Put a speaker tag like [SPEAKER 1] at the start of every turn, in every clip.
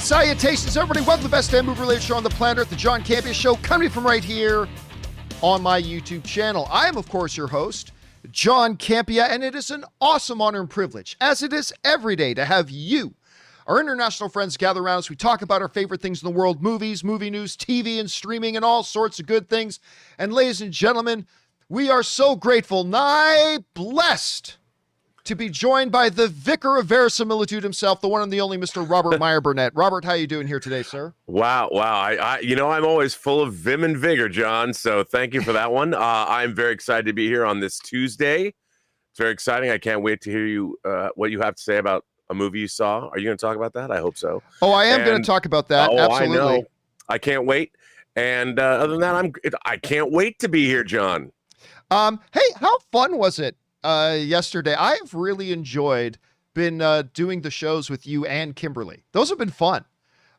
[SPEAKER 1] and salutations, everybody. Welcome to the best damn movie-related show on the planet, the John Campea Show, coming from right here on my YouTube channel. I am, of course, your host, John Campea, and it is an awesome honor and privilege, as it is every day, to have you, our international friends, gather around as we talk about our favorite things in the world, movies, movie news, TV, and streaming, and all sorts of good things. And ladies and gentlemen, we are so grateful, nigh blessed, to be joined by the vicar of verisimilitude himself, the one and the only Mr. Robert Meyer Burnett. Robert, how you doing here today, sir?
[SPEAKER 2] Wow. I'm always full of vim and vigor, John. So thank you for that one. I'm very excited to be here on this Tuesday. It's very exciting. I can't wait to hear you what you have to say about a movie you saw. Are you going to talk about that? I hope so.
[SPEAKER 1] Oh, I am going to talk about that. Absolutely.
[SPEAKER 2] I know. I can't wait. And other than that, I can't wait to be here, John.
[SPEAKER 1] Hey, how fun was it yesterday? I've really enjoyed doing the shows with you and Kimberly. Those have been fun.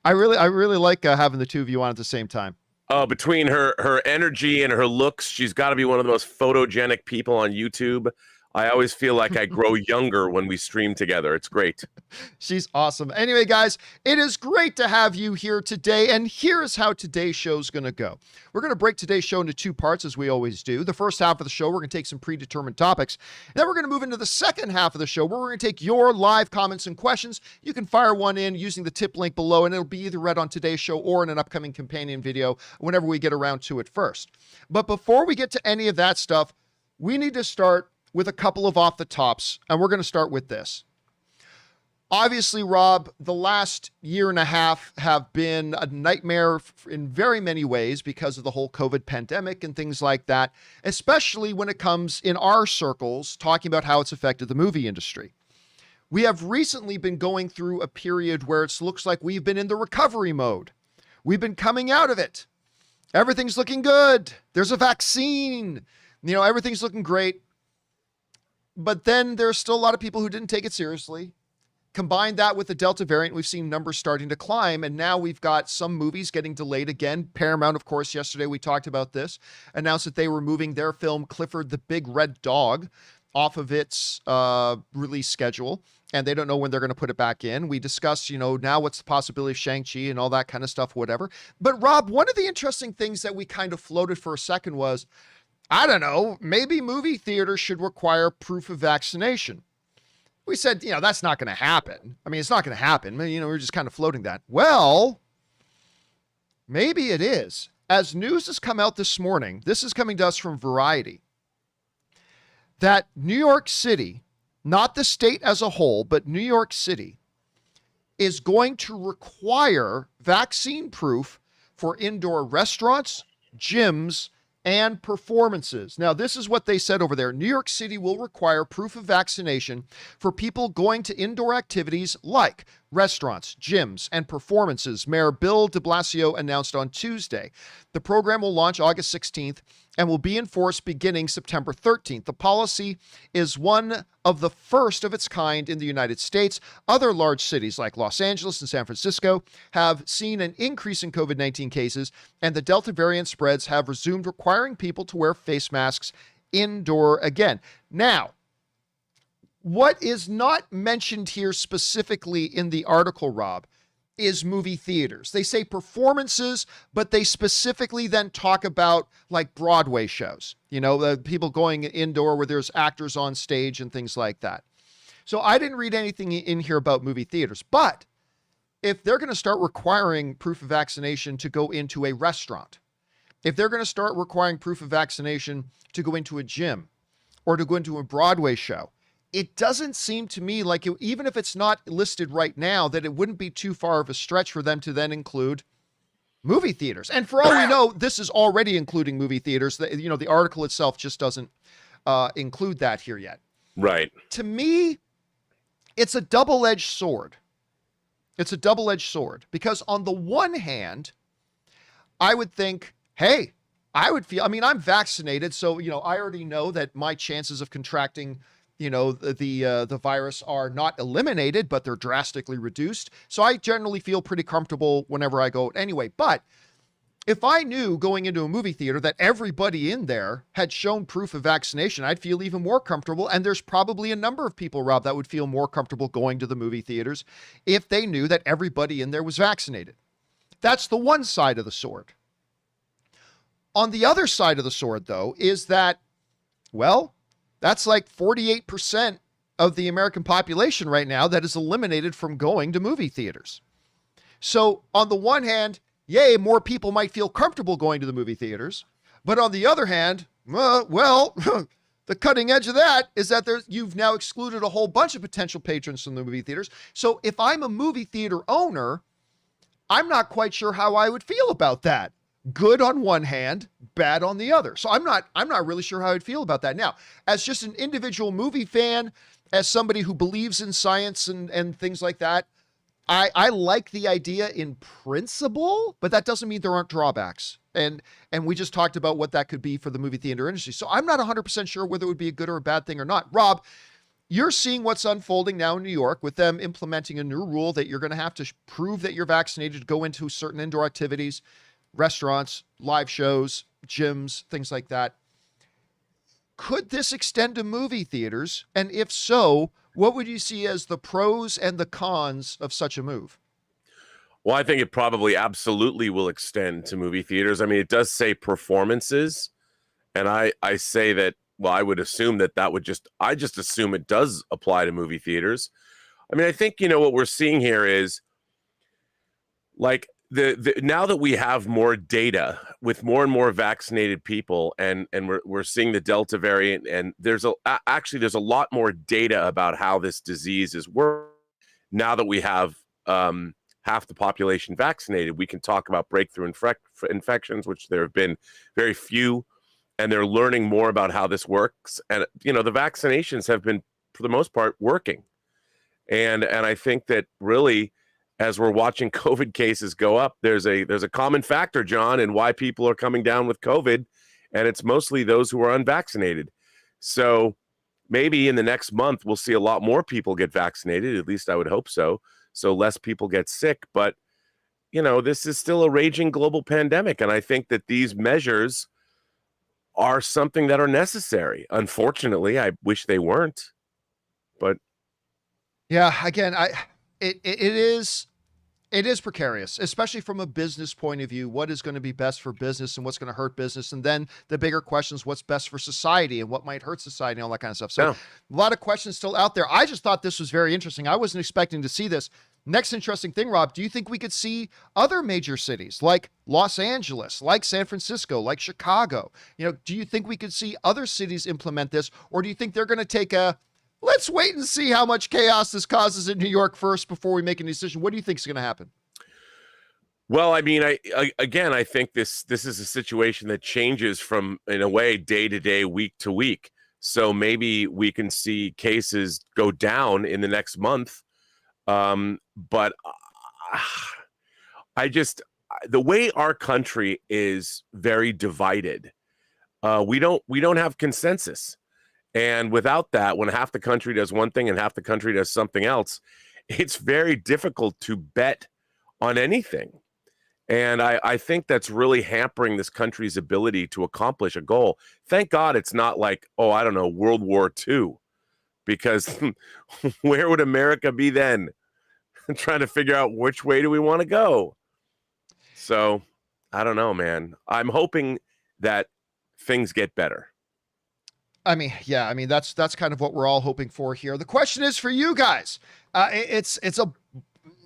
[SPEAKER 1] I really like having the two of you on at the same time.
[SPEAKER 2] Between her energy and her looks, she's got to be one of the most photogenic people on YouTube. I always feel like I grow younger when we stream together. It's great.
[SPEAKER 1] She's awesome. Anyway, guys, it is great to have you here today, and here's how today's show's going to go. We're going to break today's show into two parts, as we always do. The first half of the show, we're going to take some predetermined topics. Then we're going to move into the second half of the show, where we're going to take your live comments and questions. You can fire one in using the tip link below, and it'll be either read on today's show or in an upcoming companion video whenever we get around to it first. But before we get to any of that stuff, we need to start with a couple of off the tops, and we're going to start with this. Obviously, Rob, the last year and a half have been a nightmare in very many ways because of the whole COVID pandemic and things like that, especially when it comes in our circles, talking about how it's affected the movie industry. We have recently been going through a period where it looks like we've been in the recovery mode. We've been coming out of it. Everything's looking good. There's a vaccine. Everything's looking great. But then there's still a lot of people who didn't take it seriously. Combine that with the Delta variant, we've seen numbers starting to climb, and now we've got some movies getting delayed again. Paramount, of course, yesterday we talked about this, announced that they were moving their film Clifford the Big Red Dog off of its release schedule, and they don't know when they're going to put it back in. We discussed, now what's the possibility of Shang-Chi and all that kind of stuff, whatever. But Rob, one of the interesting things that we kind of floated for a second was, I don't know, maybe movie theaters should require proof of vaccination. We said, that's not going to happen. I mean, it's not going to happen. We're just kind of floating that. Well, maybe it is. As news has come out this morning, this is coming to us from Variety, that New York City, not the state as a whole, but New York City, is going to require vaccine proof for indoor restaurants, gyms, and performances. Now, this is what they said over there. New York City will require proof of vaccination for people going to indoor activities like restaurants, gyms, and performances, Mayor Bill de Blasio announced on Tuesday. The program will launch August 16th and will be enforced beginning September 13th. The policy is one of the first of its kind in the United States. Other large cities like Los Angeles and San Francisco have seen an increase in COVID-19 cases, and the Delta variant spreads have resumed requiring people to wear face masks indoor again. Now, what is not mentioned here specifically in the article, Rob, is movie theaters. They say performances, but they specifically then talk about like Broadway shows, people going indoor where there's actors on stage and things like that. So I didn't read anything in here about movie theaters, but if they're going to start requiring proof of vaccination to go into a restaurant, if they're going to start requiring proof of vaccination to go into a gym or to go into a Broadway show, it doesn't seem to me like, even if it's not listed right now, that it wouldn't be too far of a stretch for them to then include movie theaters. And for all we know, this is already including movie theaters. The article itself just doesn't include that here yet.
[SPEAKER 2] Right.
[SPEAKER 1] To me, it's a double-edged sword. It's a double-edged sword because on the one hand, I would think, hey, I'm vaccinated. So, I already know that my chances of contracting the virus are not eliminated, but they're drastically reduced. So I generally feel pretty comfortable whenever I go anyway. But If I knew going into a movie theater that everybody in there had shown proof of vaccination, I'd feel even more comfortable. And there's probably a number of people, Rob, that would feel more comfortable going to the movie theaters if they knew that everybody in there was vaccinated. That's the one side of the sword. On the other side of the sword, though, is that, well, that's like 48% of the American population right now that is eliminated from going to movie theaters. So on the one hand, yay, more people might feel comfortable going to the movie theaters. But on the other hand, well, the cutting edge of that is that you've now excluded a whole bunch of potential patrons from the movie theaters. So if I'm a movie theater owner, I'm not quite sure how I would feel about that. Good on one hand, bad on the other. So I'm not really sure how I'd feel about that. Now, as just an individual movie fan, as somebody who believes in science and things like that, I like the idea in principle, but that doesn't mean there aren't drawbacks. And we just talked about what that could be for the movie theater industry. So I'm not 100% sure whether it would be a good or a bad thing or not. Rob, you're seeing what's unfolding now in New York with them implementing a new rule that you're going to have to prove that you're vaccinated to go into certain indoor activities, restaurants, live shows, gyms, things like that. Could this extend to movie theaters? And if so, what would you see as the pros and the cons of such a move?
[SPEAKER 2] Well, I think it probably absolutely will extend to movie theaters. I mean, it does say performances, and I say that, well, I would assume I just assume it does apply to movie theaters. I mean, I think, what we're seeing here is like now that we have more data with more and more vaccinated people, and we're seeing the Delta variant, and there's a lot more data about how this disease is working. Now that we have half the population vaccinated, we can talk about breakthrough infections, which there have been very few, and they're learning more about how this works. And the vaccinations have been, for the most part, working. And I think that really, as we're watching COVID cases go up, there's a common factor, John, in why people are coming down with COVID, and it's mostly those who are unvaccinated. So maybe in the next month, we'll see a lot more people get vaccinated. At least I would hope so. So less people get sick. But, this is still a raging global pandemic. And I think that these measures are something that are necessary. Unfortunately, I wish they weren't. But
[SPEAKER 1] yeah, again, it is precarious, especially from a business point of view. What is going to be best for business and what's going to hurt business? And then the bigger questions, what's best for society and what might hurt society and all that kind of stuff. So a lot of questions still out there. I just thought this was very interesting. I wasn't expecting to see this. Next interesting thing, Rob, do you think we could see other major cities like Los Angeles, like San Francisco, like Chicago? Do you think we could see other cities implement this? Or do you think they're going to take let's wait and see how much chaos this causes in New York first before we make a decision? What do you think is going to happen?
[SPEAKER 2] Well, I mean, I think this is a situation that changes from, in a way, day to day, week to week. So maybe we can see cases go down in the next month. But the way our country is very divided, we don't have consensus. And without that, when half the country does one thing and half the country does something else, it's very difficult to bet on anything. And I think that's really hampering this country's ability to accomplish a goal. Thank God it's not like, World War II, because where would America be then? Trying to figure out which way do we want to go. So I don't know, man. I'm hoping that things get better.
[SPEAKER 1] That's kind of what we're all hoping for here. The question is for you guys.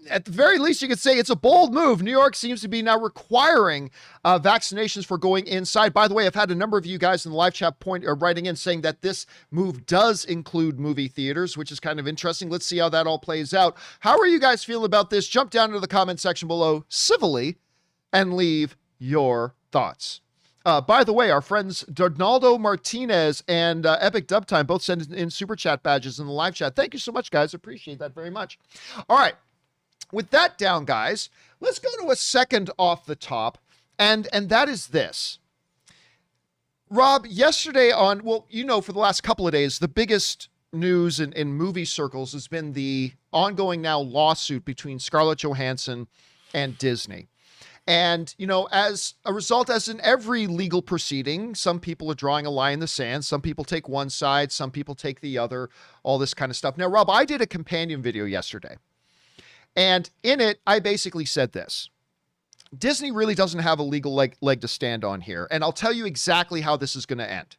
[SPEAKER 1] At the very least, you could say it's a bold move. New York seems to be now requiring vaccinations for going inside. By the way, I've had a number of you guys in the live chat writing in saying that this move does include movie theaters, which is kind of interesting. Let's see how that all plays out. How are you guys feeling about this? Jump down into the comment section below civilly and leave your thoughts. By the way, our friends Donaldo Martinez and Epic Dubtime both sent in super chat badges in the live chat. Thank you so much, guys. Appreciate that very much. All right. With that down, guys, let's go to a second off the top, and that is this. Rob, yesterday for the last couple of days, the biggest news in movie circles has been the ongoing now lawsuit between Scarlett Johansson and Disney. And, as a result, as in every legal proceeding, some people are drawing a line in the sand. Some people take one side, some people take the other, all this kind of stuff. Now, Rob, I did a companion video yesterday, and in it, I basically said this. Disney really doesn't have a legal leg to stand on here. And I'll tell you exactly how this is going to end.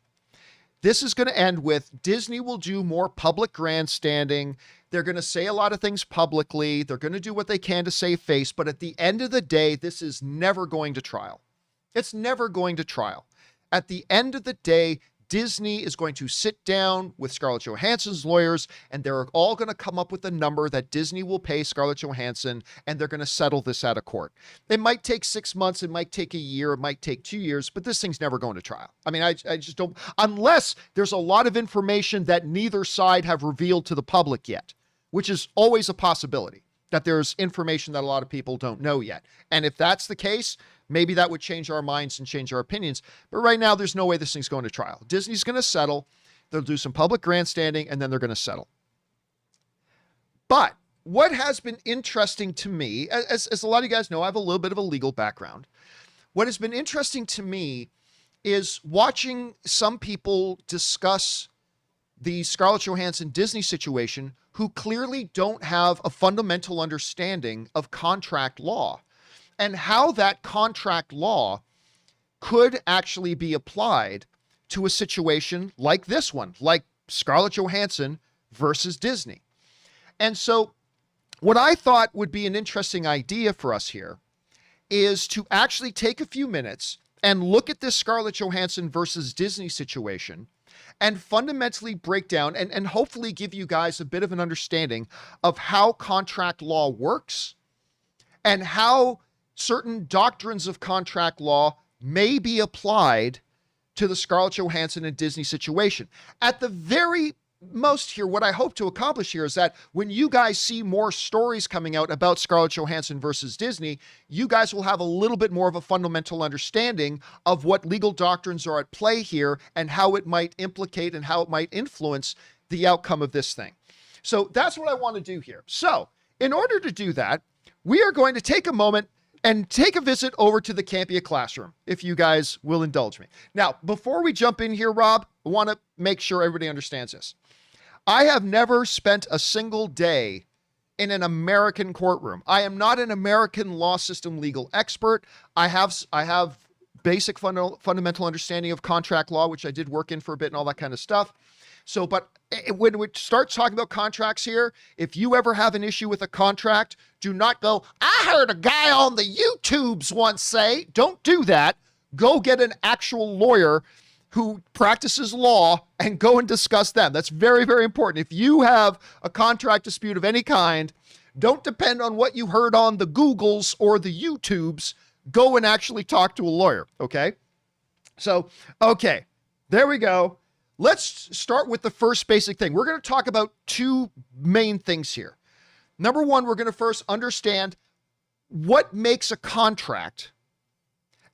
[SPEAKER 1] This is going to end with Disney will do more public grandstanding. They're going to say a lot of things publicly. They're going to do what they can to save face. But at the end of the day, this is never going to trial. It's never going to trial. At the end of the day, Disney is going to sit down with Scarlett Johansson's lawyers, and they're all going to come up with a number that Disney will pay Scarlett Johansson, and they're going to settle this out of court. It might take 6 months, it might take a year, it might take 2 years, but this thing's never going to trial. I mean, I just don't, unless there's a lot of information that neither side have revealed to the public yet, which is always a possibility, that there's information that a lot of people don't know yet. And if that's the case, maybe that would change our minds and change our opinions. But right now, there's no way this thing's going to trial. Disney's going to settle. They'll do some public grandstanding, and then they're going to settle. But what has been interesting to me, as a lot of you guys know, I have a little bit of a legal background. What has been interesting to me is watching some people discuss the Scarlett Johansson Disney situation who clearly don't have a fundamental understanding of contract law and how that contract law could actually be applied to a situation like this one, like Scarlett Johansson versus Disney. And so what I thought would be an interesting idea for us here is to actually take a few minutes and look at this Scarlett Johansson versus Disney situation and fundamentally break down and hopefully give you guys a bit of an understanding of how contract law works and how certain doctrines of contract law may be applied to the Scarlett Johansson and Disney situation. At the very most here, what I hope to accomplish here is that when you guys see more stories coming out about Scarlett Johansson versus Disney, you guys will have a little bit more of a fundamental understanding of what legal doctrines are at play here and how it might implicate and how it might influence the outcome of this thing. So that's what I want to do here. So in order to do that, we are going to take a moment and take a visit over to the Campea classroom, if you guys will indulge me. Now, before we jump in here, Rob, I want to make sure everybody understands this. I have never spent a single day in an American courtroom. I am not an American law system legal expert. I have basic fundamental understanding of contract law, which I did work in for a bit and all that kind of stuff. So, but when we start talking about contracts here, if you ever have an issue with a contract, do not go, I heard a guy on the YouTubes once say, don't do that. Go get an actual lawyer who practices law and go and discuss them. That's very, very important. If you have a contract dispute of any kind, don't depend on what you heard on the Googles or the YouTubes. Go and actually talk to a lawyer, okay? So, okay, there we go. Let's start with the first basic thing. We're going to talk about two main things here. Number one, we're going to first understand what makes a contract.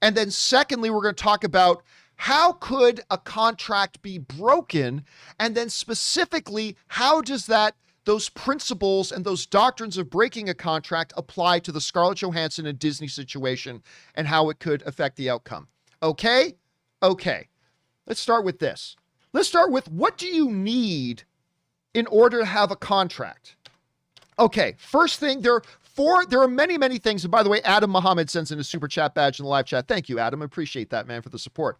[SPEAKER 1] And then secondly, we're going to talk about how could a contract be broken? And then specifically, how does those principles and those doctrines of breaking a contract apply to the Scarlett Johansson and Disney situation and how it could affect the outcome? Okay? Okay. Let's start with this. Let's start with, what do you need in order to have a contract? Okay, first thing, there are many, many things. And by the way, Adam Muhammad sends in a super chat badge in the live chat. Thank you, Adam. I appreciate that, man, for the support.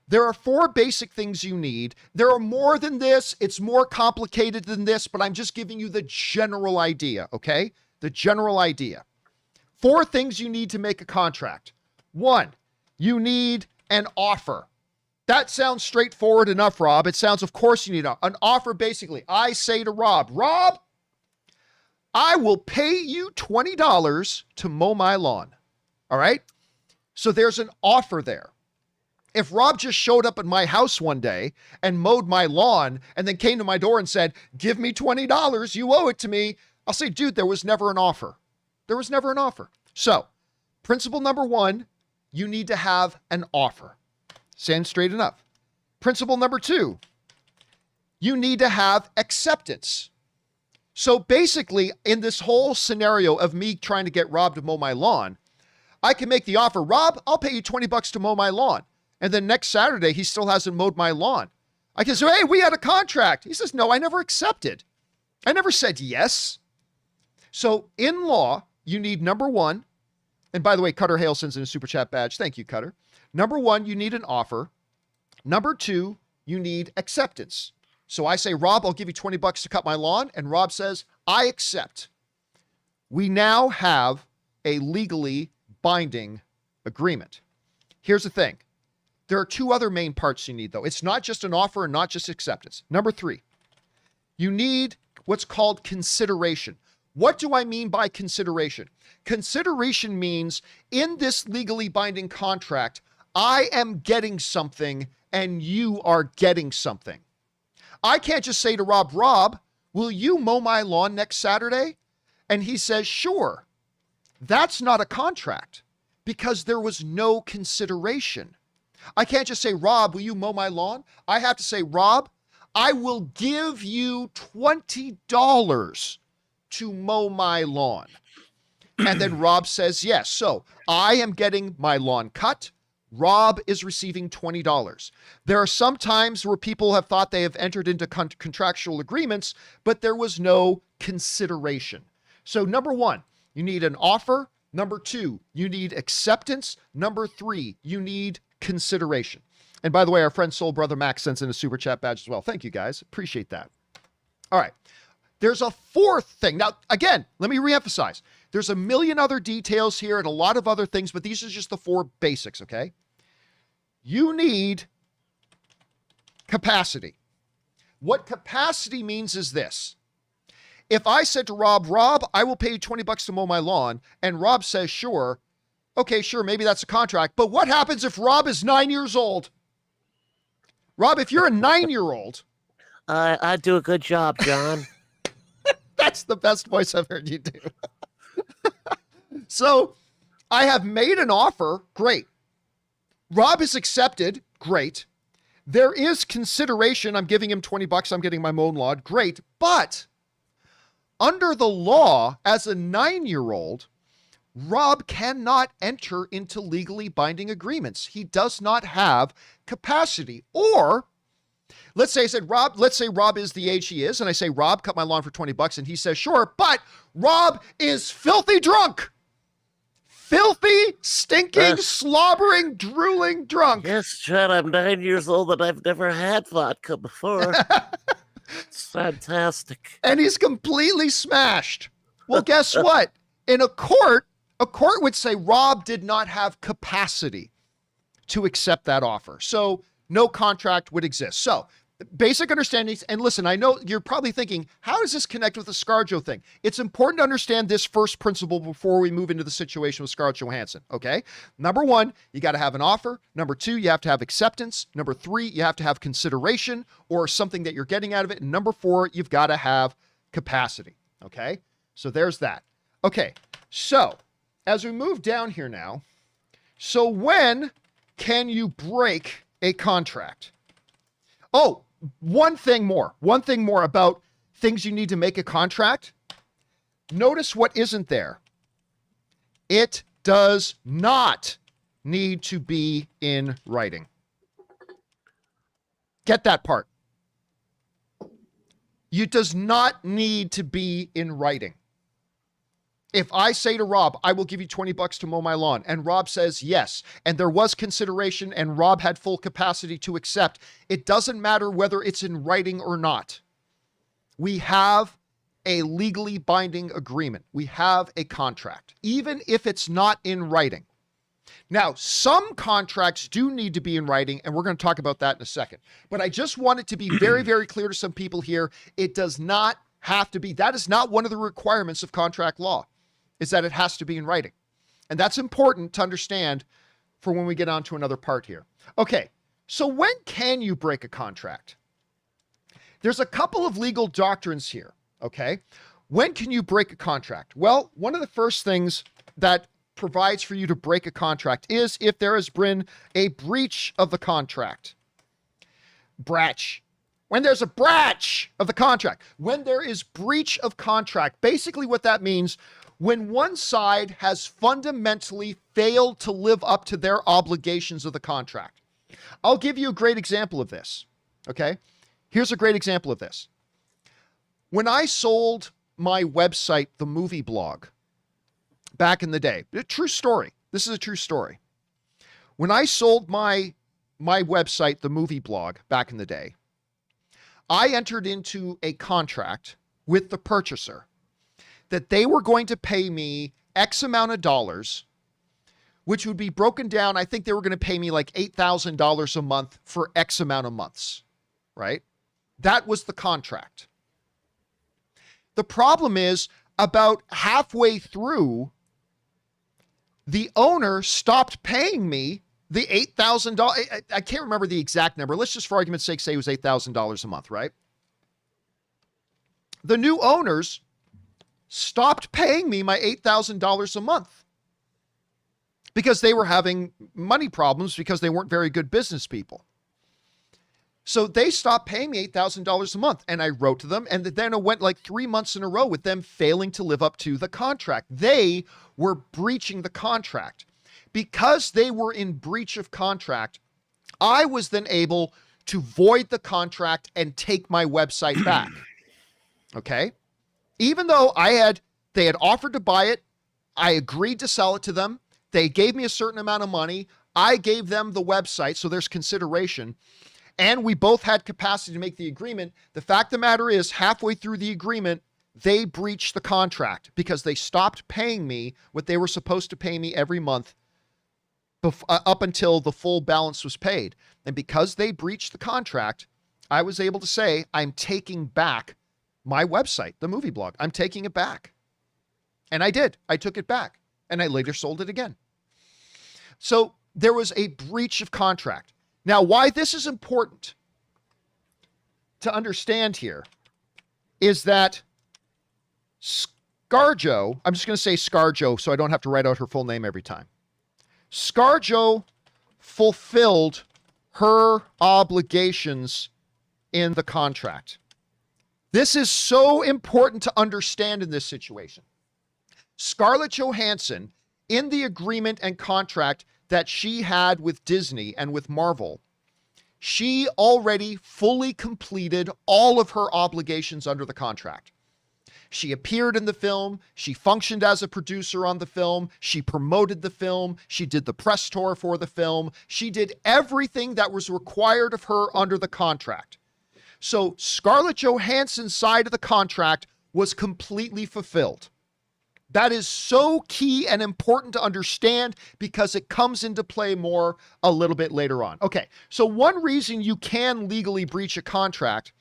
[SPEAKER 1] There are 4 basic things you need. There are more than this. It's more complicated than this, but I'm just giving you the general idea, okay? The general idea. 4 things you need to make a contract. 1, you need an offer. That sounds straightforward enough, Rob. It sounds, of course you need an offer. Basically, I say to Rob, Rob, I will pay you $20 to mow my lawn. All right? So there's an offer there. If Rob just showed up at my house one day and mowed my lawn and then came to my door and said, give me $20, you owe it to me, I'll say, dude, there was never an offer. There was never an offer. So, principle number 1, you need to have an offer. Sounds straight enough. Principle number 2, you need to have acceptance. So basically, in this whole scenario of me trying to get Rob to mow my lawn, I can make the offer, Rob, I'll pay you $20 to mow my lawn. And then next Saturday, he still hasn't mowed my lawn. I can say, hey, we had a contract. He says, no, I never accepted. I never said yes. So in law, you need number one, and by the way, Cutter Hale sends in a super chat badge. Thank you, Cutter. Number one, you need an offer. Number two, you need acceptance. So I say, Rob, I'll give you $20 to cut my lawn. And Rob says, I accept. We now have a legally binding agreement. Here's the thing. There are two other main parts you need, though. It's not just an offer and not just acceptance. Number three, you need what's called consideration. What do I mean by consideration? Consideration means in this legally binding contract, I am getting something and you are getting something. I can't just say to Rob, Rob, will you mow my lawn next Saturday? And he says, sure. That's not a contract because there was no consideration. I can't just say, Rob, will you mow my lawn? I have to say, Rob, I will give you $20 to mow my lawn. And then Rob says yes. So I am getting my lawn cut. Rob is receiving $20. There are some times where people have thought they have entered into contractual agreements, but there was no consideration. So number one, you need an offer. Number two, you need acceptance. Number three, you need consideration. And by the way, our friend Soul Brother Max sends in a super chat badge as well. Thank you guys. Appreciate that. All right. There's a fourth thing. Now, again, let me reemphasize. There's a million other details here and a lot of other things, but these are just the four basics, okay? You need capacity. What capacity means is this. If I said to Rob, Rob, I will pay you $20 to mow my lawn, and Rob says, sure, okay, sure, maybe that's a contract, but what happens if Rob is 9 years old? Rob, if you're a 9-year-old.
[SPEAKER 3] I do a good job, John.
[SPEAKER 1] That's the best voice I've heard you do. So I have made an offer. Great. Rob has accepted. Great. There is consideration. I'm giving him $20. I'm getting my mown lawn. Great. But under the law, as a 9-year-old, Rob cannot enter into legally binding agreements. He does not have capacity. Or let's say Rob is the age he is, and I say, Rob, cut my lawn for $20, and he says, sure, but Rob is filthy drunk. Filthy, stinking, slobbering, drooling drunk.
[SPEAKER 3] Yes, John, I'm 9 years old and I've never had vodka before. It's fantastic.
[SPEAKER 1] And he's completely smashed. Well, guess what? In a court would say Rob did not have capacity to accept that offer. So no contract would exist. So basic understandings. And listen, I know you're probably thinking, how does this connect with the ScarJo thing? It's important to understand this first principle before we move into the situation with Scarlett Johansson. Okay. Number one, you got to have an offer. Number two, you have to have acceptance. Number three, you have to have consideration or something that you're getting out of it. And number four, you've got to have capacity. Okay. So there's that. Okay. So as we move down here now, so when can you break a contract? Oh, one thing more about things you need to make a contract. Notice what isn't there. It does not need to be in writing. Get that part. It does not need to be in writing. If I say to Rob, I will give you $20 to mow my lawn, and Rob says yes, and there was consideration and Rob had full capacity to accept, it doesn't matter whether it's in writing or not. We have a legally binding agreement. We have a contract, even if it's not in writing. Now, some contracts do need to be in writing, and we're going to talk about that in a second. But I just want it to be very, very clear to some people here. It does not have to be. That is not one of the requirements of contract law, is that it has to be in writing. And that's important to understand for when we get on to another part here. Okay, so when can you break a contract? There's a couple of legal doctrines here, okay? When can you break a contract? Well, one of the first things that provides for you to break a contract is if there has been a breach of the contract. Breach. When there's a breach of the contract. When there is breach of contract, basically what that means, when one side has fundamentally failed to live up to their obligations of the contract. I'll give you a great example of this. Okay. Here's a great example of this. When I sold my website, The Movie Blog, back in the day, a true story. This is a true story. When I sold my website, The Movie Blog, back in the day, I entered into a contract with the purchaser that they were going to pay me X amount of dollars, which would be broken down. I think they were going to pay me like $8,000 a month for X amount of months, right? That was the contract. The problem is, about halfway through, the owner stopped paying me the $8,000. I can't remember the exact number. Let's just, for argument's sake, say it was $8,000 a month, right? The new owners stopped paying me my $8,000 a month because they were having money problems because they weren't very good business people. So they stopped paying me $8,000 a month, and I wrote to them, and then it went like 3 months in a row with them failing to live up to the contract. They were breaching the contract. Because they were in breach of contract, I was then able to void the contract and take my website back. Okay? Even though they had offered to buy it, I agreed to sell it to them. They gave me a certain amount of money. I gave them the website, so there's consideration. And we both had capacity to make the agreement. The fact of the matter is, halfway through the agreement, they breached the contract because they stopped paying me what they were supposed to pay me every month up until the full balance was paid. And because they breached the contract, I was able to say, I'm taking back my website, The Movie Blog. I'm taking it back. And I did. I took it back. And I later sold it again. So there was a breach of contract. Now, why this is important to understand here is that ScarJo, I'm just going to say ScarJo so I don't have to write out her full name every time. ScarJo fulfilled her obligations in the contract. This is so important to understand in this situation. Scarlett Johansson, in the agreement and contract that she had with Disney and with Marvel, she already fully completed all of her obligations under the contract. She appeared in the film. She functioned as a producer on the film. She promoted the film. She did the press tour for the film. She did everything that was required of her under the contract. So Scarlett Johansson's side of the contract was completely fulfilled. That is so key and important to understand because it comes into play more a little bit later on. Okay, so one reason you can legally breach a contract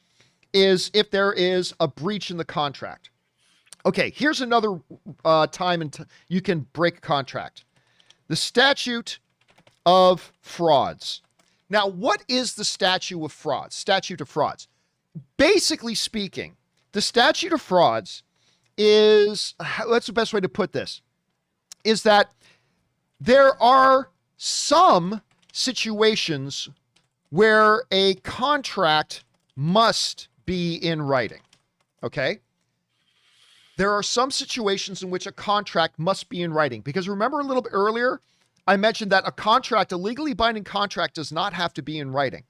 [SPEAKER 1] is if there is a breach in the contract. Okay, here's another time you can break a contract. The statute of frauds. Now, what is the statute of frauds? Statute of frauds. Basically speaking, the statute of frauds is, what's the best way to put this, is that there are some situations where a contract must be in writing, okay? There are some situations in which a contract must be in writing, because remember a little bit earlier, I mentioned that a legally binding contract does not have to be in writing.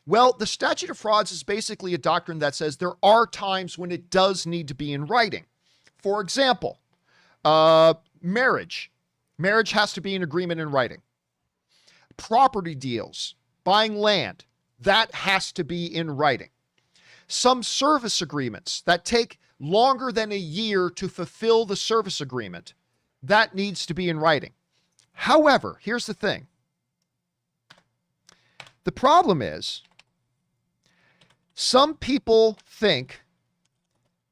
[SPEAKER 1] Well, the statute of frauds is basically a doctrine that says there are times when it does need to be in writing. For example, marriage. Marriage has to be an agreement in writing. Property deals, buying land, that has to be in writing. Some service agreements that take longer than a year to fulfill the service agreement, that needs to be in writing. However, here's the thing. The problem is, some people think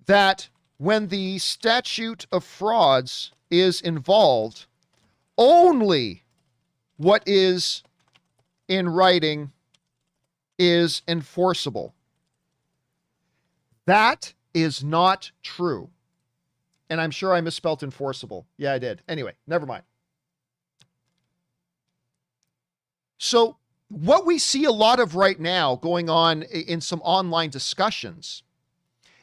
[SPEAKER 1] that when the statute of frauds is involved, only what is in writing is enforceable. That is not true. And I'm sure I misspelled enforceable. Yeah, I did. Anyway, never mind. So what we see a lot of right now going on in some online discussions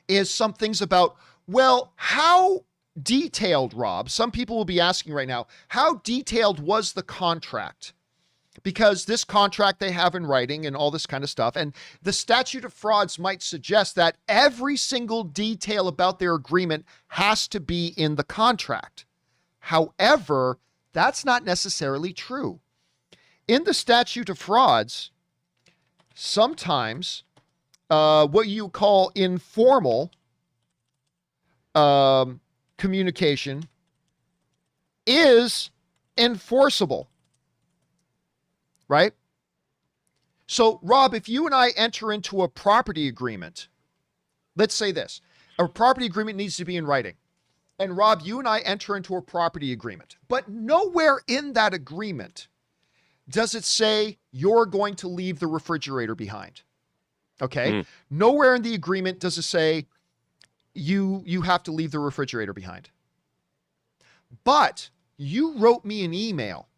[SPEAKER 1] is some things about, well, how detailed, Rob? Some people will be asking right now, how detailed was the contract? Because this contract they have in writing and all this kind of stuff, and the statute of frauds might suggest that every single detail about their agreement has to be in the contract. However, that's not necessarily true. In the statute of frauds, sometimes what you call informal communication is enforceable. Right? So, Rob, if you and I enter into a property agreement, let's say this, a property agreement needs to be in writing. And Rob, you and I enter into a property agreement, but nowhere in that agreement does it say you're going to leave the refrigerator behind. Okay? Nowhere in the agreement does it say you have to leave the refrigerator behind. But you wrote me an email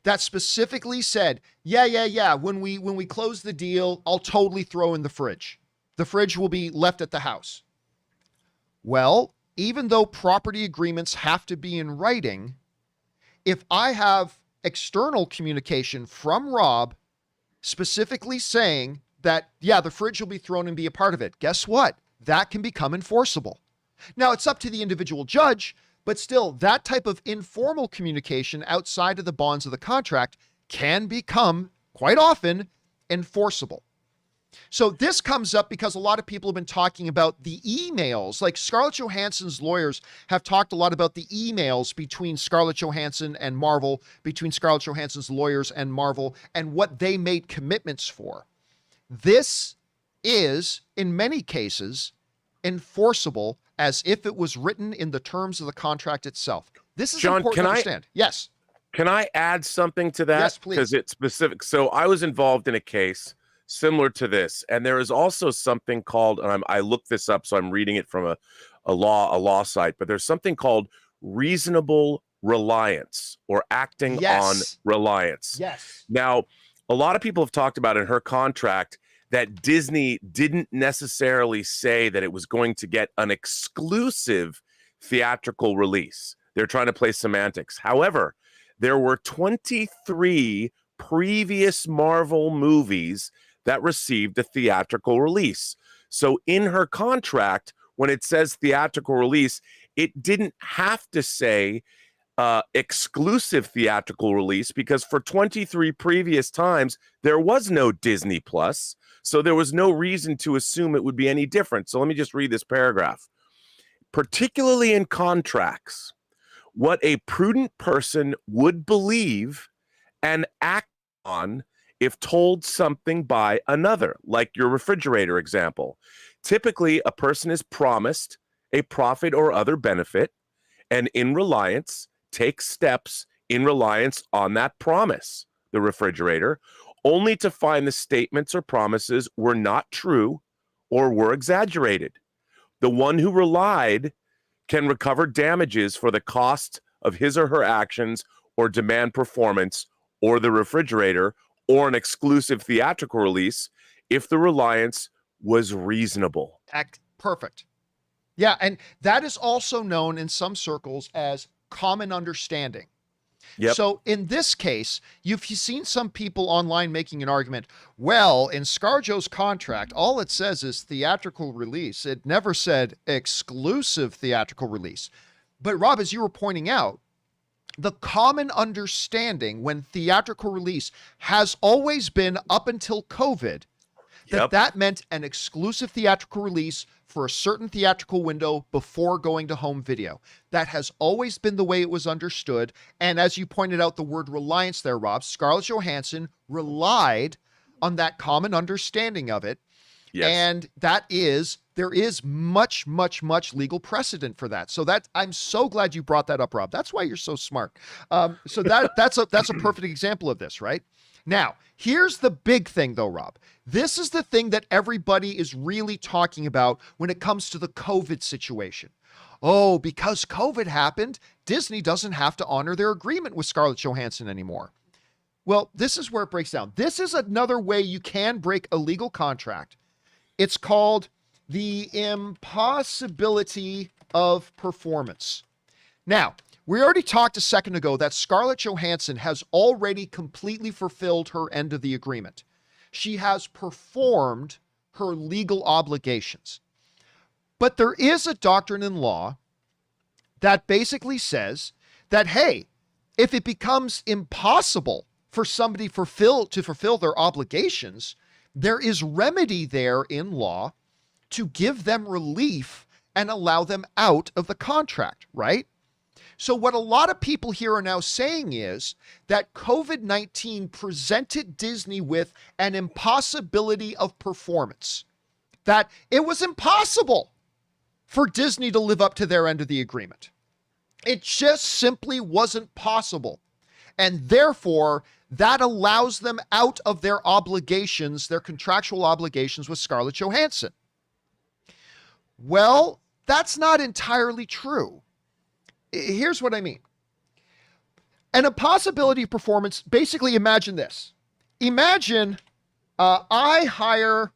[SPEAKER 1] that specifically said, yeah, when we close the deal, I'll totally throw in the fridge. The fridge will be left at the house. Well, even though property agreements have to be in writing, if I have external communication from Rob specifically saying that, yeah, the fridge will be thrown and be a part of it, guess what? That can become enforceable. Now, it's up to the individual judge, but still, that type of informal communication outside of the bonds of the contract can become, quite often, enforceable. So this comes up because a lot of people have been talking about the emails. Like Scarlett Johansson's lawyers have talked a lot about the emails between Scarlett Johansson and Marvel, between Scarlett Johansson's lawyers and Marvel, and what they made commitments for. This is, in many cases, enforceable as if it was written in the terms of the contract itself. This is
[SPEAKER 2] John,
[SPEAKER 1] important to understand. Yes.
[SPEAKER 2] Can I add something to that?
[SPEAKER 1] Yes, please.
[SPEAKER 2] Because it's specific. So I was involved in a case similar to this, and there is also something called, and I looked this up, so I'm reading it from a law site, but there's something called reasonable reliance or acting on reliance.
[SPEAKER 1] Yes.
[SPEAKER 2] Now, a lot of people have talked about in her contract that Disney didn't necessarily say that it was going to get an exclusive theatrical release. They're trying to play semantics. However, there were 23 previous Marvel movies that received a theatrical release. So in her contract, when it says theatrical release, it didn't have to say exclusive theatrical release, because for 23 previous times, there was no Disney Plus. So there was no reason to assume it would be any different. So let me just read this paragraph. Particularly in contracts, what a prudent person would believe and act on if told something by another, like your refrigerator example. Typically, a person is promised a profit or other benefit, and in reliance, takes steps in reliance on that promise, the refrigerator, only to find the statements or promises were not true or were exaggerated. The one who relied can recover damages for the cost of his or her actions or demand performance or the refrigerator or an exclusive theatrical release if the reliance was reasonable.
[SPEAKER 1] Perfect. Yeah, and that is also known in some circles as common understanding.
[SPEAKER 2] Yep.
[SPEAKER 1] So in this case, you've seen some people online making an argument, well, in ScarJo's contract, all it says is theatrical release. It never said exclusive theatrical release. But Rob, as you were pointing out, the common understanding when theatrical release has always been, up until COVID, that meant an exclusive theatrical release for a certain theatrical window before going to home video. That has always been the way it was understood. And as you pointed out, the word reliance there, Rob, Scarlett Johansson relied on that common understanding of it. Yes. And there is much legal precedent for that. So I'm so glad you brought that up, Rob. That's why you're so smart. So that's a perfect example of this, right? Now, here's the big thing though, Rob. This is the thing that everybody is really talking about when it comes to the COVID situation. Oh, because COVID happened, Disney doesn't have to honor their agreement with Scarlett Johansson anymore. Well, this is where it breaks down. This is another way you can break a legal contract. It's called the impossibility of performance. Now, we already talked a second ago that Scarlett Johansson has already completely fulfilled her end of the agreement. She has performed her legal obligations. But there is a doctrine in law that basically says that, hey, if it becomes impossible for somebody to fulfill their obligations, there is remedy there in law to give them relief and allow them out of the contract, right? So what a lot of people here are now saying is that COVID-19 presented Disney with an impossibility of performance, that it was impossible for Disney to live up to their end of the agreement. It just simply wasn't possible. And therefore, that allows them out of their obligations, their contractual obligations with Scarlett Johansson. Well, that's not entirely true. Here's what I mean. An impossibility of performance, basically imagine this. Imagine I hire,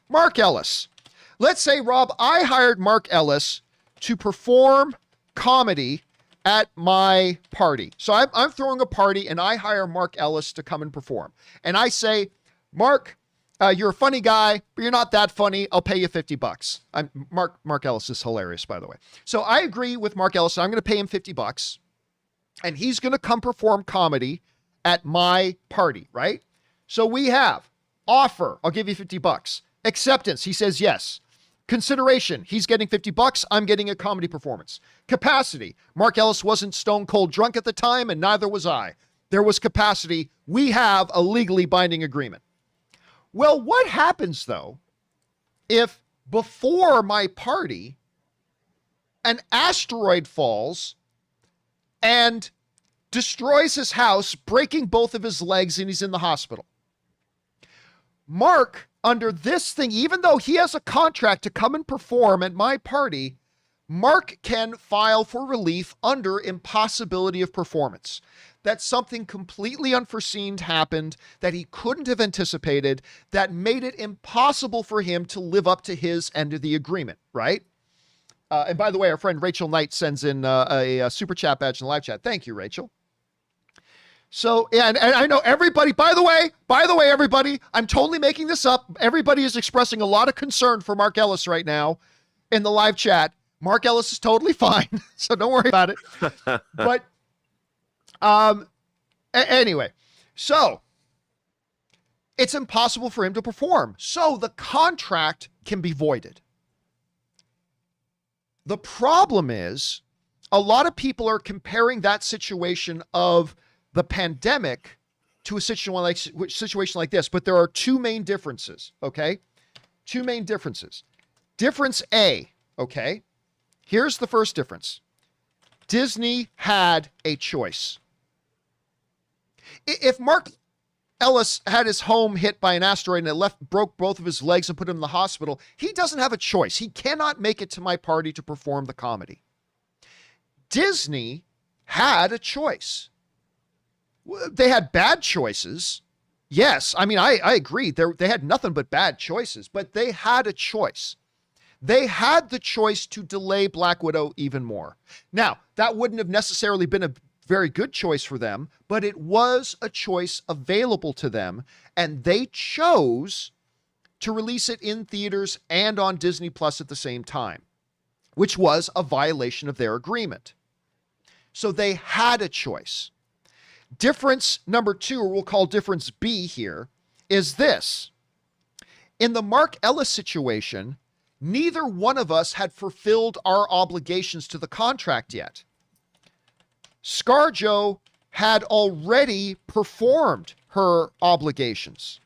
[SPEAKER 1] Mark Ellis. Let's say, Rob, I hired Mark Ellis to perform comedy at my party. So I'm throwing a party and I hire Mark Ellis to come and perform. And I say, Mark, you're a funny guy, but you're not that funny. I'll pay you $50. Mark Ellis is hilarious, by the way. So I agree with Mark Ellis. I'm going to pay him $50 and he's going to come perform comedy at my party, right? So we have offer. I'll give you $50. Acceptance. He says yes. Consideration. He's getting $50. I'm getting a comedy performance. Capacity. Mark Ellis wasn't stone cold drunk at the time, and neither was I. There was capacity. We have a legally binding agreement. Well, what happens though if before my party an asteroid falls and destroys his house, breaking both of his legs, and he's in the hospital? Mark, under this thing, even though he has a contract to come and perform at my party, Mark can file for relief under impossibility of performance. That something completely unforeseen happened that he couldn't have anticipated that made it impossible for him to live up to his end of the agreement, right? And by the way, our friend Rachel Knight sends in a super chat badge in the live chat. Thank you, Rachel. So, and I know everybody, by the way, everybody, I'm totally making this up. Everybody is expressing a lot of concern for Mark Ellis right now in the live chat. Mark Ellis is totally fine, so don't worry about it. But anyway, so it's impossible for him to perform. So the contract can be voided. The problem is a lot of people are comparing that situation of the pandemic to a situation like this, but there are two main differences, okay? Two main differences. Difference A, okay? Here's the first difference. Disney had a choice. If Mark Ellis had his home hit by an asteroid and it broke both of his legs and put him in the hospital, he doesn't have a choice. He cannot make it to my party to perform the comedy. Disney had a choice. They had bad choices. Yes, I mean, I agree. They had nothing but bad choices, but they had a choice. They had the choice to delay Black Widow even more. Now, that wouldn't have necessarily been a very good choice for them, but it was a choice available to them, and they chose to release it in theaters and on Disney Plus at the same time, which was a violation of their agreement. So they had a choice. Difference number two, or we'll call difference B here, is this. In the Mark Ellis situation, neither one of us had fulfilled our obligations to the contract yet. ScarJo had already performed her obligations.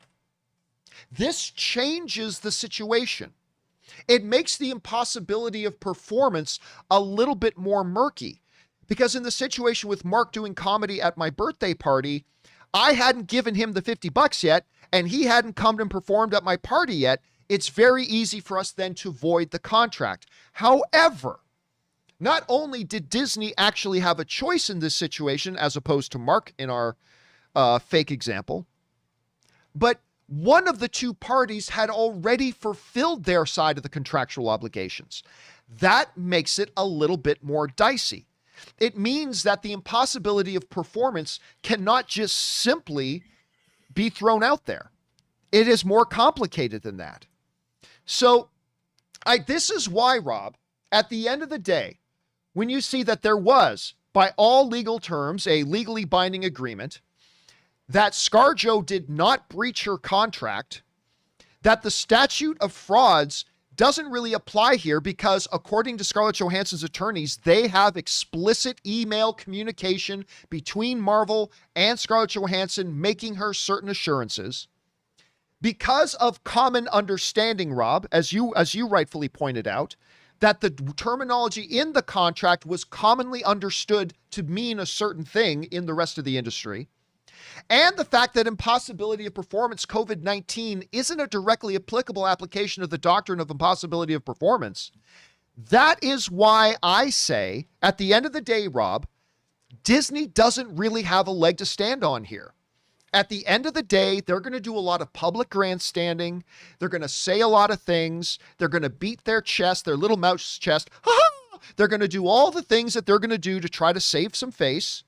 [SPEAKER 1] This changes the situation. It makes the impossibility of performance a little bit more murky. Because in the situation with Mark doing comedy at my birthday party, I hadn't given him the $50 yet, and he hadn't come and performed at my party yet. It's very easy for us then to void the contract. However, not only did Disney actually have a choice in this situation, as opposed to Mark in our fake example, but one of the two parties had already fulfilled their side of the contractual obligations. That makes it a little bit more dicey. It means that the impossibility of performance cannot just simply be thrown out there. It is more complicated than that. So this is why, Rob, at the end of the day, when you see that there was, by all legal terms, a legally binding agreement, that ScarJo did not breach her contract, that the statute of frauds doesn't really apply here because, according to Scarlett Johansson's attorneys, they have explicit email communication between Marvel and Scarlett Johansson making her certain assurances. Because of common understanding, Rob, as you rightfully pointed out, that the terminology in the contract was commonly understood to mean a certain thing in the rest of the industry, and the fact that impossibility of performance COVID-19 isn't a directly applicable application of the doctrine of impossibility of performance. That is why I say, at the end of the day, Rob, Disney doesn't really have a leg to stand on here. At the end of the day, they're going to do a lot of public grandstanding. They're going to say a lot of things. They're going to beat their chest, their little mouse chest. They're going to do all the things that they're going to do to try to save some face.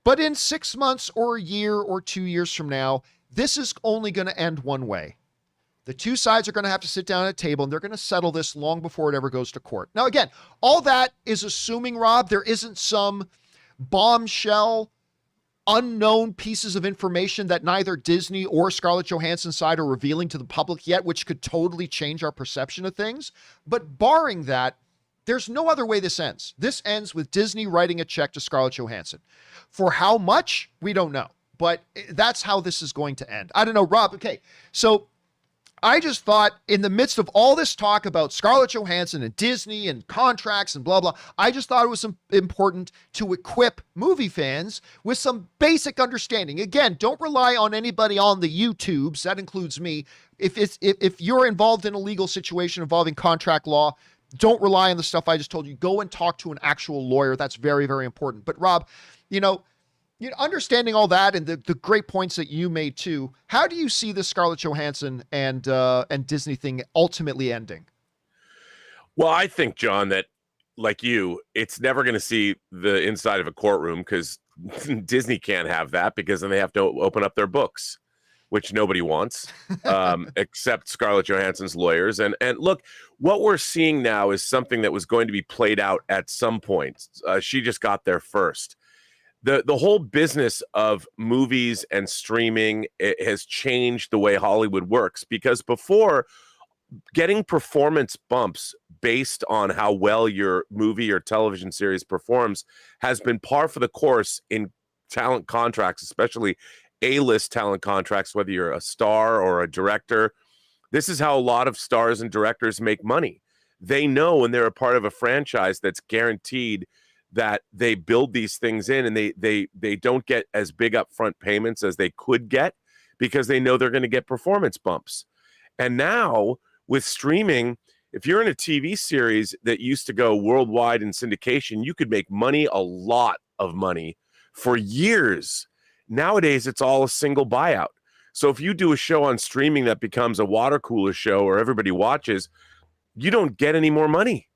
[SPEAKER 1] But in 6 months or a year or 2 years from now, this is only going to end one way. The two sides are going to have to sit down at a table and they're going to settle this long before it ever goes to court. Now, again, all that is assuming, Rob, there isn't some bombshell, unknown pieces of information that neither Disney or Scarlett Johansson's side are revealing to the public yet, which could totally change our perception of things. But barring that, there's no other way this ends. This ends with Disney writing a check to Scarlett Johansson. For how much? We don't know. But that's how this is going to end. I don't know, Rob. Okay, so I just thought in the midst of all this talk about Scarlett Johansson and Disney and contracts and blah, blah, I just thought it was important to equip movie fans with some basic understanding. Again, don't rely on anybody on the YouTubes. That includes me. If you're involved in a legal situation involving contract law, don't rely on the stuff I just told you. Go and talk to an actual lawyer. That's very, very important. But Rob, understanding all that and the great points that you made too, how do you see the Scarlett Johansson and Disney thing ultimately ending?
[SPEAKER 2] Well, I think, John, that like you, it's never going to see the inside of a courtroom because Disney can't have that because then they have to open up their books, which nobody wants, except Scarlett Johansson's lawyers. And look, what we're seeing now is something that was going to be played out at some point. She just got there first. The whole business of movies and streaming, it has changed the way Hollywood works, because before, getting performance bumps based on how well your movie or television series performs has been par for the course in talent contracts, especially A-list talent contracts, whether you're a star or a director. This is how a lot of stars and directors make money. They know when they're a part of a franchise that's guaranteed that they build these things in, and they don't get as big upfront payments as they could get because they know they're going to get performance bumps. And now with streaming, if you're in a TV series that used to go worldwide in syndication, you could make money, a lot of money, for years. Nowadays, it's all a single buyout. So if you do a show on streaming that becomes a water cooler show or everybody watches, you don't get any more money,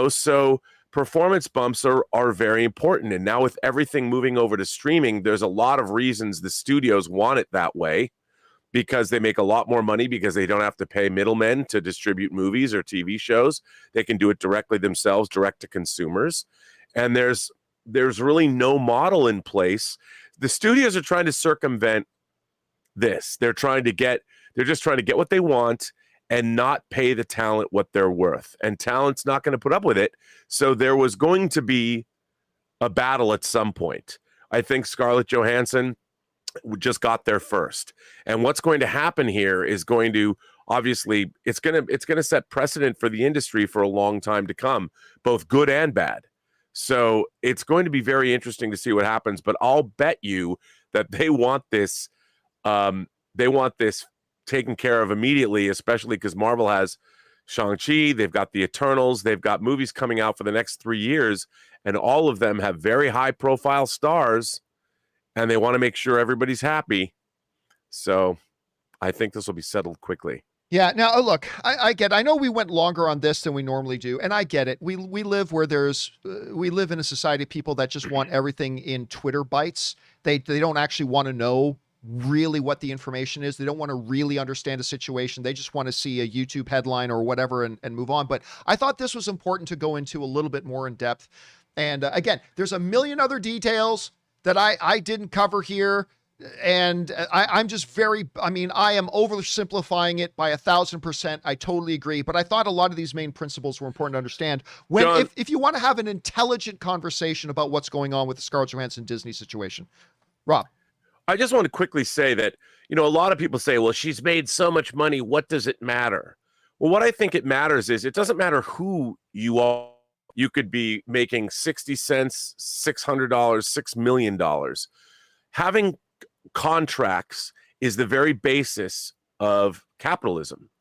[SPEAKER 2] so performance bumps are very important. And now with everything moving over to streaming, there's a lot of reasons the studios want it that way, because they make a lot more money because they don't have to pay middlemen to distribute movies or TV shows. They can do it directly themselves, direct to consumers. And there's really no model in place. The studios are trying to circumvent this. They're just trying to get what they want and not pay the talent what they're worth. And talent's not going to put up with it. So there was going to be a battle at some point. I think Scarlett Johansson just got there first. And what's going to happen here is going to, obviously, it's going to set precedent for the industry for a long time to come, both good and bad. So it's going to be very interesting to see what happens, but I'll bet you that they want this taken care of immediately, especially because Marvel has Shang-Chi, they've got the Eternals, they've got movies coming out for the next 3 years, and all of them have very high profile stars, and they want to make sure everybody's happy. So I think this will be settled quickly.
[SPEAKER 1] Yeah. Now, look, I know we went longer on this than we normally do, and I get it. We live where we live in a society of people that just want everything in Twitter bites. They don't actually want to know really what the information is. They don't want to really understand a situation. They just want to see a YouTube headline or whatever and move on. But I thought this was important to go into a little bit more in depth. And again, there's a million other details that I didn't cover here. And I'm just I am oversimplifying it by 1,000%. I totally agree. But I thought a lot of these main principles were important to understand when,
[SPEAKER 2] John,
[SPEAKER 1] if you want to have an intelligent conversation about what's going on with the Scarlett Johansson Disney situation. Rob.
[SPEAKER 2] I just want to quickly say that, a lot of people say, well, she's made so much money. What does it matter? Well, what I think it matters is it doesn't matter who you are. You could be making 60 cents, $600, $6 million. Having contracts is the very basis of capitalism,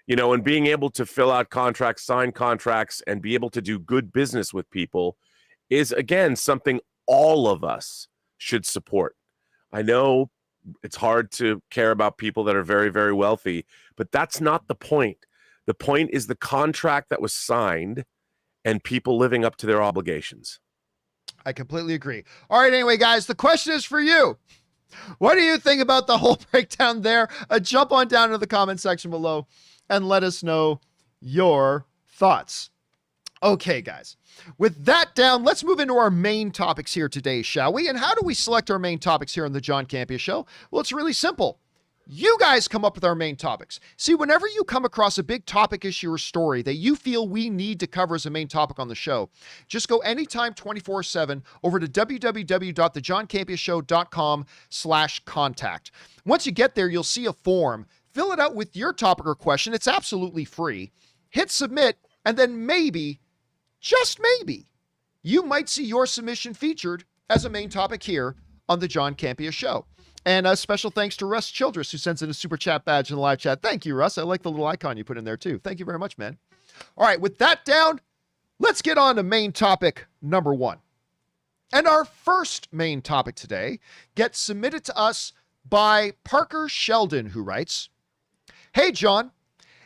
[SPEAKER 2] and being able to fill out contracts, sign contracts, and be able to do good business with people is, again, something all of us should support. I know it's hard to care about people that are very, very wealthy, but that's not the point. The point is the contract that was signed and people living up to their obligations.
[SPEAKER 1] I completely agree. All right, anyway, guys, the question is for you. What do you think about the whole breakdown there? Jump on down to the comment section below and let us know your thoughts. Okay, guys, with that down, let's move into our main topics here today, shall we? And how do we select our main topics here on the John Campea Show? Well, it's really simple. You guys come up with our main topics. See, whenever you come across a big topic, issue, or story that you feel we need to cover as a main topic on the show, just go anytime 24/7 over to www.thejohncampeashow.com/contact. Once you get there, you'll see a form. Fill it out with your topic or question. It's absolutely free. Hit submit, and then maybe, just maybe, you might see your submission featured as a main topic here on the John Campea Show. And a special thanks to Russ Childress, who sends in a super chat badge in the live chat. Thank you, Russ. I like the little icon you put in there, too. Thank you very much, man. All right, with that down, let's get on to main topic number 1. And our first main topic today gets submitted to us by Parker Sheldon, who writes, "Hey, John,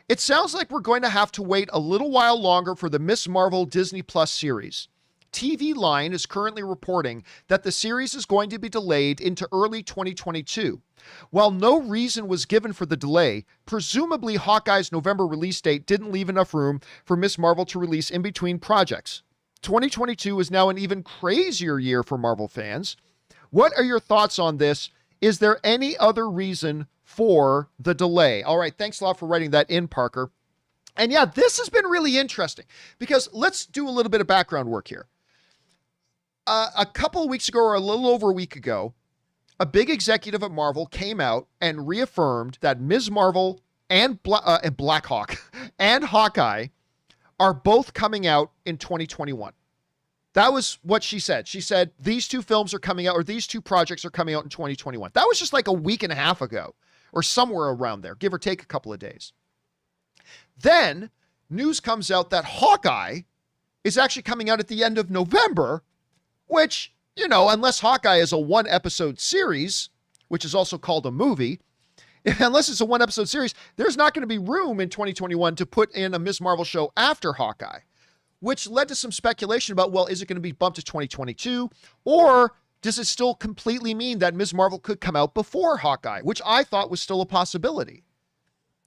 [SPEAKER 1] it sounds like we're going to have to wait a little while longer for the Ms. Marvel Disney Plus series. TV Line is currently reporting that the series is going to be delayed into early 2022. While no reason was given for the delay, presumably Hawkeye's November release date didn't leave enough room for Ms. Marvel to release in between projects. 2022 is now an even crazier year for Marvel fans. What are your thoughts on this? Is there any other reason for the delay?" All right, thanks a lot for writing that in, Parker. And yeah, this has been really interesting because let's do a little bit of background work here. A couple of weeks ago, or a little over a week ago, a big executive at Marvel came out and reaffirmed that Ms. Marvel and Black Hawk and Hawkeye are both coming out in 2021. That was what she said. She said these two films are coming out, or these two projects are coming out in 2021. That was just like a week and a half ago, or somewhere around there, give or take a couple of days. Then news comes out that Hawkeye is actually coming out at the end of November, which, unless Hawkeye is a 1-episode series, which is also called a movie, unless it's a 1-episode series, there's not going to be room in 2021 to put in a Ms. Marvel show after Hawkeye, which led to some speculation about, well, is it going to be bumped to 2022? Or does it still completely mean that Ms. Marvel could come out before Hawkeye, which I thought was still a possibility.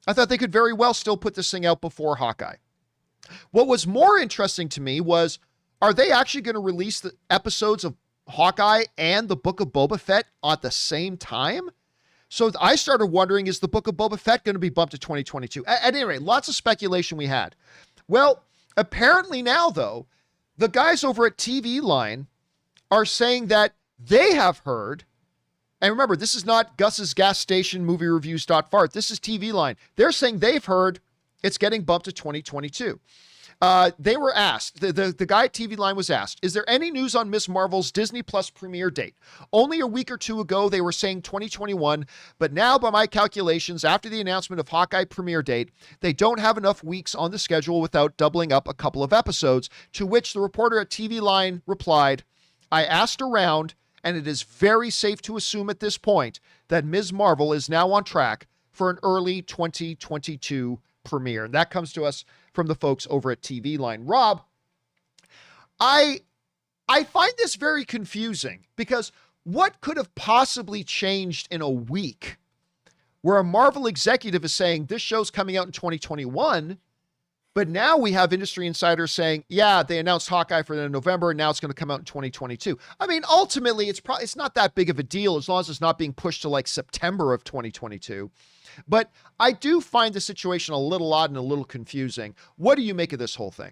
[SPEAKER 1] I thought they could very well still put this thing out before Hawkeye. What was more interesting to me was, are they actually going to release the episodes of Hawkeye and the Book of Boba Fett at the same time? So I started wondering, is the Book of Boba Fett going to be bumped to 2022? At any rate, lots of speculation we had. Well, apparently now, though, the guys over at TV Line are saying that they have heard, and remember, this is not Gus's gas station movie reviews.fart. This is TV Line. They're saying they've heard it's getting bumped to 2022. They were asked, the guy at TV Line was asked, is there any news on Ms. Marvel's Disney Plus premiere date? Only a week or two ago, they were saying 2021, but now by my calculations, after the announcement of Hawkeye premiere date, they don't have enough weeks on the schedule without doubling up a couple of episodes, to which the reporter at TV Line replied, I asked around, and it is very safe to assume at this point that Ms. Marvel is now on track for an early 2022 premiere. And that comes to us from the folks over at TV Line. Rob, I find this very confusing because what could have possibly changed in a week where a Marvel executive is saying this show's coming out in 2021, but now we have industry insiders saying, yeah, they announced Hawkeye for November, and now it's going to come out in 2022. I mean, ultimately, it's not that big of a deal as long as it's not being pushed to like September of 2022. But I do find the situation a little odd and a little confusing. What do you make of this whole thing?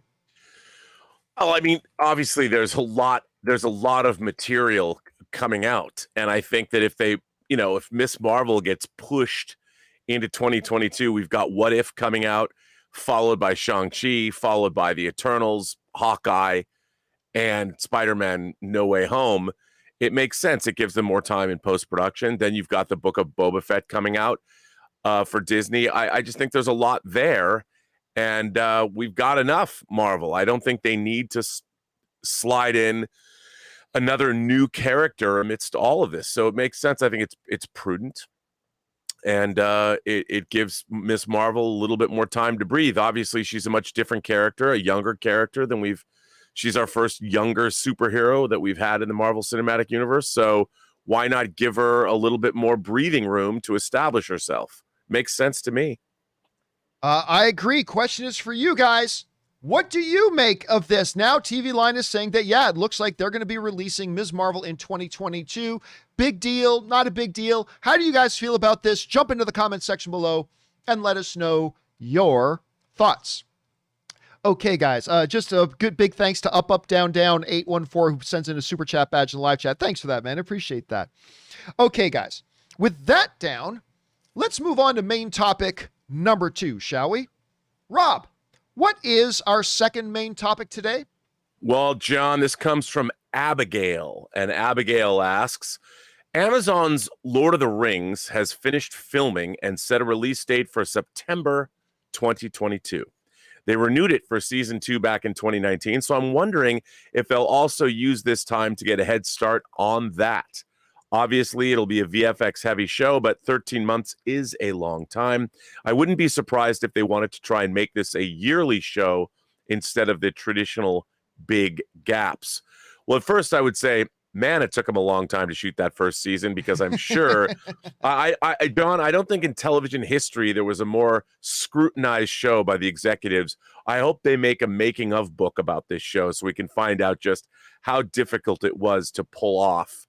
[SPEAKER 2] Oh, I mean, obviously there's a lot of material coming out. And I think that if Miss Marvel gets pushed into 2022, we've got What If coming out, followed by Shang-Chi, followed by The Eternals, Hawkeye, and Spider-Man No Way Home. It makes sense. It gives them more time in post-production. Then you've got the Book of Boba Fett coming out for Disney. I just think there's a lot there. And we've got enough Marvel. I don't think they need to slide in another new character amidst all of this. So it makes sense. I think it's prudent. And it gives Miss Marvel a little bit more time to breathe. Obviously, she's a much different character, a younger character than she's our first younger superhero that we've had in the Marvel Cinematic Universe. So why not give her a little bit more breathing room to establish herself? Makes sense to me.
[SPEAKER 1] I agree. Question is for you guys. What do you make of this? Now TV Line is saying that, yeah, it looks like they're going to be releasing Ms. Marvel in 2022. Big deal, not a big deal. How do you guys feel about this? Jump into the comment section below and let us know your thoughts. Okay, guys, just a good big thanks to Up Down Down 814 who sends in a super chat badge in the live chat. Thanks for that, man. I appreciate that. Okay, guys, with that down, let's move on to main topic number 2, shall we? Rob, what is our second main topic today?
[SPEAKER 2] Well, John, this comes from Abigail, and Abigail asks, Amazon's Lord of the Rings has finished filming and set a release date for September 2022. They renewed it for season 2 back in 2019, so I'm wondering if they'll also use this time to get a head start on that. Obviously, it'll be a VFX-heavy show, but 13 months is a long time. I wouldn't be surprised if they wanted to try and make this a yearly show instead of the traditional big gaps. Well, at first, I would say, man, it took them a long time to shoot that first season because I'm sure, Don, I don't think in television history there was a more scrutinized show by the executives. I hope they make a making of book about this show so we can find out just how difficult it was to pull off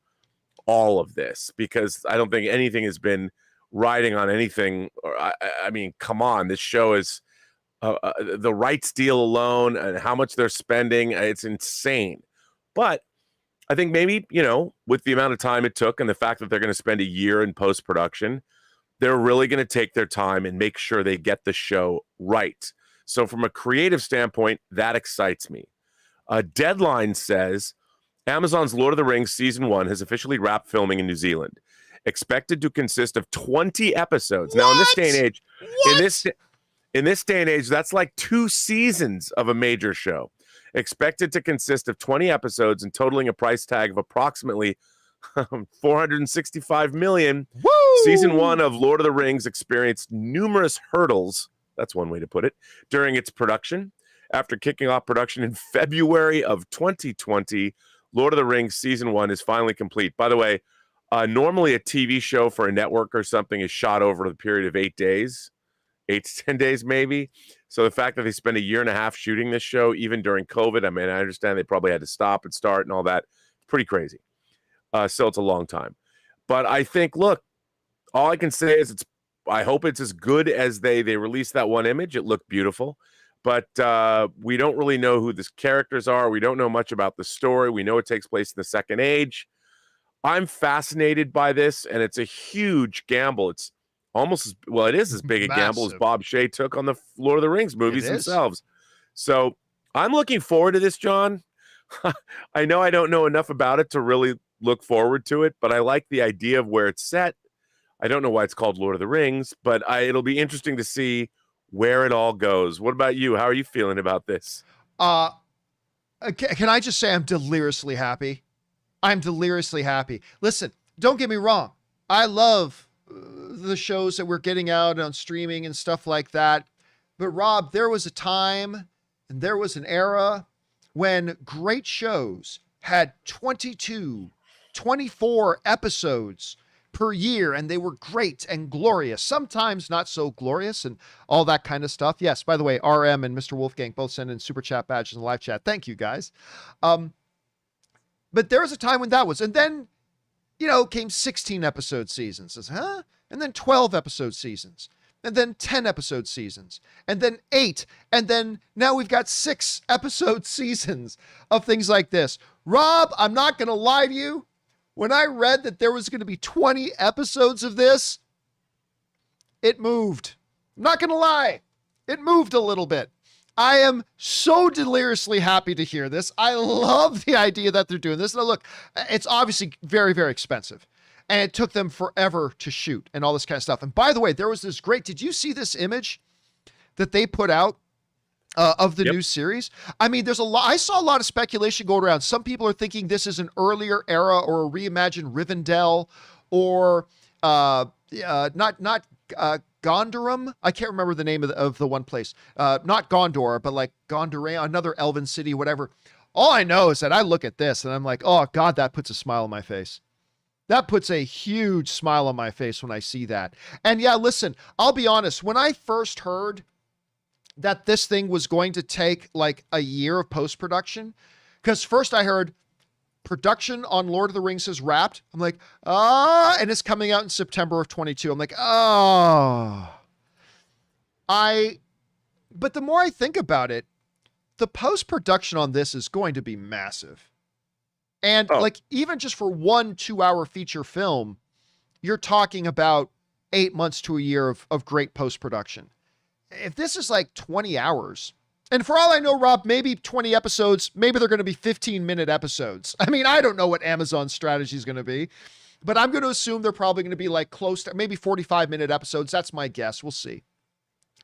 [SPEAKER 2] all of this, because I don't think anything has been riding on anything. I mean, come on, this show is the rights deal alone and how much they're spending. It's insane. But I think maybe, with the amount of time it took and the fact that they're going to spend a year in post-production, they're really going to take their time and make sure they get the show right. So from a creative standpoint, that excites me. Deadline says Amazon's Lord of the Rings Season 1 has officially wrapped filming in New Zealand, expected to consist of 20 episodes.
[SPEAKER 1] What?
[SPEAKER 2] Now, in this day and age, in this day and age, that's like 2 seasons of a major show. Expected to consist of 20 episodes and totaling a price tag of approximately $465 million.
[SPEAKER 1] Woo!
[SPEAKER 2] Season 1 of Lord of the Rings experienced numerous hurdles, that's one way to put it, during its production. After kicking off production in February of 2020, Lord of the Rings Season 1 is finally complete. By the way, normally a TV show for a network or something is shot over the period of 8 days, 8 to 10 days maybe. So the fact that they spent a year and a half shooting this show, even during COVID, I mean, I understand they probably had to stop and start and all that. It's pretty crazy. Still, it's a long time. But I think, look, all I can say is I hope it's as good as they released that one image. It looked beautiful. But we don't really know who the characters are. We don't know much about the story. We know it takes place in the Second Age. I'm fascinated by this, and it's a huge gamble. It's almost it is as big a gamble as Bob Shea took on the Lord of the Rings movies themselves. So I'm looking forward to this, John. I know I don't know enough about it to really look forward to it, but I like the idea of where it's set. I don't know why it's called Lord of the Rings, but it'll be interesting to see where it all goes. What about you? How are you feeling about this?
[SPEAKER 1] Can I just say I'm deliriously happy? I'm deliriously happy. Listen, don't get me wrong. I love the shows that we're getting out on streaming and stuff like that. But Rob, there was a time and there was an era when great shows had 22, 24 episodes per year, and they were great and glorious, sometimes not so glorious and all that kind of stuff. Yes, by the way, RM and Mr. Wolfgang both send in super chat badges in the live chat. Thank you, guys. But there was a time when that was, and then, came 16 episode seasons. And then 12 episode seasons, and then 10 episode seasons, and then 8, and then now we've got 6 episode seasons of things like this. Rob, I'm not going to lie to you. When I read that there was going to be 20 episodes of this, it moved. I'm not going to lie. It moved a little bit. I am so deliriously happy to hear this. I love the idea that they're doing this. Now, look, it's obviously very, very expensive. And it took them forever to shoot and all this kind of stuff. And by the way, there was this great, did you see this image that they put out of the new series? I mean, I saw a lot of speculation going around. Some people are thinking this is an earlier era or a reimagined Rivendell or not Gondorum. I can't remember the name of the one place. Not Gondor, but like Gondor, another elven city, whatever. All I know is that I look at this and I'm like, oh God, that puts a smile on my face. That puts a huge smile on my face when I see that. And yeah, listen, I'll be honest. When I first heard that this thing was going to take like a year of post-production, because first I heard production on Lord of the Rings is wrapped. I'm like, and it's coming out in September of 22. I'm like, but the more I think about it, the post-production on this is going to be massive. And like, even just for 1 2-hour feature film, you're talking about 8 months to a year of great post-production. If this is like 20 hours, and for all I know, Rob, maybe 20 episodes, maybe they're going to be 15-minute episodes. I mean, I don't know what Amazon's strategy is going to be, but I'm going to assume they're probably going to be like close to maybe 45-minute episodes. That's my guess. We'll see.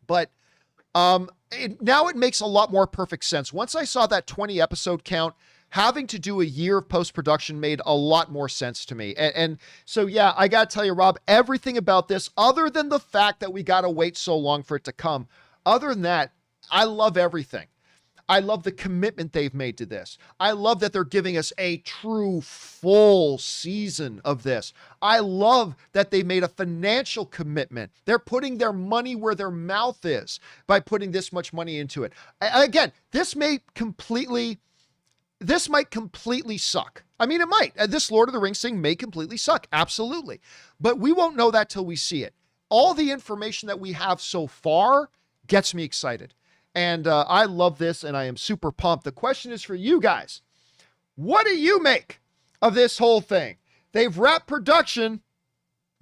[SPEAKER 1] But now it makes a lot more perfect sense. Once I saw that 20 episode count, having to do a year of post-production made a lot more sense to me. And so, yeah, I got to tell you, Rob, everything about this, other than the fact that we got to wait so long for it to come, other than that, I love everything. I love the commitment they've made to this. I love that they're giving us a true full season of this. I love that they made a financial commitment. They're putting their money where their mouth is by putting this much money into it. Again, this might completely suck. I mean, it might. This Lord of the Rings thing may completely suck. Absolutely. But we won't know that till we see it. All the information that we have so far gets me excited. And I love this, and I am super pumped. The question is for you guys. What do you make of this whole thing? They've wrapped production.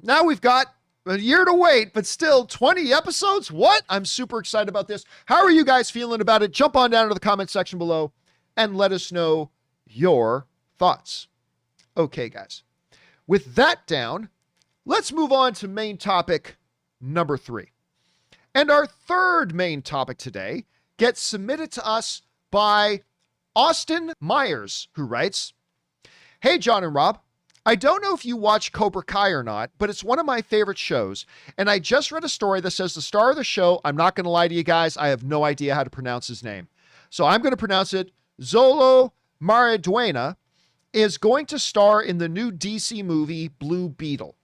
[SPEAKER 1] Now we've got a year to wait, but still 20 episodes? What? I'm super excited about this. How are you guys feeling about it? Jump on down to the comment section below and let us know your thoughts. Okay, guys. With that down, let's move on to main topic number 3. And our third main topic today gets submitted to us by Austin Myers, who writes, "Hey, John and Rob, I don't know if you watch Cobra Kai or not, but it's one of my favorite shows. And I just read a story that says the star of the show, I'm not going to lie to you guys, I have no idea how to pronounce his name. So I'm going to pronounce it, Zolo Mariduena, is going to star in the new DC movie Blue Beetle.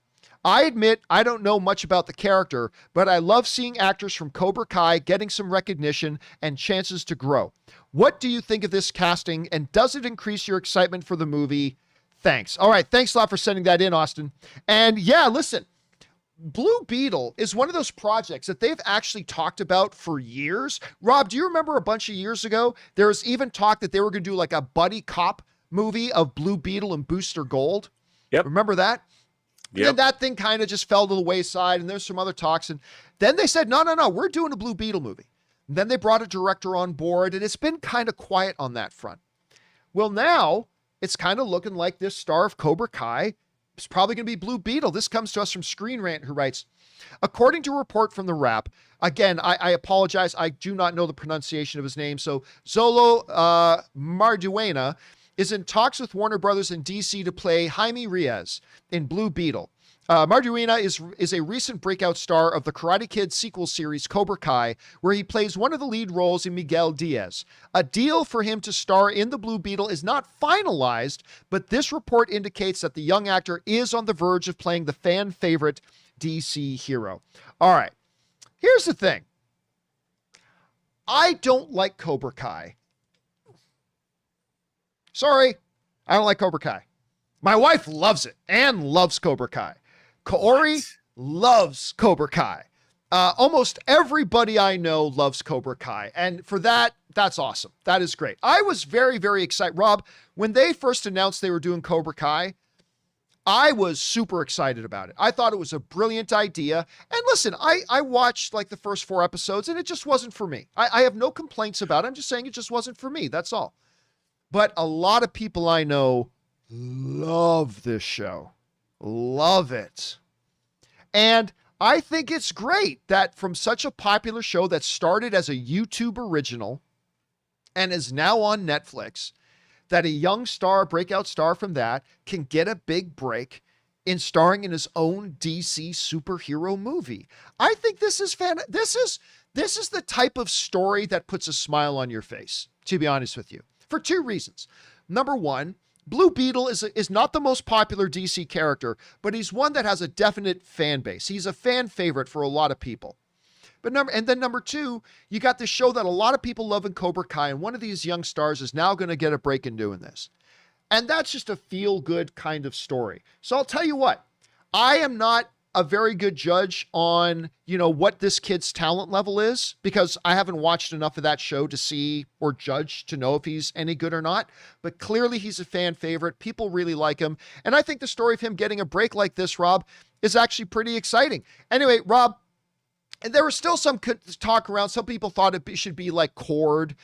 [SPEAKER 1] I admit I don't know much about the character, but I love seeing actors from Cobra Kai getting some recognition and chances to grow. What do you think of this casting, and does it increase your excitement for the movie? Thanks." All right, thanks a lot for sending that in, Austin. And yeah, listen, Blue Beetle is one of those projects that they've actually talked about for years. Rob, do you remember a bunch of years ago, there was even talk that they were going to do like a buddy cop movie of Blue Beetle and Booster Gold?
[SPEAKER 2] Yep.
[SPEAKER 1] Remember that?
[SPEAKER 2] Yep.
[SPEAKER 1] Then that thing kind of just fell to the wayside, and there's some other talks. And then they said, no, we're doing a Blue Beetle movie. And then they brought a director on board, and it's been kind of quiet on that front. Well, now it's kind of looking like this star of Cobra Kai is probably going to be Blue Beetle. This comes to us from Screen Rant, who writes, "According to a report from The Wrap," again, I apologize, I do not know the pronunciation of his name. So Zolo Mariduena is in talks with Warner Brothers and DC to play Jaime Reyes in Blue Beetle. Margarina is a recent breakout star of the Karate Kid sequel series Cobra Kai, where he plays one of the lead roles in Miguel Diaz. A deal for him to star in the Blue Beetle is not finalized, but this report indicates that the young actor is on the verge of playing the fan favorite DC hero. All right, here's the thing. I don't like Cobra Kai. Sorry, I don't like Cobra Kai. My wife loves it and loves Cobra Kai. Kaori loves Cobra Kai. Almost everybody I know loves Cobra Kai. And for that, that's awesome. That is great. I was very, very excited. Rob, when they first announced they were doing Cobra Kai, I was super excited about it. I thought it was a brilliant idea. And listen, I watched like the first 4 episodes and it just wasn't for me. I have no complaints about it. I'm just saying it just wasn't for me. That's all. But a lot of people I know love this show. Love it. And I think it's great that from such a popular show that started as a YouTube original and is now on Netflix, that a young star, breakout star from that, can get a big break in starring in his own DC superhero movie. I think this is This is the type of story that puts a smile on your face, to be honest with you, for 2 reasons. Number one, Blue Beetle is not the most popular DC character, but he's one that has a definite fan base. He's a fan favorite for a lot of people. Number 2, you got this show that a lot of people love in Cobra Kai, and one of these young stars is now going to get a break in doing this. And that's just a feel-good kind of story. So I'll tell you what, I am not a very good judge on, what this kid's talent level is, because I haven't watched enough of that show to see or judge to know if he's any good or not. But clearly he's a fan favorite. People really like him. And I think the story of him getting a break like this, Rob, is actually pretty exciting. Anyway, Rob, and there was still some talk around. Some people thought it should be like Cord,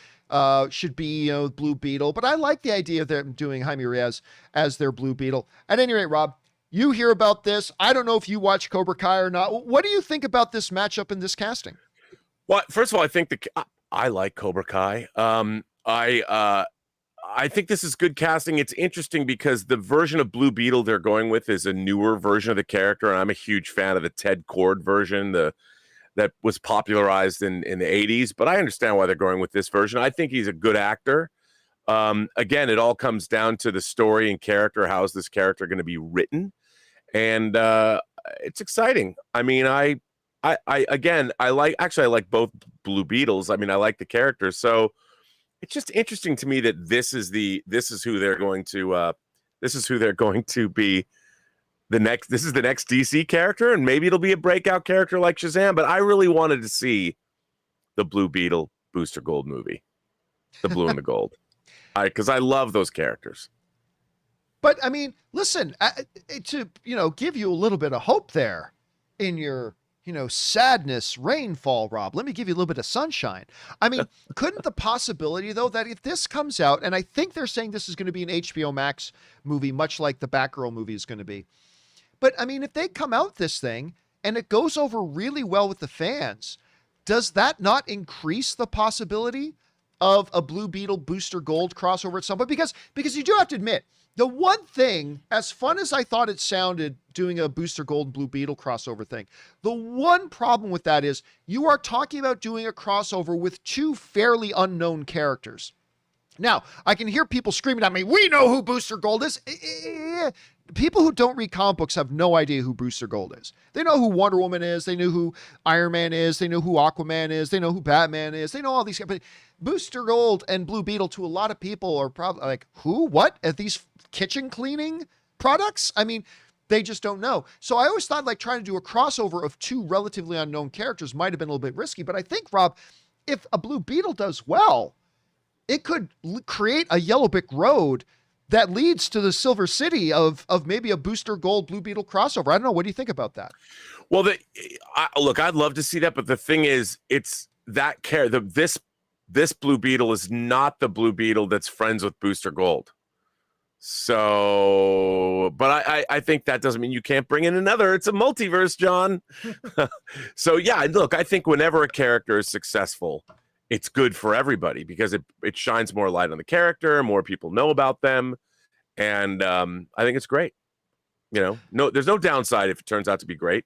[SPEAKER 1] should be, Blue Beetle. But I like the idea of them doing Jaime Reyes as their Blue Beetle. At any rate, Rob, you hear about this. I don't know if you watch Cobra Kai or not. What do you think about this matchup and this casting?
[SPEAKER 2] Well, first of all, I think I like Cobra Kai. I think this is good casting. It's interesting because the version of Blue Beetle they're going with is a newer version of the character, and I'm a huge fan of the Ted Kord version, that was popularized in the 80s. But I understand why they're going with this version. I think he's a good actor. Again, it all comes down to the story and character. How's this character going to be written? And it's exciting. I mean, I like both Blue Beetles. I mean, I like the characters. So it's just interesting to me that this is who they're going to be this is the next DC character, and maybe it'll be a breakout character like Shazam. But I really wanted to see the Blue Beetle Booster Gold movie, the blue and the gold, because I love those characters.
[SPEAKER 1] But I mean, listen, to, give you a little bit of hope there in your, sadness, rainfall, Rob, let me give you a little bit of sunshine. I mean, couldn't the possibility, though, that if this comes out, and I think they're saying this is going to be an HBO Max movie, much like the Batgirl movie is going to be. But I mean, if they come out this thing and it goes over really well with the fans, does that not increase the possibility of a Blue Beetle Booster Gold crossover at some point? Because you do have to admit, the one thing, as fun as I thought it sounded doing a Booster Gold and Blue Beetle crossover thing, the one problem with that is you are talking about doing a crossover with 2 fairly unknown characters. Now, I can hear people screaming at me, we know who Booster Gold is. People who don't read comic books have no idea who Booster Gold is. They know who Wonder Woman is. They know who Iron Man is. They know who Aquaman is. They know who Batman is. They know all these guys. But Booster Gold and Blue Beetle, to a lot of people, are probably like, who? What? Are these kitchen cleaning products? I mean, they just don't know. So I always thought like trying to do a crossover of 2 relatively unknown characters might have been a little bit risky. But I think, Rob, if a Blue Beetle does well, it could create a Yellow Brick Road that leads to the Silver City of maybe a Booster Gold Blue Beetle crossover. I don't know. What do you think about that?
[SPEAKER 2] Well, look, I'd love to see that, but the thing is, it's that this Blue Beetle is not the Blue Beetle that's friends with Booster Gold. So, but I think that doesn't mean you can't bring in another. It's a multiverse, John. So yeah, look, I think whenever a character is successful, it's good for everybody because it shines more light on the character, more people know about them, and I think it's great. no, there's no downside if it turns out to be great.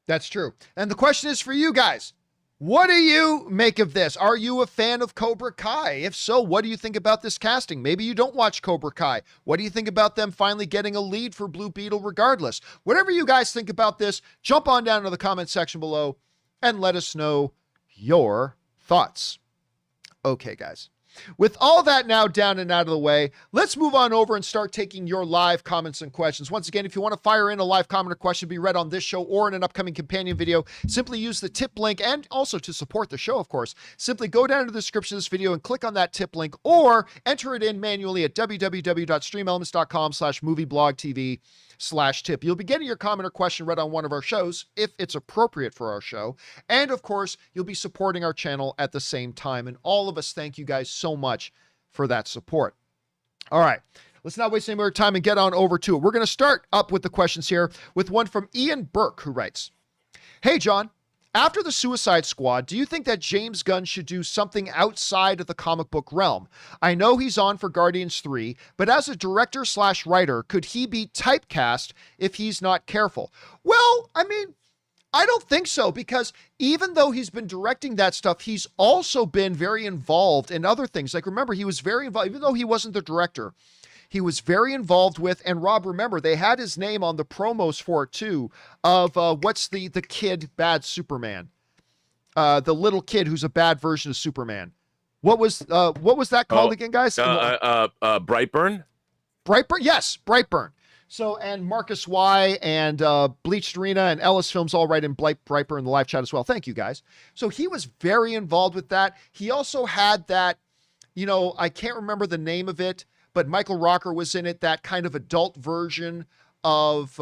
[SPEAKER 1] That's true. And the question is for you guys. What do you make of this? Are you a fan of Cobra Kai? If so, what do you think about this casting? Maybe you don't watch Cobra Kai. What do you think about them finally getting a lead for Blue Beetle regardless? Whatever you guys think about this, jump on down to the comment section below and let us know your thoughts. Okay, guys. With all that now down and out of the way, let's move on over and start taking your live comments and questions. Once again, if you want to fire in a live comment or question to be read on this show or in an upcoming companion video, simply use the tip link, and also to support the show, of course, simply go down to the description of this video and click on that tip link, or enter it in manually at www.streamelements.com/movieblogtv/tip. You'll be getting your comment or question read on one of our shows if it's appropriate for our show. And of course, you'll be supporting our channel at the same time. And all of us thank you guys so much for that support. All right, let's not waste any more time and get on over to it. We're going to start up with the questions here with one from Ian Burke, who writes, "Hey, John, after the Suicide Squad, do you think that James Gunn should do something outside of the comic book realm? I know he's on for Guardians 3, but as a director/writer, could he be typecast if he's not careful?" Well, I mean, I don't think so, because even though he's been directing that stuff, he's also been very involved in other things. Like, remember, he was very involved, even though he wasn't the director, he was very involved with, and Rob, remember, they had his name on the promos for it too, of what's the kid bad Superman? The little kid who's a bad version of Superman. What was that called again, guys?
[SPEAKER 2] Brightburn?
[SPEAKER 1] Brightburn? Yes, Brightburn. So, and Marcus Y and Bleached Arena and Ellis Films all write in Brightburn in the live chat as well. Thank you, guys. So he was very involved with that. He also had that, I can't remember the name of it, but Michael Rooker was in it, that kind of adult version of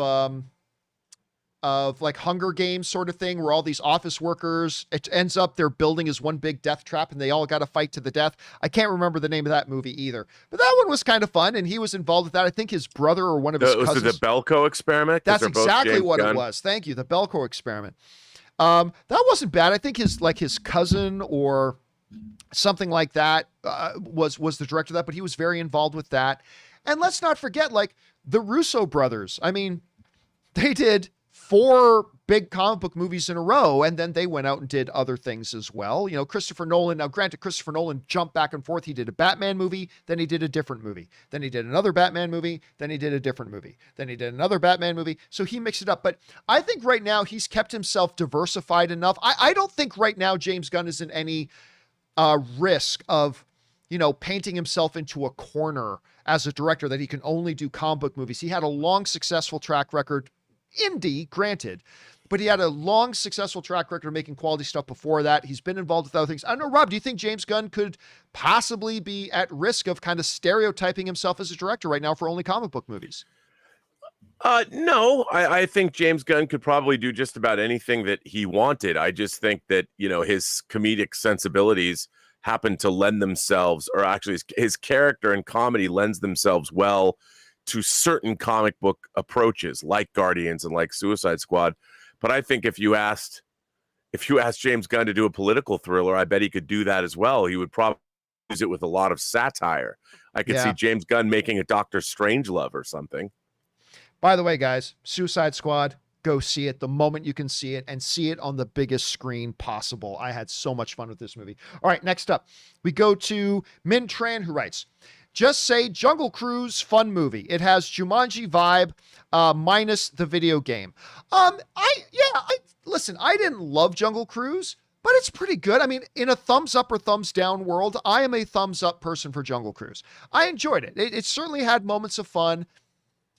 [SPEAKER 1] like Hunger Games sort of thing, where all these office workers, it ends up their building is one big death trap and they all got to fight to the death. I can't remember the name of that movie either, but that one was kind of fun, and he was involved with that. I think his brother or one of his cousins.
[SPEAKER 2] Was it the Belko Experiment?
[SPEAKER 1] That's exactly what it was. Thank you. The Belko Experiment. That wasn't bad. I think his cousin or something like that was the director of that, but he was very involved with that. And let's not forget, like, the Russo brothers. I mean, they did 4 big comic book movies in a row, and then they went out and did other things as well. Christopher Nolan, now granted, Christopher Nolan jumped back and forth. He did a Batman movie, then he did a different movie. Then he did another Batman movie, then he did a different movie. Then he did another Batman movie. So he mixed it up. But I think right now he's kept himself diversified enough. I don't think right now James Gunn is in any risk of, painting himself into a corner as a director that he can only do comic book movies. He had a long, successful track record, indie, granted, but he had a long, successful track record of making quality stuff before that. He's been involved with other things. I don't know, Rob, do you think James Gunn could possibly be at risk of kind of stereotyping himself as a director right now for only comic book movies?
[SPEAKER 2] No, I think James Gunn could probably do just about anything that he wanted. I just think that, his comedic sensibilities happen to lend themselves, or actually his character and comedy lends themselves well to certain comic book approaches like Guardians and like Suicide Squad. But I think if you asked James Gunn to do a political thriller, I bet he could do that as well. He would probably use it with a lot of satire. I could see James Gunn making a Doctor Strangelove or something.
[SPEAKER 1] By the way, guys, Suicide Squad, go see it the moment you can see it, and see it on the biggest screen possible. I had so much fun with this movie. All right, next up, we go to Min Tran, who writes, "Just say Jungle Cruise, fun movie. It has Jumanji vibe, minus the video game." Listen, I didn't love Jungle Cruise, but it's pretty good. I mean, in a thumbs up or thumbs down world, I am a thumbs up person for Jungle Cruise. I enjoyed it. It certainly had moments of fun.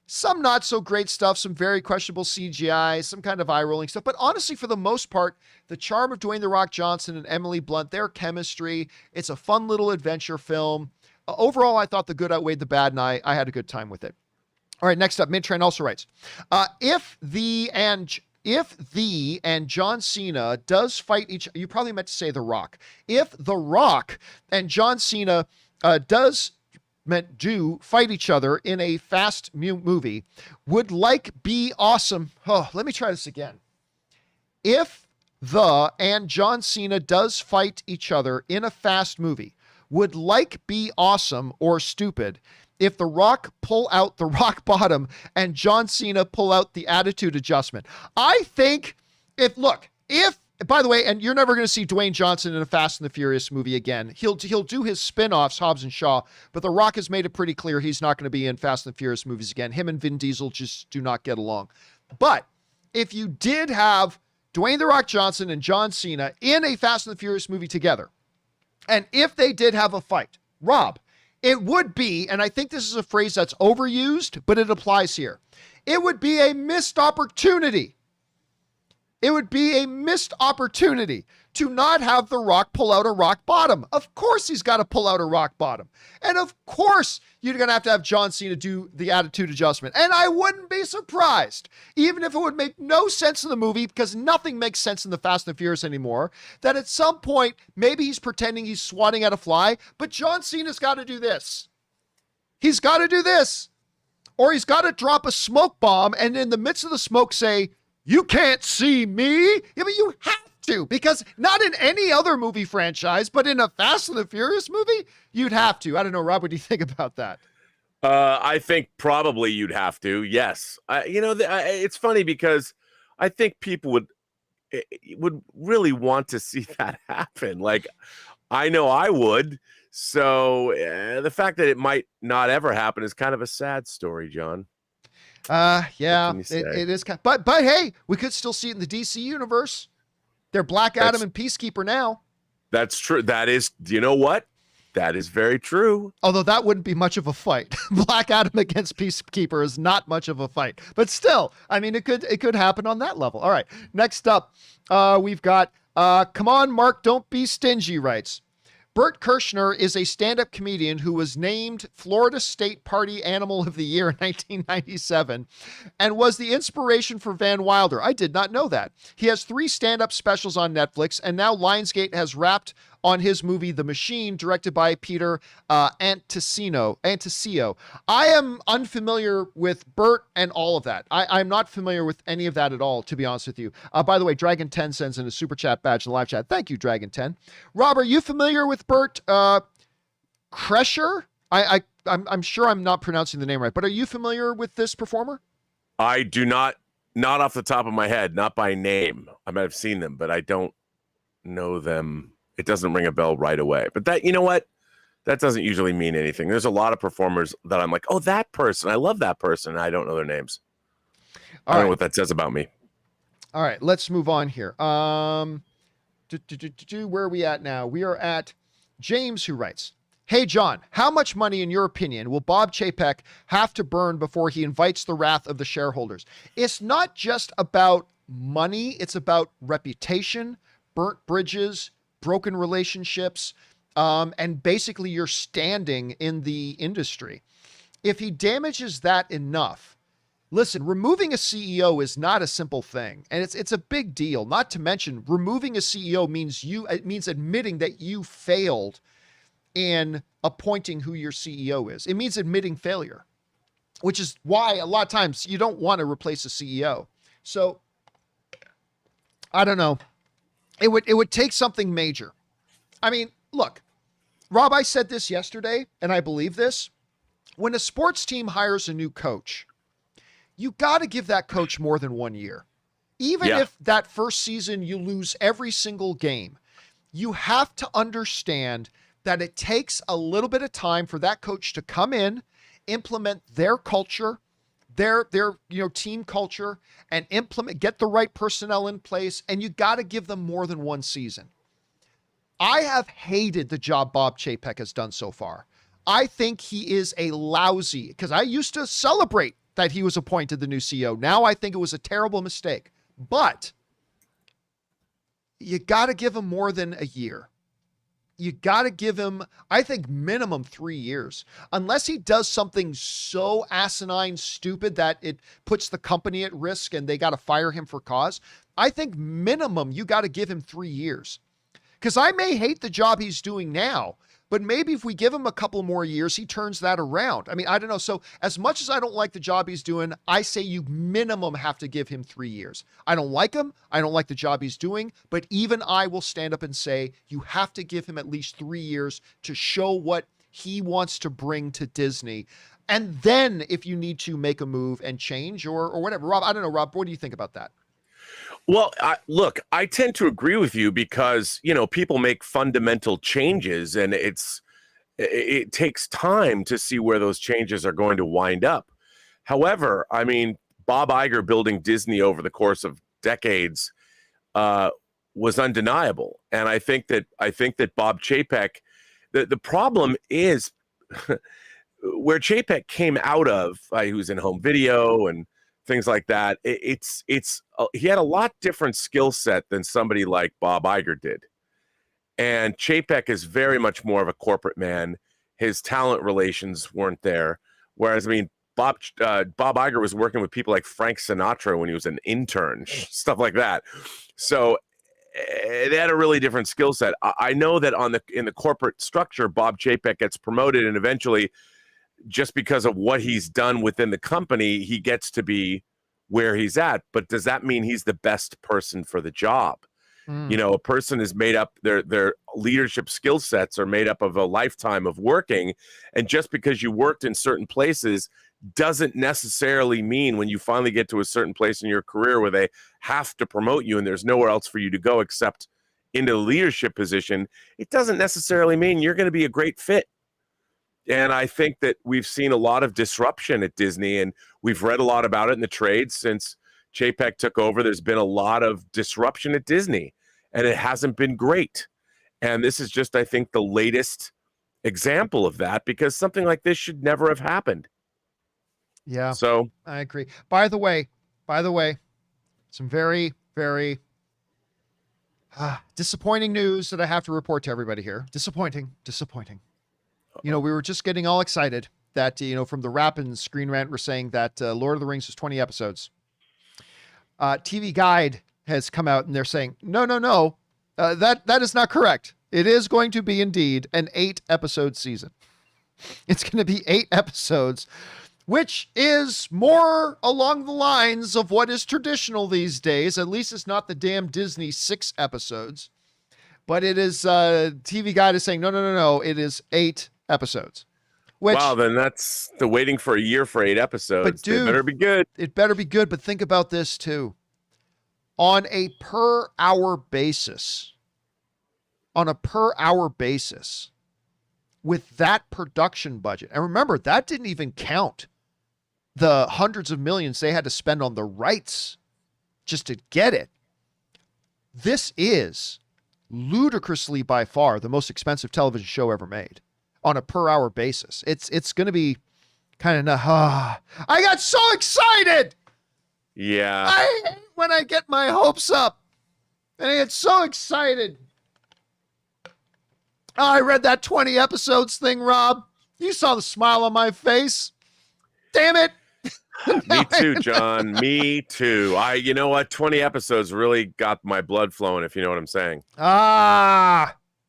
[SPEAKER 1] Some not so great stuff, some very questionable CGI, some kind of eye-rolling stuff. But honestly, for the most part, the charm of Dwayne "The Rock" Johnson and Emily Blunt, their chemistry, it's a fun little adventure film. Overall, I thought the good outweighed the bad, and I had a good time with it. All right, next up, Mintran also writes, if the and John Cena does fight each, you probably meant to say The Rock. If The Rock and John Cena do fight each other in a fast movie, would like be awesome. Oh, let me try this again. If the and John Cena does fight each other in a fast movie, would like be awesome or stupid? if The Rock pull out the rock bottom and John Cena pull out the attitude adjustment. I think by the way, and you're never going to see Dwayne Johnson in a Fast and the Furious movie again. He'll do his spin-offs, Hobbs and Shaw, but The Rock has made it pretty clear he's not going to be in Fast and the Furious movies again. Him and Vin Diesel just do not get along. But if you did have Dwayne The Rock Johnson and John Cena in a Fast and the Furious movie together, and if they did have a fight, Rob, it would be, and I think this is a phrase that's overused, but it applies here. It would be a missed opportunity. It would be a missed opportunity to not have The Rock pull out a rock bottom. Of course he's got to pull out a rock bottom. And of course you're going to have John Cena do the attitude adjustment. And I wouldn't be surprised, even if it would make no sense in the movie, because nothing makes sense in the Fast and the Furious anymore, that at some point, maybe he's pretending he's swatting at a fly, but John Cena's got to do this. He's got to do this. Or he's got to drop a smoke bomb and in the midst of the smoke say, "You can't see me." Yeah, but you have to, because not in any other movie franchise, but in a Fast and the Furious movie, you'd have to. I don't know, Rob, what do you think about that?
[SPEAKER 2] I think probably you'd have to. Yes. It's funny because I think people would really want to see that happen. Like, I know I would. So the fact that it might not ever happen is kind of a sad story, John.
[SPEAKER 1] Yeah, it is. But hey, we could still see it in the DC universe. They're Black Adam and Peacekeeper now.
[SPEAKER 2] That's true. That is, you know what? That is very true.
[SPEAKER 1] Although that wouldn't be much of a fight. Black Adam against Peacekeeper is not much of a fight. But still, I mean, it could happen on that level. All right. Next up, we've got, come on, Mark, don't be stingy, writes. Bert Kirshner is a stand-up comedian who was named Florida State Party Animal of the Year in 1997 and was the inspiration for Van Wilder. I did not know that. He has 3 stand-up specials on Netflix, and now Lionsgate has wrapped on his movie The Machine, directed by Peter Antisio. I am unfamiliar with Bert and all of that. I'm not familiar with any of that at all, to be honest with you. By the way, Dragon10 sends in a super chat badge in the live chat. Thank you, Dragon10. Rob, are you familiar with Bert Kreischer? I'm sure I'm not pronouncing the name right, but are you familiar with this performer?
[SPEAKER 2] I do not off the top of my head, not by name. I might have seen them, but I don't know them. It doesn't ring a bell right away. But that, you know what? That doesn't usually mean anything. There's a lot of performers that I'm like, oh, that person. I love that person. And I don't know their names. I don't know what that says about me.
[SPEAKER 1] All right, let's move on here. Where are we at now? We are at James, who writes, "Hey, John, how much money, in your opinion, will Bob Chapek have to burn before he invites the wrath of the shareholders?" It's not just about money. It's about reputation, burnt bridges, broken relationships, and basically your standing in the industry. If he damages that enough, listen, removing a CEO is not a simple thing, and it's a big deal. Not to mention, removing a CEO means admitting that you failed in appointing who your CEO is. It means admitting failure, which is why a lot of times you don't want to replace a CEO. So I don't know. It would take something major. I mean, look, Rob, I said this yesterday, and I believe this. When a sports team hires a new coach, you got to give that coach more than 1 year. Even if that first season you lose every single game, you have to understand that it takes a little bit of time for that coach to come in, implement their culture, their team culture, and get the right personnel in place, and you got to give them more than 1 season. I have hated the job Bob Chapek has done so far. I think he is a lousy, because I used to celebrate that he was appointed the new CEO. Now I think it was a terrible mistake. But you got to give him more than a year. You got to give him, I think, minimum 3 years. Unless he does something so asinine, stupid that it puts the company at risk and they got to fire him for cause. I think minimum you got to give him 3 years. Because I may hate the job he's doing now, but maybe if we give him a couple more years, he turns that around. I mean, I don't know. So as much as I don't like the job he's doing, I say you minimum have to give him 3 years. I don't like him. I don't like the job he's doing, but even I will stand up and say you have to give him at least 3 years to show what he wants to bring to Disney. And then if you need to make a move and change or whatever. Rob, I don't know, Rob, what do you think about that?
[SPEAKER 2] Well, look, I tend to agree with you because, people make fundamental changes and it takes time to see where those changes are going to wind up. However, I mean, Bob Iger building Disney over the course of decades was undeniable. And I think that Bob Chapek, the problem is where Chapek came out of, he was in home video and things like that. He had a lot different skill set than somebody like Bob Iger did. And Chapek is very much more of a corporate man. His talent relations weren't there. Whereas, I mean, Bob Iger was working with people like Frank Sinatra when he was an intern, stuff like that. So they had a really different skill set. I know that in the corporate structure, Bob Chapek gets promoted, and eventually, just because of what he's done within the company, he gets to be where he's at. But does that mean he's the best person for the job? A person is made up, their leadership skill sets are made up of a lifetime of working. And just because you worked in certain places doesn't necessarily mean when you finally get to a certain place in your career where they have to promote you and there's nowhere else for you to go except into the leadership position, it doesn't necessarily mean you're going to be a great fit. And I think that we've seen a lot of disruption at Disney, and we've read a lot about it in the trade since Chapek took over. There's been a lot of disruption at Disney, and it hasn't been great. And this is just, I think, the latest example of that, because something like this should never have happened.
[SPEAKER 1] Yeah,
[SPEAKER 2] so
[SPEAKER 1] I agree. By the way, some very, very disappointing news that I have to report to everybody here. Disappointing. We were just getting all excited that, from the Rap and Screen Rant, we're saying that Lord of the Rings was 20 episodes. TV Guide has come out and they're saying, no, that is not correct. It is going to be indeed an 8-episode season. It's going to be 8 episodes, which is more along the lines of what is traditional these days. At least it's not the damn Disney 6 episodes, but it is, TV Guide is saying, no, it is 8 episodes.
[SPEAKER 2] Wow, then that's the waiting for a year for 8 episodes. But dude, it better be good.
[SPEAKER 1] It better be good, but think about this too. On a per hour basis, with that production budget, and remember, that didn't even count the hundreds of millions they had to spend on the rights just to get it. This is ludicrously by far the most expensive television show ever made on a per hour basis. It's going to be kind of, I got so excited.
[SPEAKER 2] Yeah.
[SPEAKER 1] I hate when I get my hopes up and I get so excited. Oh, I read that 20 episodes thing, Rob. You saw the smile on my face. Damn it.
[SPEAKER 2] Me too, John. Me too. You know what? 20 episodes really got my blood flowing, if you know what I'm saying.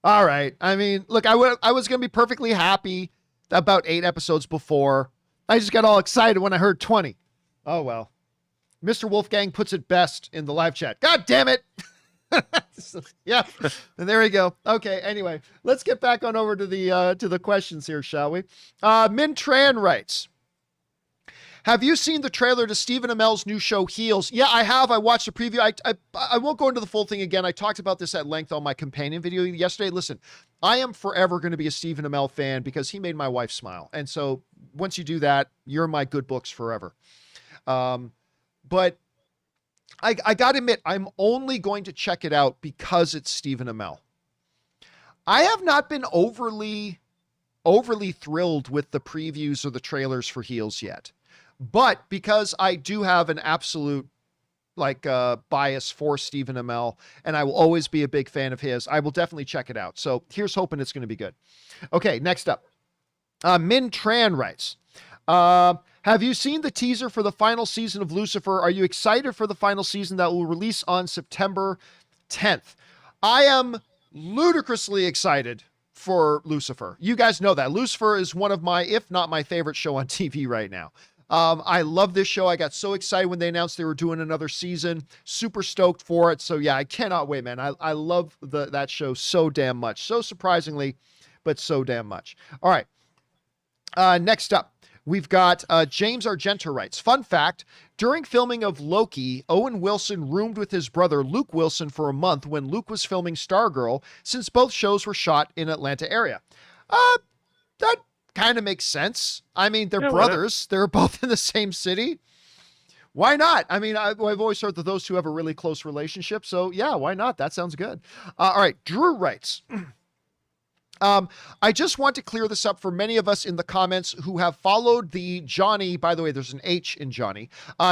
[SPEAKER 1] All right. I mean, look, I was going to be perfectly happy about 8 episodes before. I just got all excited when I heard 20. Oh, well. Mr. Wolfgang puts it best in the live chat. God damn it. Yeah. And there we go. Okay. Anyway, let's get back on over to the questions here, shall we? Min Tran writes, have you seen the trailer to Stephen Amell's new show, Heels? Yeah, I have. I watched the preview. I won't go into the full thing again. I talked about this at length on my companion video yesterday. Listen, I am forever going to be a Stephen Amell fan because he made my wife smile. And so once you do that, you're in my good books forever. But I got to admit, I'm only going to check it out because it's Stephen Amell. I have not been overly thrilled with the previews or the trailers for Heels yet. But because I do have an absolute bias for Stephen Amell, and I will always be a big fan of his, I will definitely check it out. So here's hoping it's going to be good. Okay, next up. Min Tran writes, have you seen the teaser for the final season of Lucifer? Are you excited for the final season that will release on September 10th? I am ludicrously excited for Lucifer. You guys know that. Lucifer is one of my, if not my favorite show on TV right now. I love this show. I got so excited when they announced they were doing another season. Super stoked for it. So yeah, I cannot wait, man. I love that show so damn much. So surprisingly, but so damn much. All right. Next up, we've got James Argento writes, fun fact, during filming of Loki, Owen Wilson roomed with his brother Luke Wilson for a month when Luke was filming Stargirl, since both shows were shot in Atlanta area. That kind of makes sense. I mean, they're brothers. They're both in the same city. Why not? I mean, I've always heard that those two have a really close relationship. So yeah, why not? That sounds good. All right. Drew writes, I just want to clear this up for many of us in the comments who have followed the Johnny, by the way, there's an H in Johnny,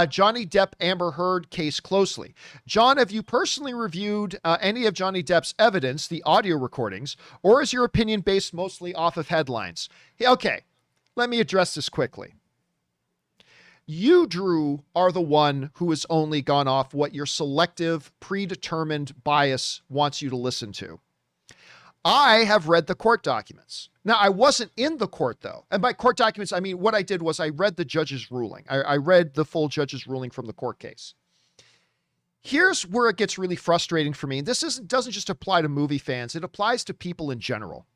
[SPEAKER 1] Johnny Depp Amber Heard case closely. John, have you personally reviewed any of Johnny Depp's evidence, the audio recordings, or is your opinion based mostly off of headlines? Okay, let me address this quickly. You, Drew, are the one who has only gone off what your selective, predetermined bias wants you to listen to. I have read the court documents. Now, I wasn't in the court, though. And by court documents, I mean, what I did was I read the judge's ruling. I read the full judge's ruling from the court case. Here's where it gets really frustrating for me. This doesn't just apply to movie fans. It applies to people in general.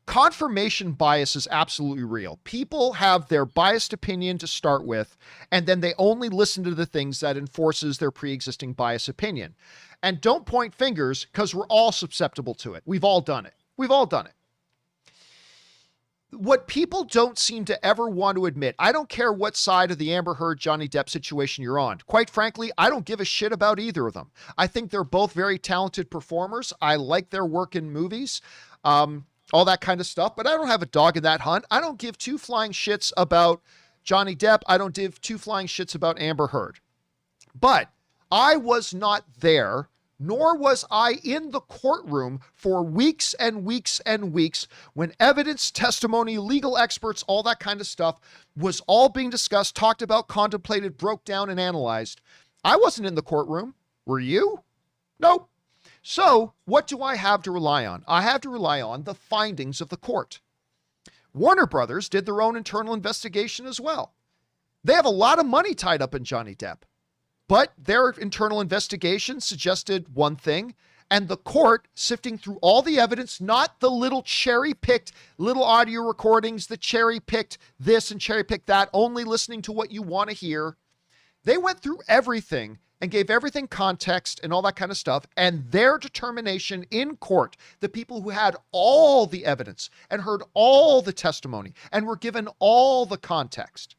[SPEAKER 1] Confirmation bias is absolutely real. People have their biased opinion to start with, and then they only listen to the things that enforces their pre-existing bias opinion. And don't point fingers, because we're all susceptible to it. We've all done it. We've all done it. What people don't seem to ever want to admit, I don't care what side of the Amber Heard, Johnny Depp situation you're on. Quite frankly, I don't give a shit about either of them. I think they're both very talented performers. I like their work in movies, all that kind of stuff, but I don't have a dog in that hunt. I don't give two flying shits about Johnny Depp. I don't give two flying shits about Amber Heard. But I was not there, nor was I in the courtroom for weeks and weeks and weeks when evidence, testimony, legal experts, all that kind of stuff was all being discussed, talked about, contemplated, broke down, and analyzed. I wasn't in the courtroom. Were you? Nope. So what do I have to rely on? I have to rely on the findings of the court. Warner Brothers did their own internal investigation as well. They have a lot of money tied up in Johnny Depp. But their internal investigation suggested one thing, and the court, sifting through all the evidence, not the little cherry-picked little audio recordings, the cherry-picked this and cherry-picked that, only listening to what you want to hear. They went through everything and gave everything context and all that kind of stuff, and their determination in court, the people who had all the evidence and heard all the testimony and were given all the context,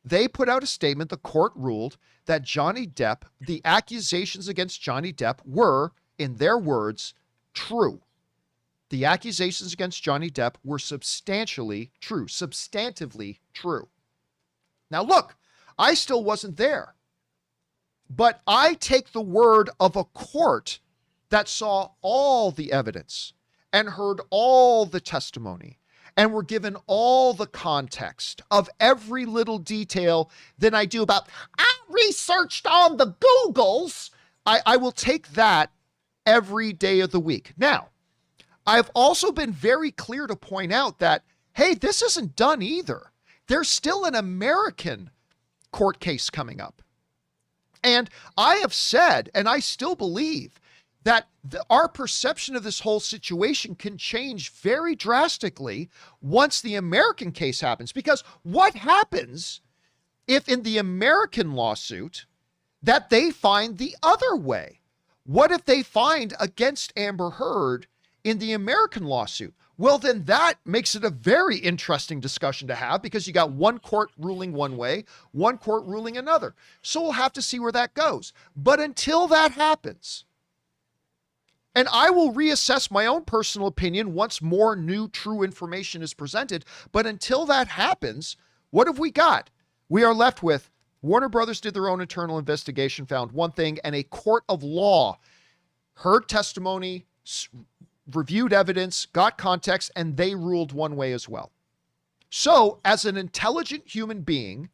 [SPEAKER 1] they put out a statement. The court ruled that Johnny Depp, the accusations against Johnny Depp were, in their words, true. The accusations against Johnny Depp were substantively true. Now look, I still wasn't there, but I take the word of a court that saw all the evidence and heard all the testimony and were given all the context of every little detail than I do about, I researched on the Googles. I will take that every day of the week. Now, I've also been very clear to point out that, hey, this isn't done either. There's still an American court case coming up. And I have said, and I still believe, that our perception of this whole situation can change very drastically once the American case happens. Because what happens if in the American lawsuit that they find the other way? What if they find against Amber Heard in the American lawsuit? Well, then that makes it a very interesting discussion to have, because you got one court ruling one way, one court ruling another. So we'll have to see where that goes. But until that happens, and I will reassess my own personal opinion once more new true information is presented. But until that happens, what have we got? We are left with Warner Brothers did their own internal investigation, found one thing, and a court of law heard testimony, reviewed evidence, got context, and they ruled one way as well. So as an intelligent human being,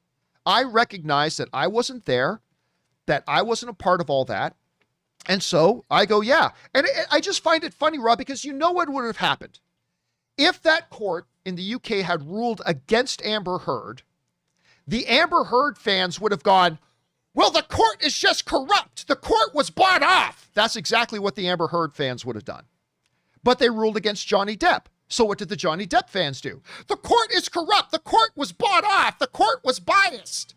[SPEAKER 1] I recognize that I wasn't there, that I wasn't a part of all that. And so I go, yeah. And I just find it funny, Rob, because you know what would have happened if that court in the UK had ruled against Amber Heard. The Amber Heard fans would have gone, well, the court is just corrupt. The court was bought off. That's exactly what the Amber Heard fans would have done. But they ruled against Johnny Depp. So what did the Johnny Depp fans do? The court is corrupt. The court was bought off. The court was biased.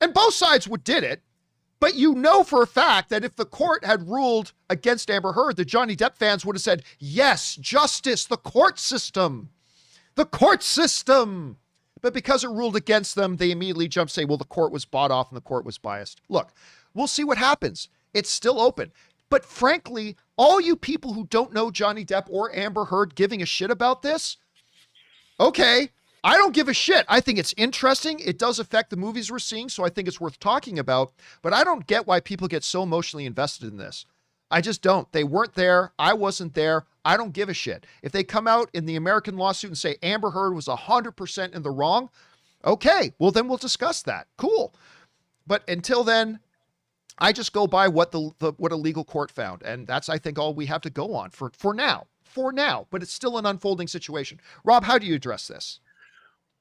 [SPEAKER 1] And both sides did it. But you know for a fact that if the court had ruled against Amber Heard, the Johnny Depp fans would have said, yes, justice, the court system. The court system. But because it ruled against them, they immediately jumped, say, well, the court was bought off and the court was biased. Look, we'll see what happens. It's still open. But frankly, all you people who don't know Johnny Depp or Amber Heard giving a shit about this, okay, I don't give a shit. I think it's interesting. It does affect the movies we're seeing, so I think it's worth talking about. But I don't get why people get so emotionally invested in this. I just don't. They weren't there. I wasn't there. I don't give a shit. If they come out in the American lawsuit and say Amber Heard was 100% in the wrong, okay, well, then we'll discuss that. Cool. But until then, I just go by what what a legal court found. And that's, I think, all we have to go on for now. For now. But it's still an unfolding situation. Rob, how do you address this?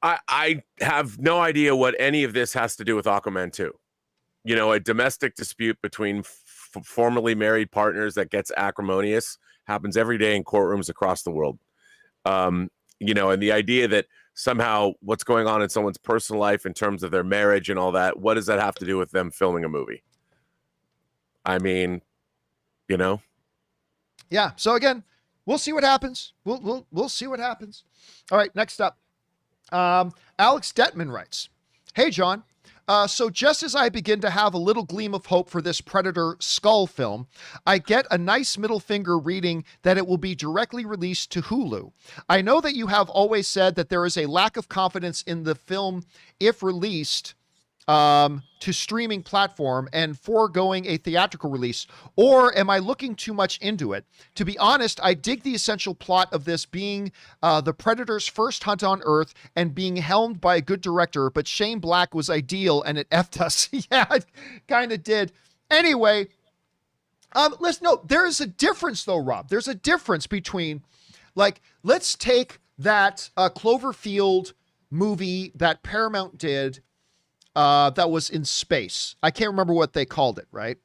[SPEAKER 2] I have no idea what any of this has to do with Aquaman 2. You know, a domestic dispute between formerly married partners that gets acrimonious happens every day in courtrooms across the world. You know, and the idea that somehow what's going on in someone's personal life in terms of their marriage and all that, what does that have to do with them filming a movie? I mean, you know?
[SPEAKER 1] Yeah. So again, we'll see what happens. We'll see what happens. All right. Next up. Alex Detman writes, hey, John. So just as I begin to have a little gleam of hope for this Predator Skull film, I get a nice middle finger reading that it will be directly released to Hulu. I know that you have always said that there is a lack of confidence in the film if released to streaming platform and foregoing a theatrical release, or am I looking too much into it? To be honest, I dig the essential plot of this being the Predator's first hunt on Earth and being helmed by a good director, but Shane Black was ideal and it effed us. Yeah, it kind of did. Anyway, let's note, there is a difference though, Rob. There's a difference between, like, let's take that Cloverfield movie that Paramount did that was in space. I can't remember what they called it, right?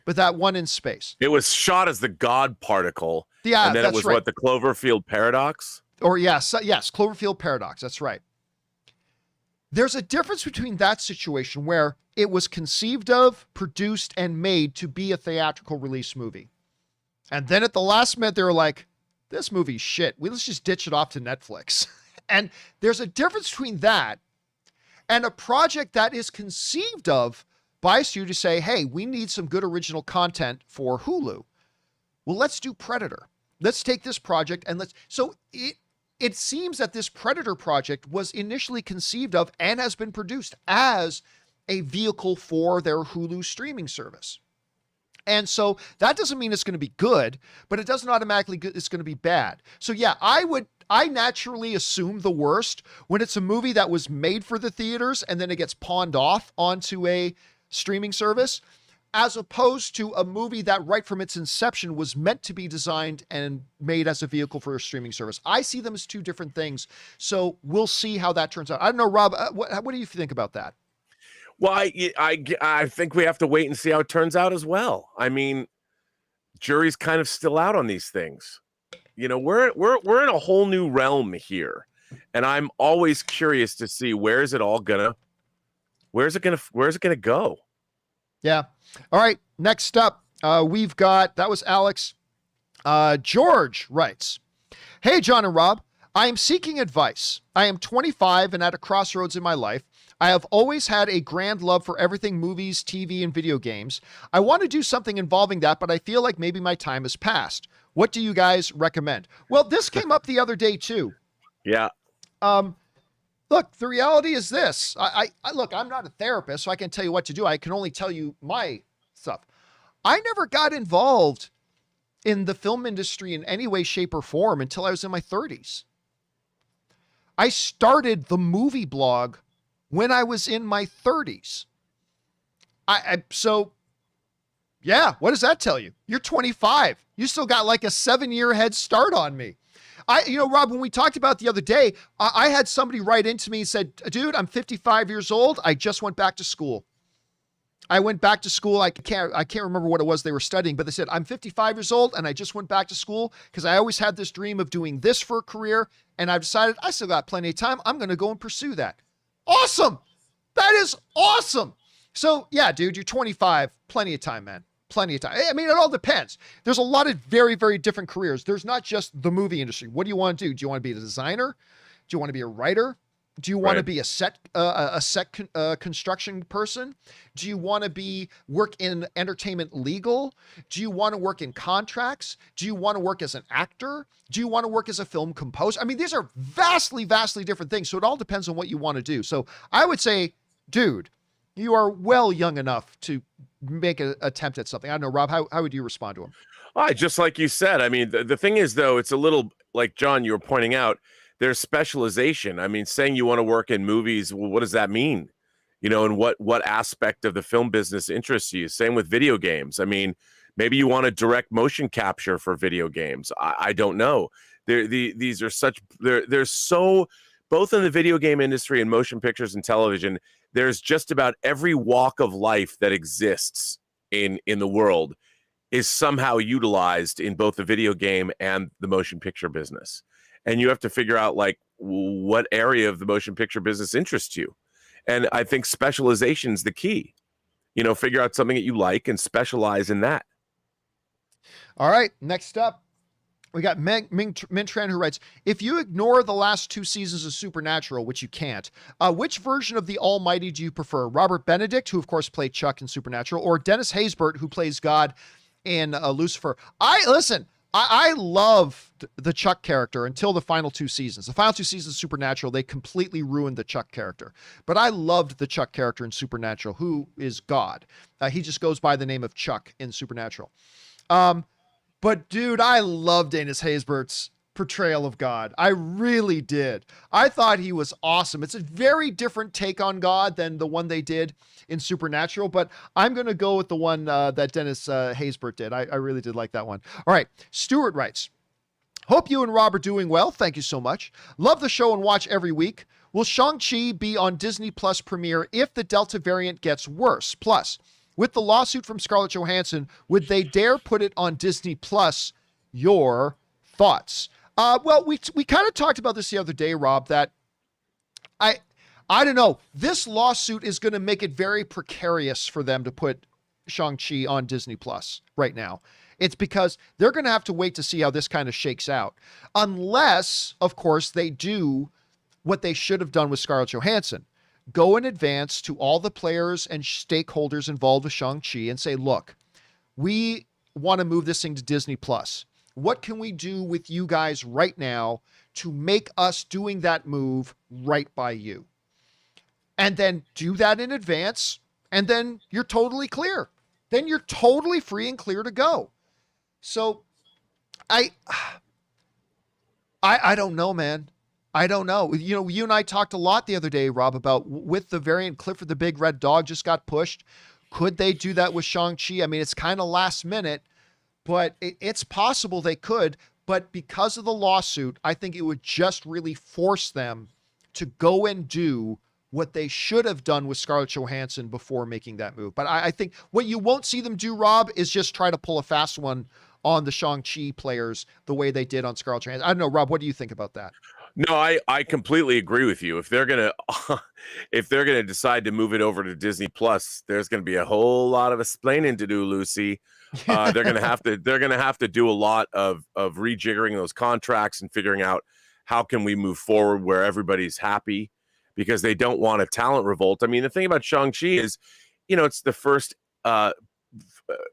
[SPEAKER 1] But that one in space.
[SPEAKER 2] It was shot as the God particle.
[SPEAKER 1] Yeah,
[SPEAKER 2] and then
[SPEAKER 1] that's
[SPEAKER 2] it was
[SPEAKER 1] right.
[SPEAKER 2] What, the Cloverfield paradox?
[SPEAKER 1] Or yes, Cloverfield paradox. That's right. There's a difference between that situation where it was conceived of, produced, and made to be a theatrical release movie. And then at the last minute, they were like, this movie's shit. Let's just ditch it off to Netflix. And there's a difference between that and a project that is conceived of by a studio to say, hey, we need some good original content for Hulu. Well, let's do Predator. Let's take this project and so it seems that this Predator project was initially conceived of and has been produced as a vehicle for their Hulu streaming service. And so that doesn't mean it's going to be good, but it doesn't automatically it's going to be bad. So yeah, I naturally assume the worst when it's a movie that was made for the theaters and then it gets pawned off onto a streaming service, as opposed to a movie that right from its inception was meant to be designed and made as a vehicle for a streaming service. I see them as two different things. So we'll see how that turns out. I don't know, Rob, what do you think about that?
[SPEAKER 2] Well, I think we have to wait and see how it turns out as well. I mean, jury's kind of still out on these things. You know, we're in a whole new realm here, and I'm always curious to see where's it gonna go.
[SPEAKER 1] Yeah. All right. Next up, we've got, that was Alex. George writes, hey, John and Rob, I am seeking advice. I am 25 and at a crossroads in my life. I have always had a grand love for everything movies, TV, and video games. I want to do something involving that, but I feel like maybe my time has passed. What do you guys recommend? Well, this came up the other day too.
[SPEAKER 2] Yeah.
[SPEAKER 1] Look, the reality is this. I look, I'm not a therapist, so I can't tell you what to do. I can only tell you my stuff. I never got involved in the film industry in any way, shape, or form until I was in my 30s. I started the movie blog when I was in my 30s. So yeah, what does that tell you? You're 25. You still got like a 7-year head start on me. Rob, when we talked about the other day, I had somebody write into me and said, dude, I'm 55 years old. I just went back to school. I went back to school. I can't remember what it was they were studying, but they said, I'm 55 years old and I just went back to school because I always had this dream of doing this for a career. And I've decided I still got plenty of time. I'm going to go and pursue that. Awesome. That is awesome. So yeah, dude, you're 25, plenty of time, man. Plenty of time. I mean, it all depends. There's a lot of very, very different careers. There's not just the movie industry. What do you want to do? Do you want to be a designer? Do you want to be a writer? Do you want to be a set construction person? Do you want to work in entertainment legal? Do you want to work in contracts? Do you want to work as an actor? Do you want to work as a film composer? I mean, these are vastly, vastly different things. So it all depends on what you want to do. So I would say, dude, you are well young enough to make an attempt at something. I don't know, Rob, how would you respond to him?
[SPEAKER 2] Just like you said, I mean, the thing is, though, it's a little like John, you were pointing out, there's specialization. I mean, saying you want to work in movies, well, what does that mean? You know, and what aspect of the film business interests you? Same with video games. I mean, maybe you want to direct motion capture for video games. I don't know. These are there's so, both in the video game industry and motion pictures and television, there's just about every walk of life that exists in the world is somehow utilized in both the video game and the motion picture business. And you have to figure out like what area of the motion picture business interests you. And I think specialization is the key. You know, figure out something that you like and specialize in that.
[SPEAKER 1] All right, next up, we got Mintran who writes, if you ignore the last 2 seasons of Supernatural, which you can't, which version of the Almighty do you prefer? Robert Benedict, who of course played Chuck in Supernatural, or Dennis Haysbert, who plays God in Lucifer? I loved the Chuck character until the final 2 seasons. The final 2 seasons of Supernatural, they completely ruined the Chuck character. But I loved the Chuck character in Supernatural, who is God. He just goes by the name of Chuck in Supernatural. But dude, I loved Dennis Haysbert's portrayal of God. I really did. I thought he was awesome. It's a very different take on God than the one they did in Supernatural, but I'm going to go with the one that Dennis Haysbert did. I really did like that one. All right. Stuart writes, hope you and Rob are doing well. Thank you so much. Love the show and watch every week. Will Shang-Chi be on Disney Plus premiere if the Delta variant gets worse? Plus, with the lawsuit from Scarlett Johansson, would they dare put it on Disney Plus? Your thoughts? Well, we kind of talked about this the other day, Rob, that I don't know. This lawsuit is going to make it very precarious for them to put Shang-Chi on Disney Plus right now. It's because they're going to have to wait to see how this kind of shakes out. Unless, of course, they do what they should have done with Scarlett Johansson. Go in advance to all the players and stakeholders involved with Shang-Chi and say, look, we want to move this thing to Disney Plus. What can we do with you guys right now to make us doing that move right by you? And then do that in advance, and then you're totally clear. Then you're totally free and clear to go. So I don't know, man. I don't know. You know, you and I talked a lot the other day, Rob, about with the variant Clifford the Big Red Dog just got pushed. Could they do that with Shang-Chi? I mean, it's kind of last minute, but it's possible they could. But because of the lawsuit, I think it would just really force them to go and do what they should have done with Scarlett Johansson before making that move. But I think what you won't see them do, Rob, is just try to pull a fast one on the Shang-Chi players the way they did on Scarlett Johansson. I don't know, Rob, what do you think about that?
[SPEAKER 2] No, I completely agree with you. If they're gonna decide to move it over to Disney Plus, there's gonna be a whole lot of explaining to do, Lucy. They're gonna have to do a lot of rejiggering those contracts and figuring out how can we move forward where everybody's happy, because they don't want a talent revolt. I mean, the thing about Shang-Chi is, you know, it's the first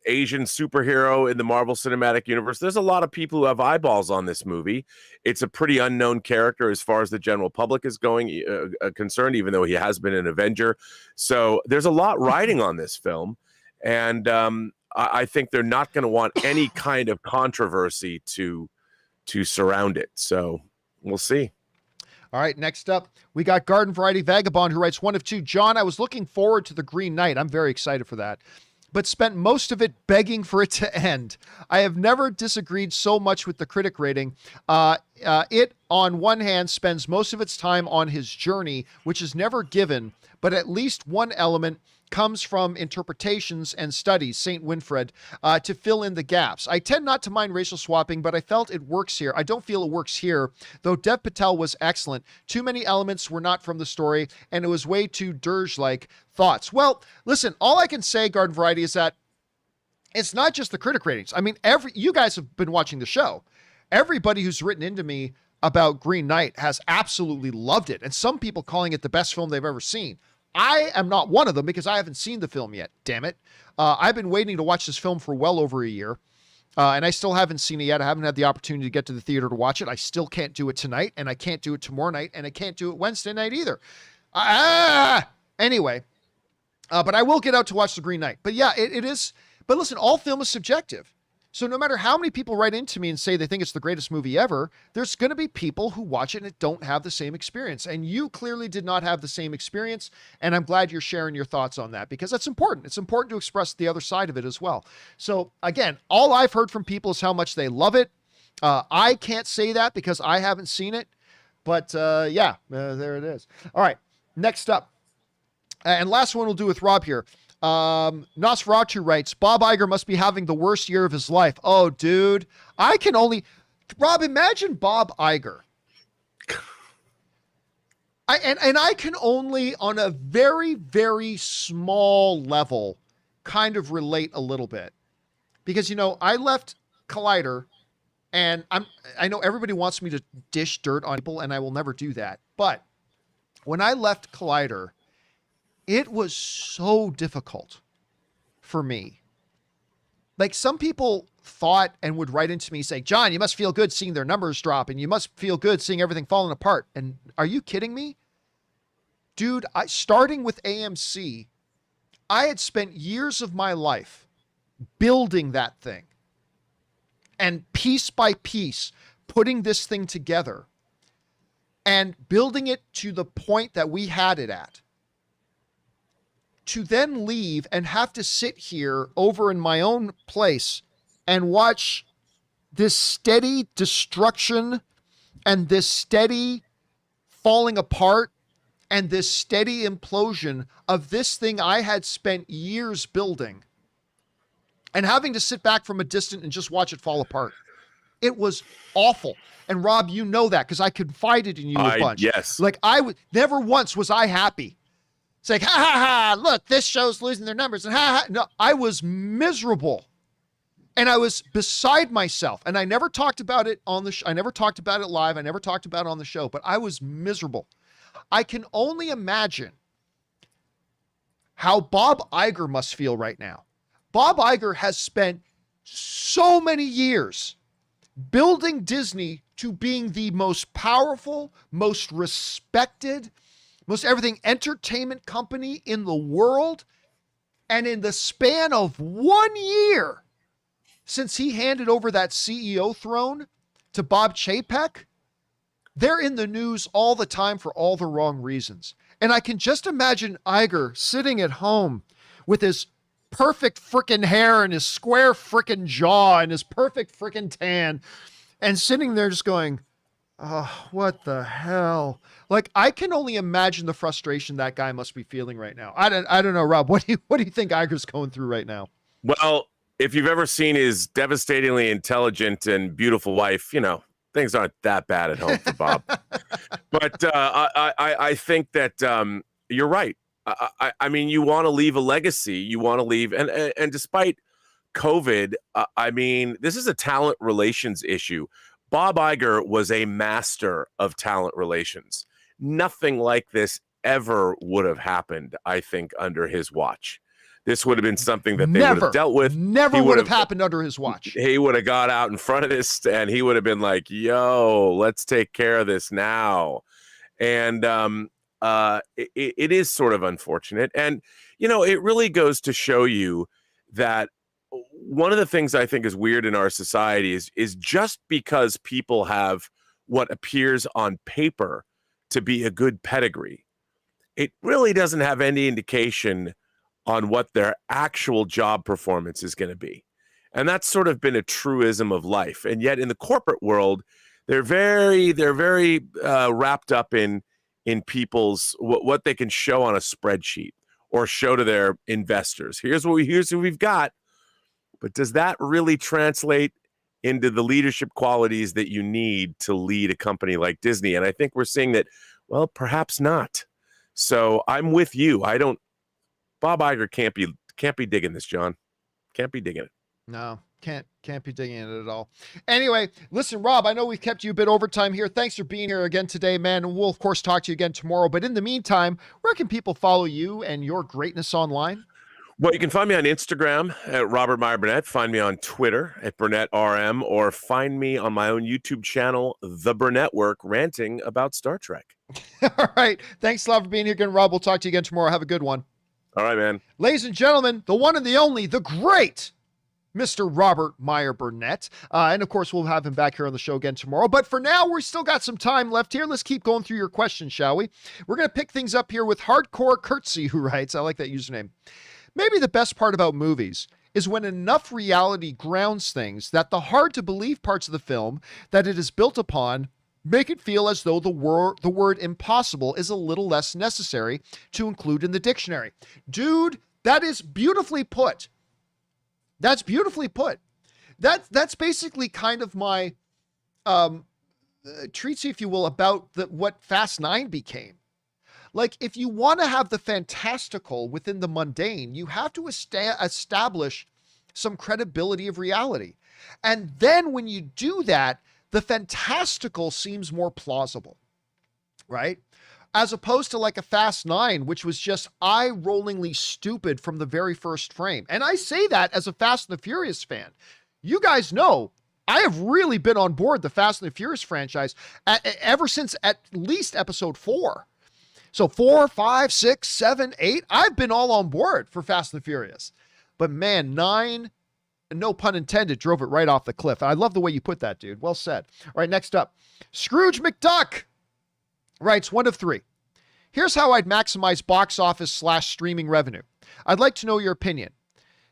[SPEAKER 2] Asian superhero in the Marvel Cinematic Universe. There's a lot of people who have eyeballs on this movie. It's a pretty unknown character as far as the general public is concerned, even though he has been an Avenger. So there's a lot riding on this film, and I think they're not going to want any kind of controversy to surround it. So we'll see.
[SPEAKER 1] All right, next up, we got Garden Variety Vagabond, who writes 1 of 2. John, I was looking forward to The Green Knight. I'm very excited for that, but spent most of it begging for it to end. I have never disagreed so much with the critic rating. It, on one hand, spends most of its time on his journey, which is never given, but at least one element comes from interpretations and studies, St. Winfred, to fill in the gaps. I tend not to mind racial swapping, but I felt it works here. I don't feel it works here, though Dev Patel was excellent. Too many elements were not from the story, and it was way too dirge-like. Thoughts? Well, listen, all I can say, Garden Variety, is that it's not just the critic ratings. I mean, you guys have been watching the show. Everybody who's written into me about Green Knight has absolutely loved it, and some people calling it the best film they've ever seen. I am not one of them because I haven't seen the film yet, damn it. I've been waiting to watch this film for well over a year, and I still haven't seen it yet. I haven't had the opportunity to get to the theater to watch it. I still can't do it tonight, and I can't do it tomorrow night, and I can't do it Wednesday night either. Anyway, but I will get out to watch The Green Knight. But yeah, it is. But listen, all film is subjective. So no matter how many people write into me and say they think it's the greatest movie ever, there's going to be people who watch it and don't have the same experience. And you clearly did not have the same experience. And I'm glad you're sharing your thoughts on that because that's important. It's important to express the other side of it as well. So again, all I've heard from people is how much they love it. I can't say that because I haven't seen it, but yeah, there it is. All right, next up. And last one we'll do with Rob here. Nosferatu writes, Bob Iger must be having the worst year of his life. Oh, dude, Rob, imagine Bob Iger. I can only on a very, very small level kind of relate a little bit because, I left Collider and I know everybody wants me to dish dirt on people and I will never do that. But when I left Collider, it was so difficult for me. Like some people thought and would write into me saying, John, you must feel good seeing their numbers drop and you must feel good seeing everything falling apart. And are you kidding me? Dude, starting with AMC, I had spent years of my life building that thing and piece by piece putting this thing together and building it to the point that we had it at. To then leave and have to sit here over in my own place and watch this steady destruction and this steady falling apart and this steady implosion of this thing I had spent years building and having to sit back from a distance and just watch it fall apart. It was awful. And Rob, you know that because I confided in you a bunch.
[SPEAKER 2] Yes.
[SPEAKER 1] Like never once was I happy. It's like, ha ha ha, look, this show's losing their numbers. And ha ha. No, I was miserable. And I was beside myself. And I never talked about it on the show. I never talked about it live. I never talked about it on the show, but I was miserable. I can only imagine how Bob Iger must feel right now. Bob Iger has spent so many years building Disney to being the most powerful, most respected, most everything entertainment company in the world. And in the span of 1 year since he handed over that CEO throne to Bob Chapek, they're in the news all the time for all the wrong reasons. And I can just imagine Iger sitting at home with his perfect frickin' hair and his square frickin' jaw and his perfect frickin' tan and sitting there just going, oh, what the hell? Like, I can only imagine the frustration that guy must be feeling right now. I don't know, Rob. What do you think Iger's going through right now?
[SPEAKER 2] Well, if you've ever seen his devastatingly intelligent and beautiful wife, things aren't that bad at home for Bob. But I think that you're right. I mean, you want to leave a legacy. You want to leave, and despite COVID, I mean, this is a talent relations issue. Bob Iger was a master of talent relations. Nothing like this ever would have happened, I think, under his watch. This would have been something that they would have dealt with.
[SPEAKER 1] Never would have happened under his watch.
[SPEAKER 2] He would have got out in front of this and he would have been like, yo, let's take care of this now. And it is sort of unfortunate. And, it really goes to show you that one of the things I think is weird in our society is just because people have what appears on paper to be a good pedigree, it really doesn't have any indication on what their actual job performance is going to be. And that's sort of been a truism of life. And yet in the corporate world, they're very wrapped up in people's what they can show on a spreadsheet or show to their investors. Here's what we've got. But does that really translate into the leadership qualities that you need to lead a company like Disney? And I think we're seeing that, well, perhaps not. So I'm with you. Bob Iger can't be digging this, John. Can't be digging it.
[SPEAKER 1] No, can't be digging it at all. Anyway, listen, Rob, I know we've kept you a bit overtime here. Thanks for being here again today, man. And we'll, of course, talk to you again tomorrow. But in the meantime, where can people follow you and your greatness online?
[SPEAKER 2] Well, you can find me on Instagram at Robert Meyer Burnett. Find me on Twitter at BurnettRM, or find me on my own YouTube channel, The Burnett Work, ranting about Star Trek.
[SPEAKER 1] All right. Thanks a lot for being here again, Rob. We'll talk to you again tomorrow. Have a good one.
[SPEAKER 2] All right, man.
[SPEAKER 1] Ladies and gentlemen, the one and the only, the great Mr. Robert Meyer Burnett. And of course, we'll have him back here on the show again tomorrow. But for now, we've still got some time left here. Let's keep going through your questions, shall we? We're going to pick things up here with Hardcore Curtsy, who writes, I like that username. Maybe the best part about movies is when enough reality grounds things that the hard to believe parts of the film that it is built upon make it feel as though the word impossible is a little less necessary to include in the dictionary. Dude, that is beautifully put. That's beautifully put. That's basically kind of my treatise, if you will, about what Fast 9 became. Like, if you want to have the fantastical within the mundane, you have to establish some credibility of reality. And then when you do that, the fantastical seems more plausible, right? As opposed to like a Fast 9, which was just eye-rollingly stupid from the very first frame. And I say that as a Fast and the Furious fan. You guys know, I have really been on board the Fast and the Furious franchise ever since at least episode 4. So 4, 5, 6, 7, 8, I've been all on board for Fast and the Furious. But man, 9, no pun intended, drove it right off the cliff. I love the way you put that, dude. Well said. All right, next up. Scrooge McDuck writes, 1 of 3. Here's how I'd maximize box office / streaming revenue. I'd like to know your opinion.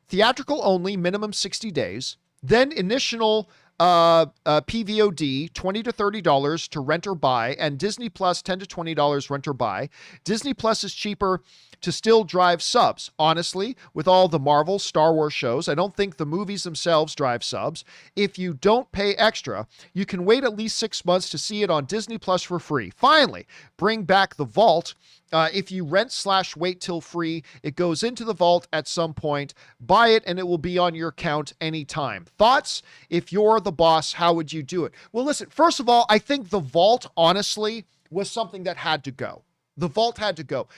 [SPEAKER 1] Theatrical only, minimum 60 days. Then initial PVOD, $20 to $30 to rent or buy, and Disney Plus, $10 to $20 rent or buy. Disney Plus is cheaper to still drive subs. Honestly, with all the Marvel, Star Wars shows, I don't think the movies themselves drive subs. If you don't pay extra, you can wait at least 6 months to see it on Disney Plus for free. Finally, bring back the vault. If you rent / wait till free, it goes into the vault at some point. Buy it and it will be on your account anytime. Thoughts? If you're the boss, how would you do it? Well, listen, first of all, I think the vault, honestly, was something that had to go. The vault had to go.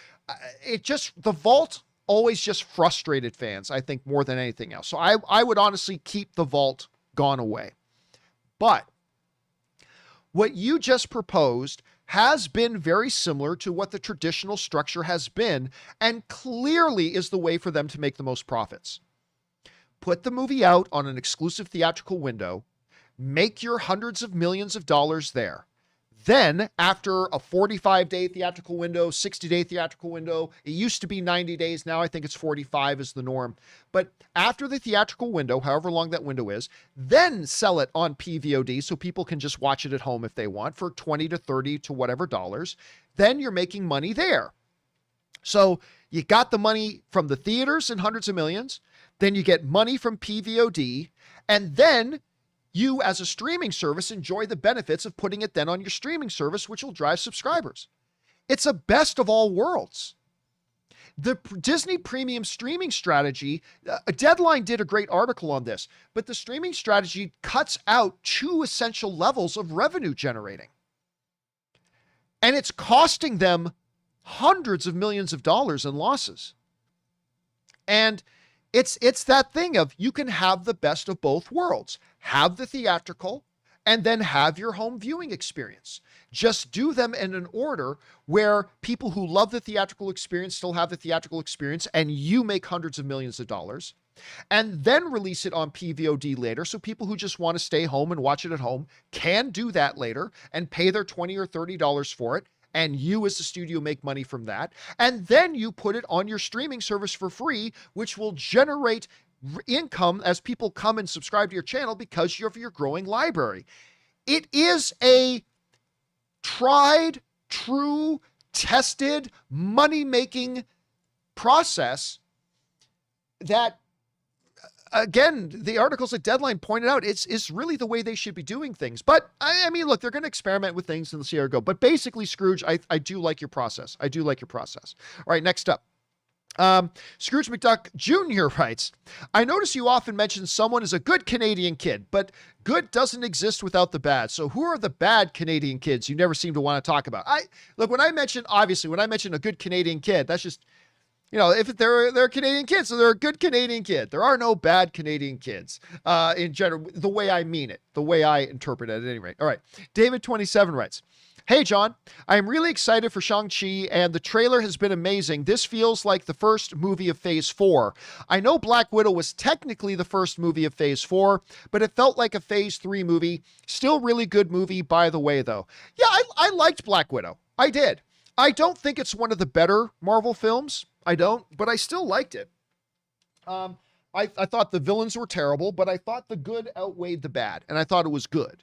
[SPEAKER 1] The vault always just frustrated fans, I think, more than anything else. So I would honestly keep the vault gone away. But what you just proposed has been very similar to what the traditional structure has been, and clearly is the way for them to make the most profits. Put the movie out on an exclusive theatrical window, make your hundreds of millions of dollars there. Then, after a 45-day theatrical window, 60-day theatrical window, it used to be 90 days. Now I think it's 45 is the norm. But after the theatrical window, however long that window is, then sell it on PVOD so people can just watch it at home if they want for 20 to 30 to whatever dollars. Then you're making money there. So you got the money from the theaters in hundreds of millions. Then you get money from PVOD. And then you, as a streaming service, enjoy the benefits of putting it then on your streaming service, which will drive subscribers. It's a best of all worlds. The Disney premium streaming strategy, Deadline did a great article on this, but the streaming strategy cuts out 2 essential levels of revenue generating. And it's costing them hundreds of millions of dollars in losses. And it's that thing of you can have the best of both worlds. Have the theatrical and then have your home viewing experience. Just do them in an order where people who love the theatrical experience still have the theatrical experience and you make hundreds of millions of dollars. And then release it on PVOD later so people who just want to stay home and watch it at home can do that later and pay their $20 or $30 for it. And you as the studio make money from that. And then you put it on your streaming service for free, which will generate income as people come and subscribe to your channel because of your growing library. It is a tried, true, tested, money-making process that, again, the articles at Deadline pointed out, it's really the way they should be doing things. But I mean, look, they're going to experiment with things and see how it go. But basically, Scrooge, I do like your process. I do like your process. All right, next up. Scrooge McDuck Jr. writes, I notice you often mention someone as a good Canadian kid, but good doesn't exist without the bad. So who are the bad Canadian kids you never seem to want to talk about? Look, when I mention a good Canadian kid, that's just, if they're Canadian kids, so they're a good Canadian kid. There are no bad Canadian kids, in general, the way I mean it, the way I interpret it at any rate. All right. David 27 writes, Hey, John, I am really excited for Shang-Chi, and the trailer has been amazing. This feels like the first movie of Phase 4. I know Black Widow was technically the first movie of Phase 4, but it felt like a Phase 3 movie. Still really good movie, by the way, though. Yeah, I liked Black Widow. I did. I don't think it's one of the better Marvel films. I don't, but I still liked it. I thought the villains were terrible, but I thought the good outweighed the bad, and I thought it was good.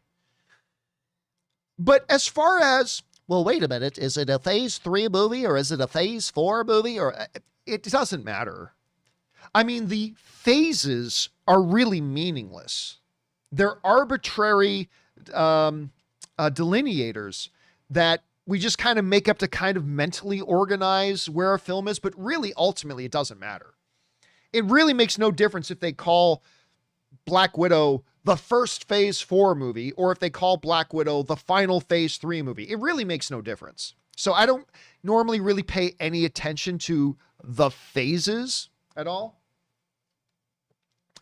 [SPEAKER 1] But as far as, well, wait a minute, is it a Phase 3 movie or is it a Phase 4 movie? Or it doesn't matter. I mean, the phases are really meaningless. They're arbitrary delineators that we just kind of make up to kind of mentally organize where a film is, but really, ultimately, it doesn't matter. It really makes no difference if they call Black Widow the first Phase 4 movie, or if they call Black Widow the final Phase 3 movie. It really makes no difference. So I don't normally really pay any attention to the phases at all.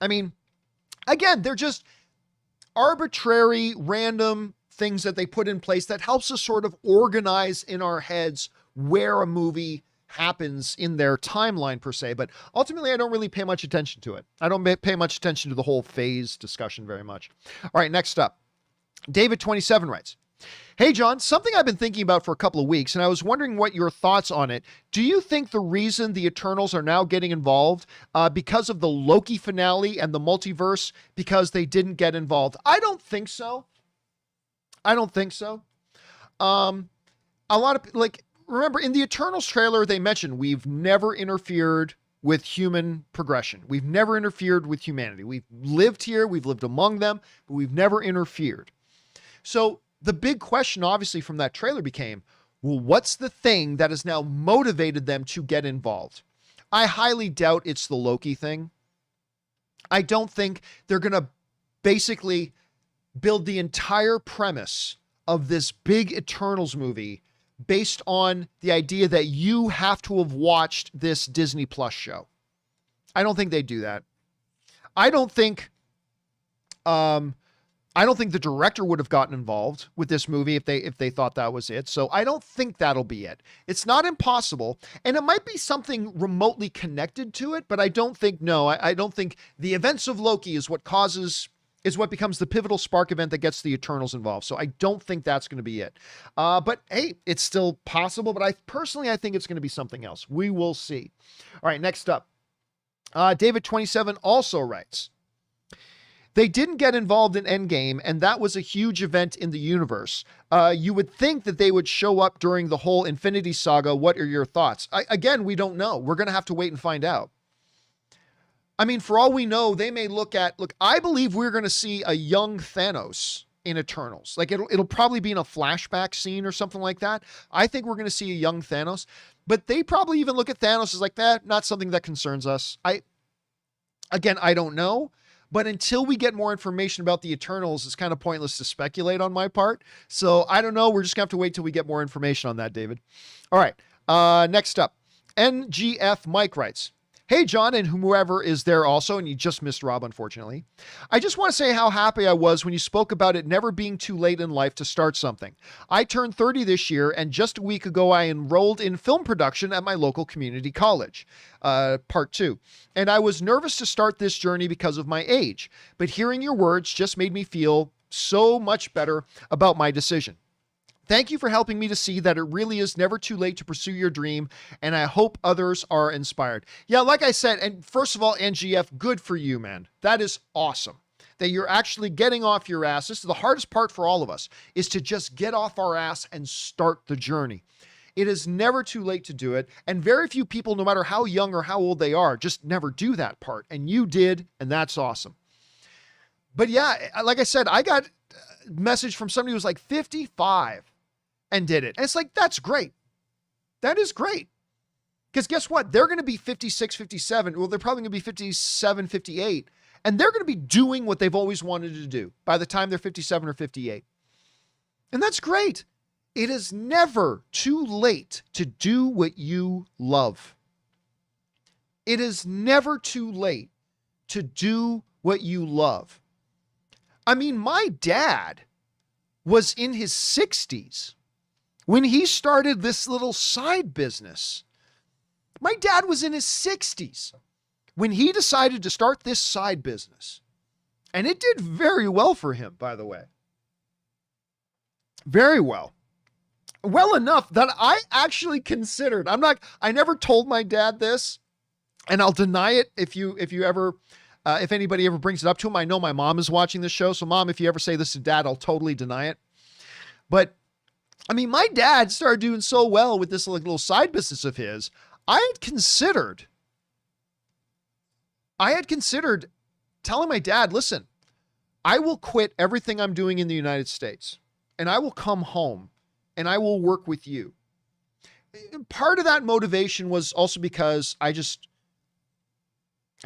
[SPEAKER 1] I mean, again, they're just arbitrary, random things that they put in place that helps us sort of organize in our heads where a movie happens in their timeline per se, but ultimately I don't really pay much attention to it. I don't pay much attention to the whole phase discussion very much. All right, next up. David 27 writes, Hey John, something I've been thinking about for a couple of weeks, and I was wondering what your thoughts on it. Do you think the reason the Eternals are now getting involved because of the Loki finale and the multiverse, because they didn't get involved? I don't think so. I don't think so. A lot of, remember, in the Eternals trailer, they mentioned we've never interfered with human progression. We've never interfered with humanity. We've lived here. We've lived among them, but we've never interfered. So the big question, obviously, from that trailer became, well, what's the thing that has now motivated them to get involved? I highly doubt it's the Loki thing. I don't think they're going to basically build the entire premise of this big Eternals movie based on the idea that you have to have watched this Disney Plus show. I don't think they do that. I don't think the director would have gotten involved with this movie if they thought that was it. So I don't think that'll be it. It's not impossible, and it might be something remotely connected to it, but I don't think I don't think the events of Loki is what becomes the pivotal spark event that gets the Eternals involved. So I don't think that's going to be it. But hey, it's still possible, but I think it's going to be something else. We will see. All right, next up. David 27 also writes, they didn't get involved in Endgame, and that was a huge event in the universe. You would think that they would show up during the whole Infinity Saga. What are your thoughts? Again, we don't know. We're going to have to wait and find out. I mean, for all we know, they may look, I believe we're going to see a young Thanos in Eternals. It'll probably be in a flashback scene or something like that. I think we're going to see a young Thanos, but they probably even look at Thanos as like that, not something that concerns us. I don't know, but until we get more information about the Eternals, it's kind of pointless to speculate on my part. So I don't know. We're just going to have to wait till we get more information on that, David. All right. Next up, NGF Mike writes, Hey, John, and whoever is there also, and you just missed Rob, unfortunately. I just want to say how happy I was when you spoke about it never being too late in life to start something. I turned 30 this year, and just a week ago, I enrolled in film production at my local community college, part 2. And I was nervous to start this journey because of my age, but hearing your words just made me feel so much better about my decision. Thank you for helping me to see that it really is never too late to pursue your dream, and I hope others are inspired. Yeah, like I said, and first of all, NGF, good for you, man. That is awesome that you're actually getting off your ass. This is the hardest part for all of us, is to just get off our ass and start the journey. It is never too late to do it. And very few people, no matter how young or how old they are, just never do that part. And you did, and that's awesome. But yeah, like I said, I got a message from somebody who was like 55 and did it. And it's like, that's great. That is great. Because guess what? They're going to be 56, 57. Well, they're probably going to be 57, 58. And they're going to be doing what they've always wanted to do by the time they're 57 or 58. And that's great. It is never too late to do what you love. It is never too late to do what you love. I mean, my dad was in his 60s when he started this little side business. My dad was in his 60s when he decided to start this side business. And it did very well for him, by the way. Very well. Well enough that I actually considered, I never told my dad this, and I'll deny it if anybody ever brings it up to him. I know my mom is watching this show. So Mom, if you ever say this to Dad, I'll totally deny it. But I mean, my dad started doing so well with this little side business of his. I had considered telling my dad, listen, I will quit everything I'm doing in the United States and I will come home and I will work with you. Part of that motivation was also because I'm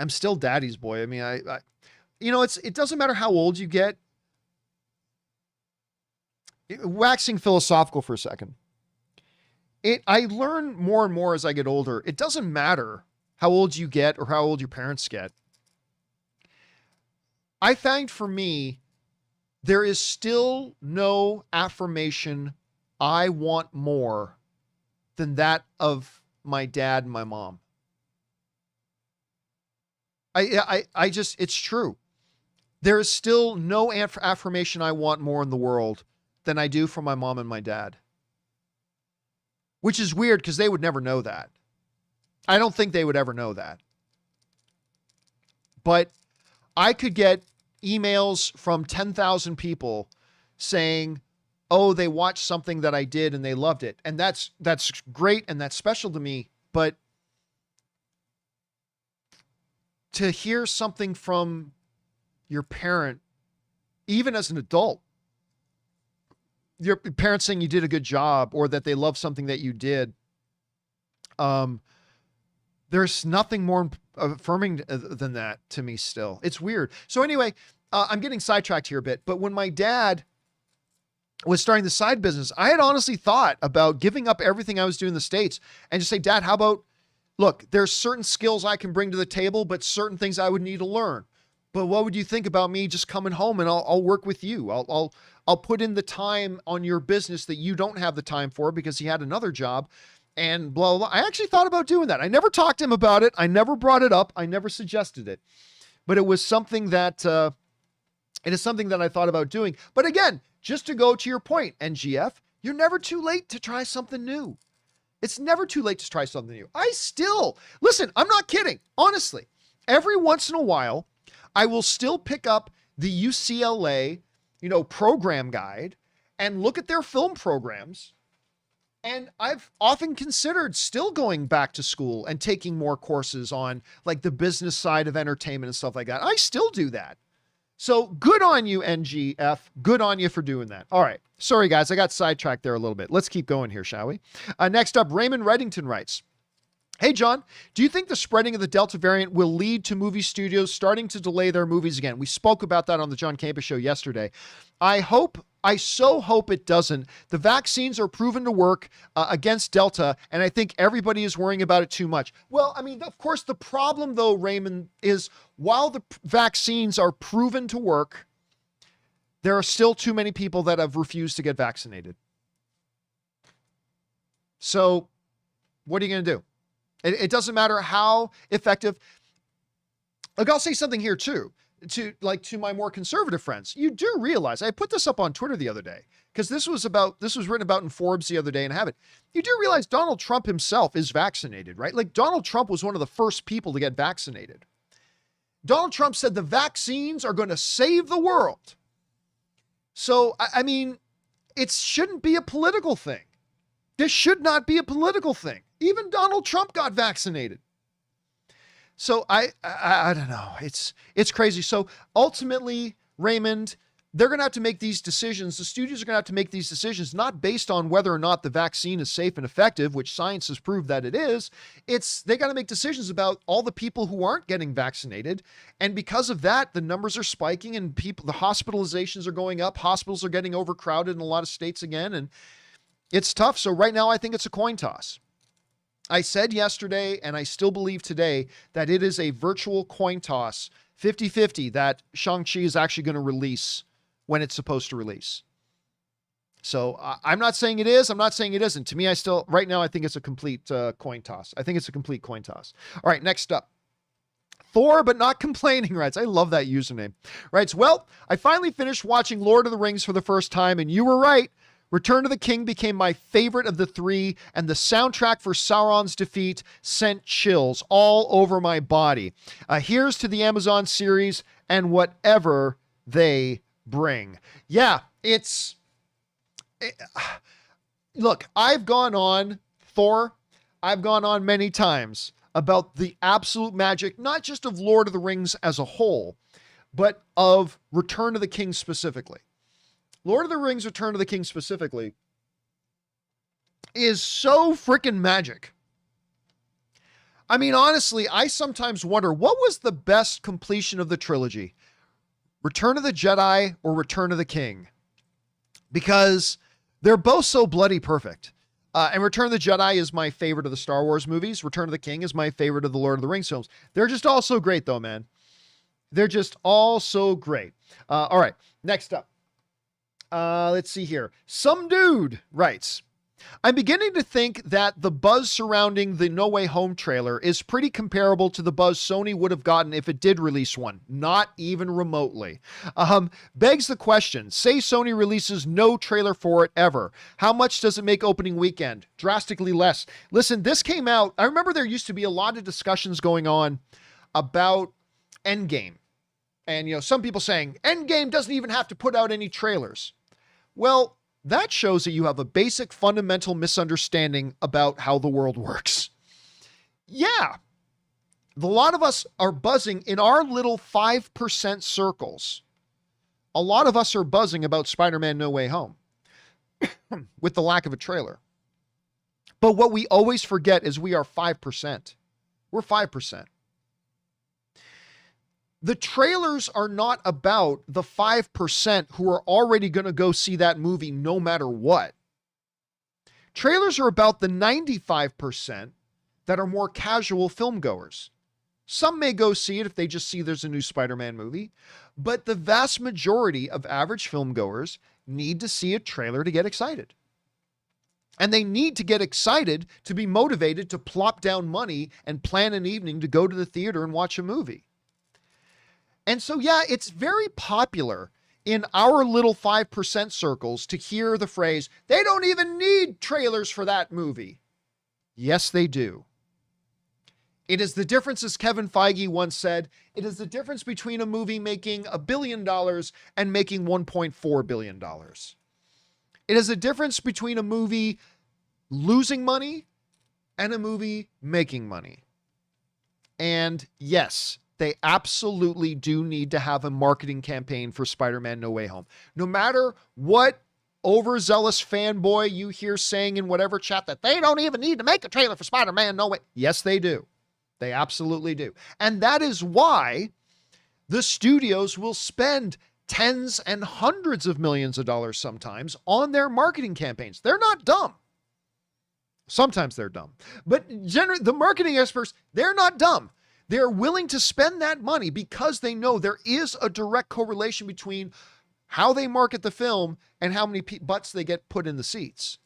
[SPEAKER 1] still daddy's boy. I mean, it doesn't matter how old you get. Waxing philosophical for a second. I learn more and more as I get older. It doesn't matter how old you get or how old your parents get. I find for me, there is still no affirmation I want more than that of my dad and my mom. It's true. There is still no affirmation I want more in the world than I do from my mom and my dad. Which is weird because they would never know that. I don't think they would ever know that. But I could get emails from 10,000 people saying, oh, they watched something that I did and they loved it. And that's great and that's special to me. But to hear something from your parent, even as an adult, your parents saying you did a good job or that they love something that you did, there's nothing more affirming than that to me still. It's weird. So anyway, I'm getting sidetracked here a bit, but when my dad was starting the side business, I had honestly thought about giving up everything I was doing in the States and just say, Dad, how about, look, there's certain skills I can bring to the table, but certain things I would need to learn. But what would you think about me just coming home and I'll work with you? I'll put in the time on your business that you don't have the time for because he had another job and blah, blah, blah. I actually thought about doing that. I never talked to him about it. I never brought it up. I never suggested it, but it was something that, it is something that I thought about doing. But again, just to go to your point, NGF, you're never too late to try something new. It's never too late to try something new. Listen, I'm not kidding. Honestly, every once in a while, I will still pick up the UCLA, program guide and look at their film programs. And I've often considered still going back to school and taking more courses on like the business side of entertainment and stuff like that. I still do that. So good on you, NGF. Good on you for doing that. All right. Sorry, guys. I got sidetracked there a little bit. Let's keep going here, shall we? Next up, Raymond Reddington writes, hey, John, do you think the spreading of the Delta variant will lead to movie studios starting to delay their movies again? We spoke about that on the John Campea Show yesterday. I so hope it doesn't. The vaccines are proven to work against Delta, and I think everybody is worrying about it too much. Well, I mean, of course, the problem, though, Raymond, is while the vaccines are proven to work, there are still too many people that have refused to get vaccinated. So what are you going to do? It doesn't matter how effective. Like, I'll say something here too, to my more conservative friends. You do realize, I put this up on Twitter the other day, because this was written about in Forbes the other day and I have it. You do realize Donald Trump himself is vaccinated, right? Like, Donald Trump was one of the first people to get vaccinated. Donald Trump said the vaccines are going to save the world. So, I mean, it shouldn't be a political thing. This should not be a political thing. Even Donald Trump got vaccinated. So I don't know. It's crazy. So ultimately, Raymond, they're going to have to make these decisions. The studios are going to have to make these decisions, not based on whether or not the vaccine is safe and effective, which science has proved that it is. They got to make decisions about all the people who aren't getting vaccinated. And because of that, the numbers are spiking and the hospitalizations are going up. Hospitals are getting overcrowded in a lot of states again. And it's tough. So right now, I think it's a coin toss. I said yesterday, and I still believe today, that it is a virtual coin toss, 50-50, that Shang-Chi is actually going to release when it's supposed to release. So I'm not saying it is. I'm not saying it isn't. To me, right now, I think it's a complete coin toss. I think it's a complete coin toss. All right, next up. Thor, but not complaining, writes. I love that username. Writes, well, I finally finished watching Lord of the Rings for the first time, and you were right. Return of the King became my favorite of the three, and the soundtrack for Sauron's defeat sent chills all over my body. Here's to the Amazon series and whatever they bring. Yeah, look, I've gone on, Thor, I've gone on many times about the absolute magic, not just of Lord of the Rings as a whole, but of Return of the King specifically. Lord of the Rings Return of the King specifically is so freaking magic. I mean, honestly, I sometimes wonder, what was the best completion of the trilogy? Return of the Jedi or Return of the King? Because they're both so bloody perfect. And Return of the Jedi is my favorite of the Star Wars movies. Return of the King is my favorite of the Lord of the Rings films. They're just all so great though, man. They're just all so great. All right, next up. Let's see here. Some dude writes, I'm beginning to think that the buzz surrounding the No Way Home trailer is pretty comparable to the buzz Sony would have gotten if it did release one. Not even remotely. Begs the question, say Sony releases no trailer for it ever. How much does it make opening weekend? Drastically less. Listen, this came out, I remember there used to be a lot of discussions going on about Endgame. And, some people saying, Endgame doesn't even have to put out any trailers. Well, that shows that you have a basic fundamental misunderstanding about how the world works. Yeah, a lot of us are buzzing in our little 5% circles. A lot of us are buzzing about Spider-Man No Way Home with the lack of a trailer. But what we always forget is we are 5%. We're 5%. The trailers are not about the 5% who are already going to go see that movie no matter what. Trailers are about the 95% that are more casual film goers. Some may go see it if they just see there's a new Spider-Man movie, but the vast majority of average film goers need to see a trailer to get excited. And they need to get excited to be motivated to plop down money and plan an evening to go to the theater and watch a movie. And so, yeah, it's very popular in our little 5% circles to hear the phrase, they don't even need trailers for that movie. Yes, they do. It is the difference, as Kevin Feige once said, it is the difference between a movie making $1 billion and making $1.4 billion. It is the difference between a movie losing money and a movie making money. And yes, they absolutely do need to have a marketing campaign for Spider-Man No Way Home. No matter what overzealous fanboy you hear saying in whatever chat that they don't even need to make a trailer for Spider-Man No Way. Yes, they do. They absolutely do. And that is why the studios will spend tens and hundreds of millions of dollars sometimes on their marketing campaigns. They're not dumb. Sometimes they're dumb. But generally, the marketing experts, they're not dumb. They're willing to spend that money because they know there is a direct correlation between how they market the film and how many butts they get put in the seats.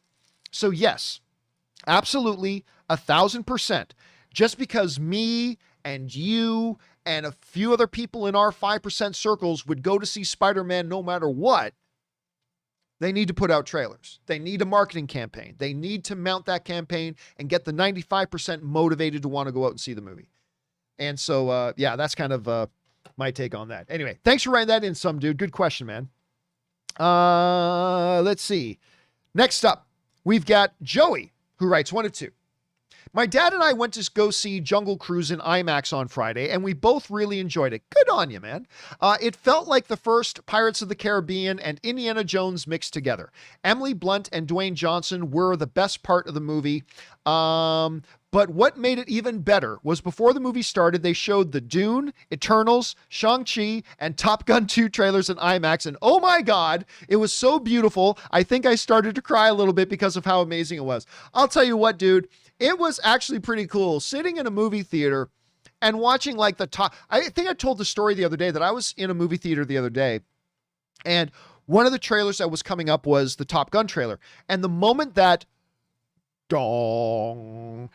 [SPEAKER 1] So yes, absolutely, 1,000%. Just because me and you and a few other people in our 5% circles would go to see Spider-Man no matter what, they need to put out trailers. They need a marketing campaign. They need to mount that campaign and get the 95% motivated to want to go out and see the movie. And so, yeah, that's kind of my take on that. Anyway, thanks for writing that in, some dude. Good question, man. Let's see. Next up, We've got Joey, who writes 1 of 2. My dad and I went to go see Jungle Cruise in IMAX on Friday, and we both really enjoyed it. Good on you, man. It felt like the first Pirates of the Caribbean and Indiana Jones mixed together. Emily Blunt and Dwayne Johnson were the best part of the movie. But what made it even better was before the movie started, they showed the Dune, Eternals, Shang-Chi, and Top Gun 2 trailers in IMAX. And oh my God, it was so beautiful. I think I started to cry a little bit because of how amazing it was. I'll tell you what, dude, it was actually pretty cool sitting in a movie theater and watching like the top. I think I told the story the other day that I was in a movie theater the other day, and one of the trailers that was coming up was the Top Gun trailer. And the moment that gong,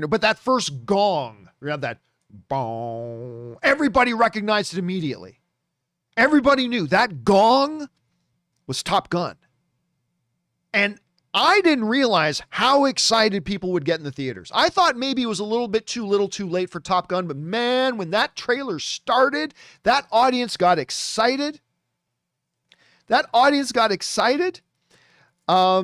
[SPEAKER 1] but that first gong, you have that bong, everybody recognized it immediately. Everybody knew that gong was Top Gun. And I didn't realize how excited people would get in the theaters. I thought maybe it was a little bit too little too late for Top Gun, but man, when that trailer started, that audience got excited. It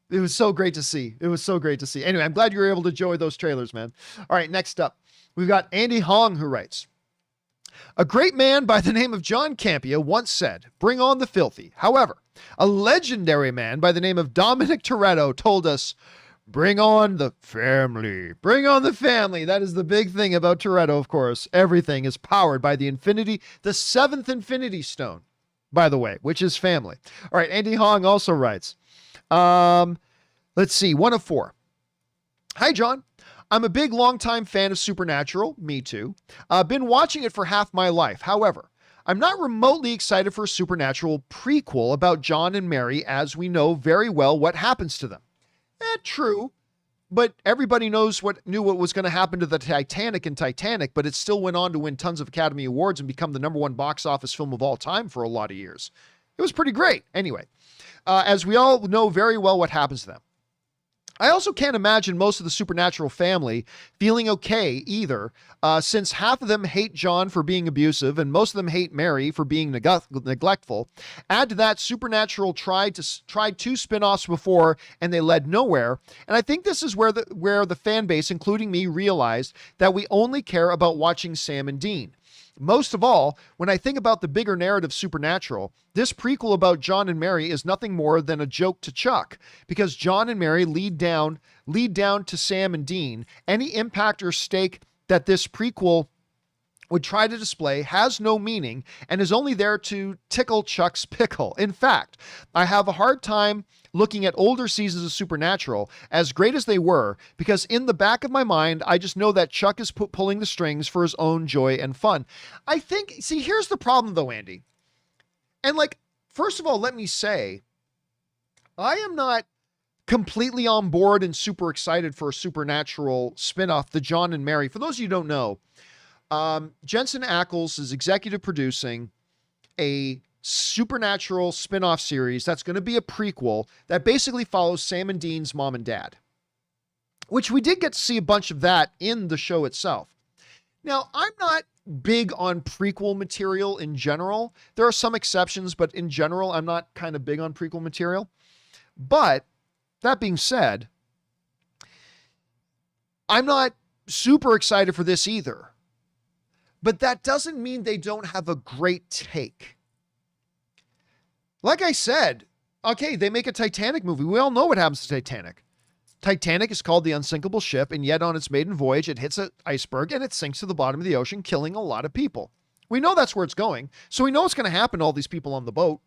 [SPEAKER 1] was so great to see. Anyway, I'm glad you were able to enjoy those trailers, man. All right, next up, we've got Andy Hong, who writes, a great man by the name of John Campea once said, bring on the filthy. However, a legendary man by the name of Dominic Toretto told us, bring on the family. Bring on the family. That is the big thing about Toretto, of course. Everything is powered by the seventh infinity stone, by the way, which is family. All right, Andy Hong also writes, let's see, 1 of 4. Hi, John. I'm a big longtime fan of Supernatural. Me too. Been watching it for half my life. However, I'm not remotely excited for a Supernatural prequel about John and Mary, as we know very well what happens to them. True. But everybody knew what was going to happen to the Titanic in Titanic, but it still went on to win tons of Academy Awards and become the #1 box office film of all time for a lot of years. It was pretty great. Anyway, as we all know very well what happens to them. I also can't imagine most of the Supernatural family feeling okay either, since half of them hate John for being abusive and most of them hate Mary for being neglectful. Add to that, Supernatural tried 2 spin-offs before and they led nowhere. And I think this is where the fan base, including me, realized that we only care about watching Sam and Dean. Most of all, when I think about the bigger narrative Supernatural, this prequel about John and Mary is nothing more than a joke to Chuck, because John and Mary lead down to Sam and Dean. Any impact or stake that this prequel would try to display has no meaning and is only there to tickle Chuck's pickle. In fact, I have a hard time looking at older seasons of Supernatural, as great as they were, because in the back of my mind, I just know that Chuck is pulling the strings for his own joy and fun. I think, see, here's the problem though, Andy. And first of all, let me say, I am not completely on board and super excited for a Supernatural spinoff, the John and Mary. For those of you who don't know, Jensen Ackles is executive producing a Supernatural spin-off series that's going to be a prequel that basically follows Sam and Dean's mom and dad, which we did get to see a bunch of that in the show itself. Now, I'm not big on prequel material in general. There are some exceptions, but in general, I'm not kind of big on prequel material. But that being said, I'm not super excited for this either. But that doesn't mean they don't have a great take. Like I said, okay, they make a Titanic movie. We all know what happens to Titanic. Titanic is called the unsinkable ship, and yet on its maiden voyage, it hits an iceberg and it sinks to the bottom of the ocean, killing a lot of people. We know that's where it's going, so we know what's going to happen to all these people on the boat.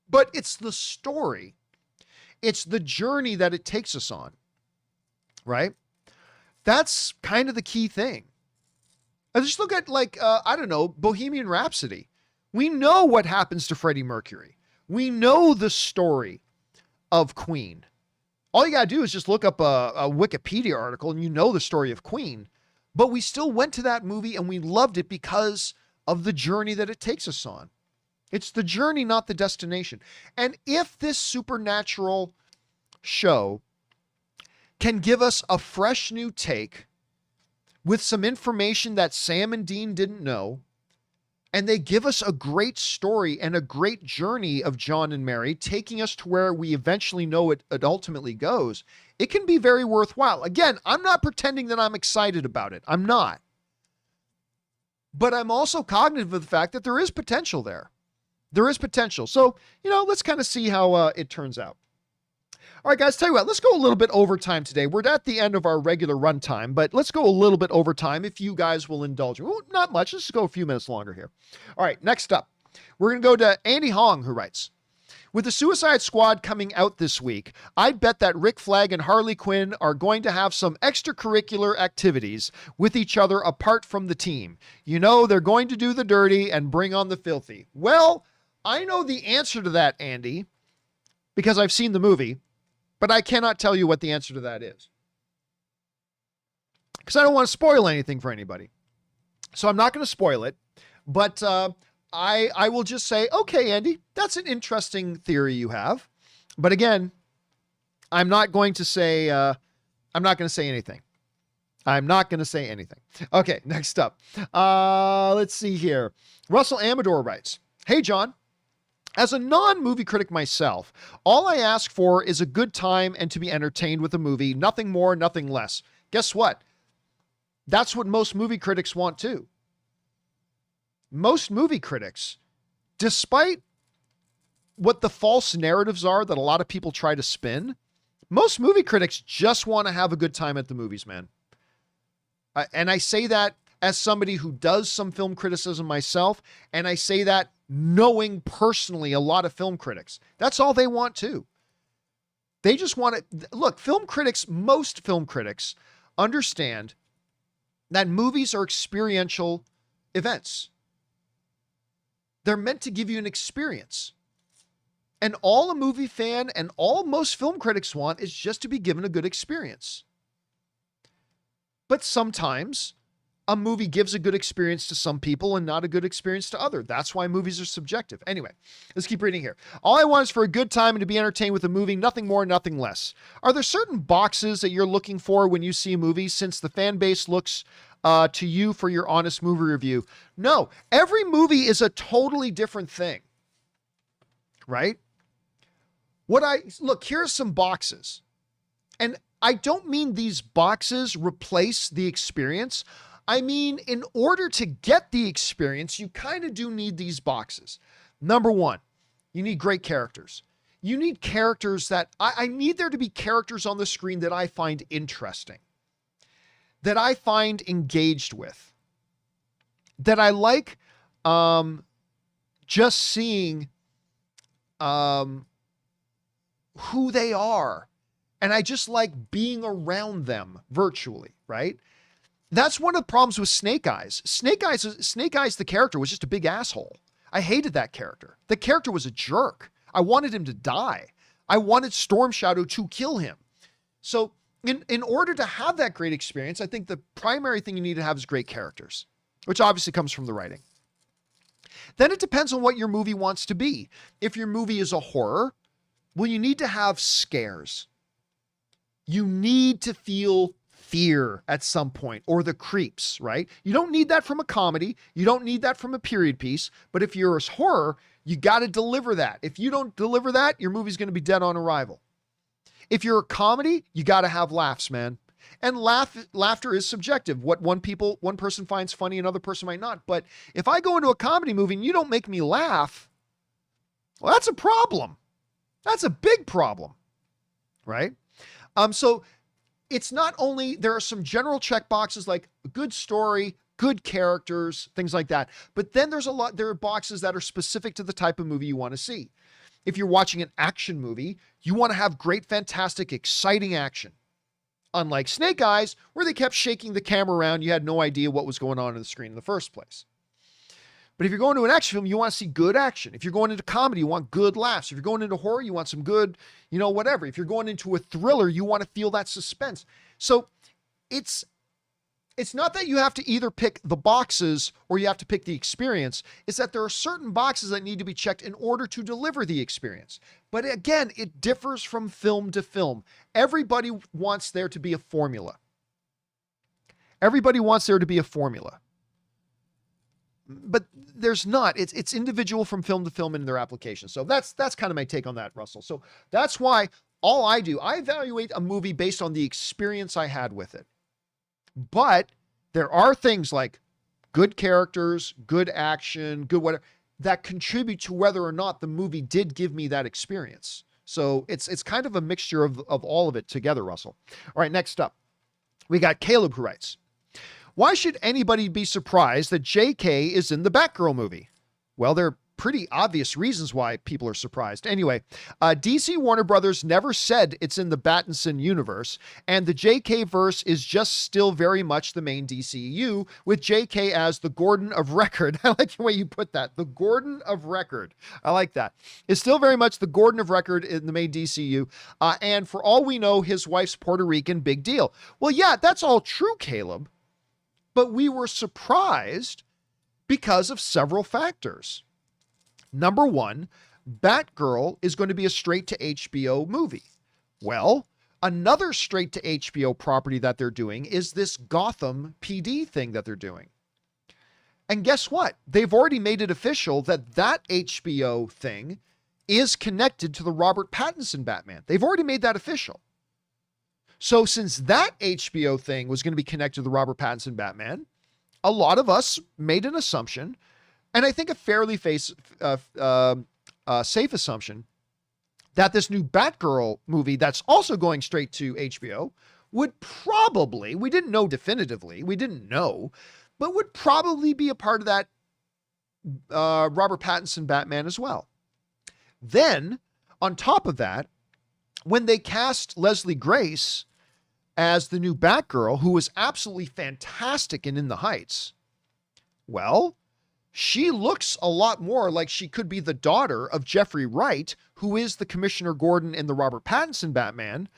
[SPEAKER 1] But it's the story. It's the journey that it takes us on, right? That's kind of the key thing. I just look at Bohemian Rhapsody. We know what happens to Freddie Mercury. We know the story of Queen. All you got to do is just look up a Wikipedia article and you know the story of Queen. But we still went to that movie and we loved it because of the journey that it takes us on. It's the journey, not the destination. And if this Supernatural show can give us a fresh new take with some information that Sam and Dean didn't know, and they give us a great story and a great journey of John and Mary, taking us to where we eventually know it ultimately goes, it can be very worthwhile. Again, I'm not pretending that I'm excited about it. I'm not. But I'm also cognitive of the fact that there is potential there. There is potential. So, let's kind of see how it turns out. All right, guys, tell you what, let's go a little bit overtime today. We're at the end of our regular run time, but let's go a little bit overtime if you guys will indulge me. Well, not much. Let's just go a few minutes longer here. All right, next up, we're going to go to Andy Hong, who writes, with the Suicide Squad coming out this week, I'd bet that Rick Flag and Harley Quinn are going to have some extracurricular activities with each other apart from the team. They're going to do the dirty and bring on the filthy. Well, I know the answer to that, Andy, because I've seen the movie. But I cannot tell you what the answer to that is, because I don't want to spoil anything for anybody. So I'm not going to spoil it, but I will just say, okay, Andy, that's an interesting theory you have. But again, I'm not going to say anything. I'm not going to say anything. Okay, next up. Let's see here. Russell Amador writes, hey, John. As a non-movie critic myself, all I ask for is a good time and to be entertained with a movie, nothing more, nothing less. Guess what? That's what most movie critics want too. Most movie critics, despite what the false narratives are that a lot of people try to spin, most movie critics just want to have a good time at the movies, man. And I say that as somebody who does some film criticism myself, and I say that knowing personally a lot of film critics. That's all they want too. They just want to look, most film critics understand that movies are experiential events. They're meant to give you an experience. And all a movie fan and all most film critics want is just to be given a good experience. But sometimes a movie gives a good experience to some people and not a good experience to others. That's why movies are subjective. Anyway, let's keep reading here. All I want is for a good time and to be entertained with a movie, nothing more, nothing less. Are there certain boxes that you're looking for when you see a movie, since the fan base looks to you for your honest movie review? No, every movie is a totally different thing, right? Look, here's some boxes. And I don't mean these boxes replace the experience. I mean, in order to get the experience, you kind of do need these boxes. Number one, you need great characters. You need characters that I need there to be characters on the screen that I find interesting, that I find engaged with, that I like just seeing who they are. And I just like being around them virtually, right? That's one of the problems with Snake Eyes. Snake Eyes, the character, was just a big asshole. I hated that character. The character was a jerk. I wanted him to die. I wanted Storm Shadow to kill him. So in order to have that great experience, I think the primary thing you need to have is great characters, which obviously comes from the writing. Then it depends on what your movie wants to be. If your movie is a horror, well, you need to have scares. You need to feel fear at some point, or the creeps, right? You don't need that from a comedy. You don't need that from a period piece. But if you're a horror, you got to deliver that. If you don't deliver that, your movie's going to be dead on arrival. If you're a comedy, you got to have laughs, man. And laughter is subjective. What one person finds funny, another person might not. But if I go into a comedy movie and you don't make me laugh, well, that's a problem. That's a big problem, right? So it's not only, there are some general check boxes like a good story, good characters, things like that. But then there are boxes that are specific to the type of movie you want to see. If you're watching an action movie, you want to have great, fantastic, exciting action. Unlike Snake Eyes, where they kept shaking the camera around, you had no idea what was going on the screen in the first place. But if you're going to an action film, you want to see good action. If you're going into comedy, you want good laughs. If you're going into horror, you want some good, whatever. If you're going into a thriller, you want to feel that suspense. So it's not that you have to either pick the boxes or you have to pick the experience. It's that there are certain boxes that need to be checked in order to deliver the experience. But again, it differs from film to film. Everybody wants there to be a formula. Everybody wants there to be a formula. But there's not. It's individual from film to film in their application. So that's kind of my take on that, Russell. So that's why all I do, I evaluate a movie based on the experience I had with it. But there are things like good characters, good action, good whatever, that contribute to whether or not the movie did give me that experience. So it's kind of a mixture of all of it together, Russell. All right, next up, we got Caleb, who writes, why should anybody be surprised that JK is in the Batgirl movie? Well, there are pretty obvious reasons why people are surprised. Anyway, DC Warner Brothers never said it's in the Pattinson universe, and the JK verse is just still very much the main DCU, with JK as the Gordon of Record. I like the way you put that. The Gordon of Record. I like that. It's still very much the Gordon of Record in the main DCU. And for all we know, his wife's Puerto Rican. Big deal. Well, yeah, that's all true, Caleb. But we were surprised because of several factors. Number one, Batgirl is going to be a straight to HBO movie. Well, another straight to HBO property that they're doing is this Gotham PD thing that they're doing. And guess what? They've already made it official that that HBO thing is connected to the Robert Pattinson Batman. They've already made that official. So since that HBO thing was going to be connected to the Robert Pattinson Batman, a lot of us made an assumption, and I think a fairly safe assumption, that this new Batgirl movie that's also going straight to HBO would probably, we didn't know definitively, but would probably be a part of that Robert Pattinson Batman as well. Then, on top of that, when they cast Leslie Grace as the new Batgirl, who was absolutely fantastic in the Heights, well, she looks a lot more like she could be the daughter of Jeffrey Wright, who is the Commissioner Gordon in the Robert Pattinson Batman,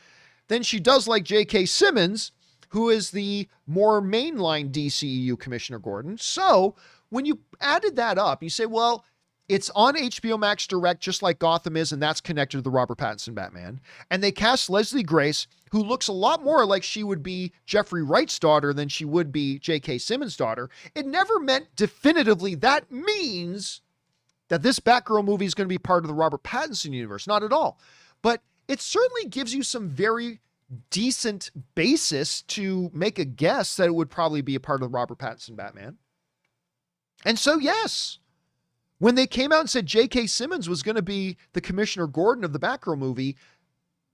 [SPEAKER 1] than she does like J.K. Simmons, who is the more mainline DCEU Commissioner Gordon. So when you added that up, you say, well, it's on HBO Max Direct, just like Gotham is, and that's connected to the Robert Pattinson Batman. And they cast Leslie Grace, who looks a lot more like she would be Jeffrey Wright's daughter than she would be J.K. Simmons' daughter. It never meant definitively that means that this Batgirl movie is going to be part of the Robert Pattinson universe. Not at all. But it certainly gives you some very decent basis to make a guess that it would probably be a part of the Robert Pattinson Batman. And so, yes, when they came out and said J.K. Simmons was going to be the Commissioner Gordon of the Batgirl movie,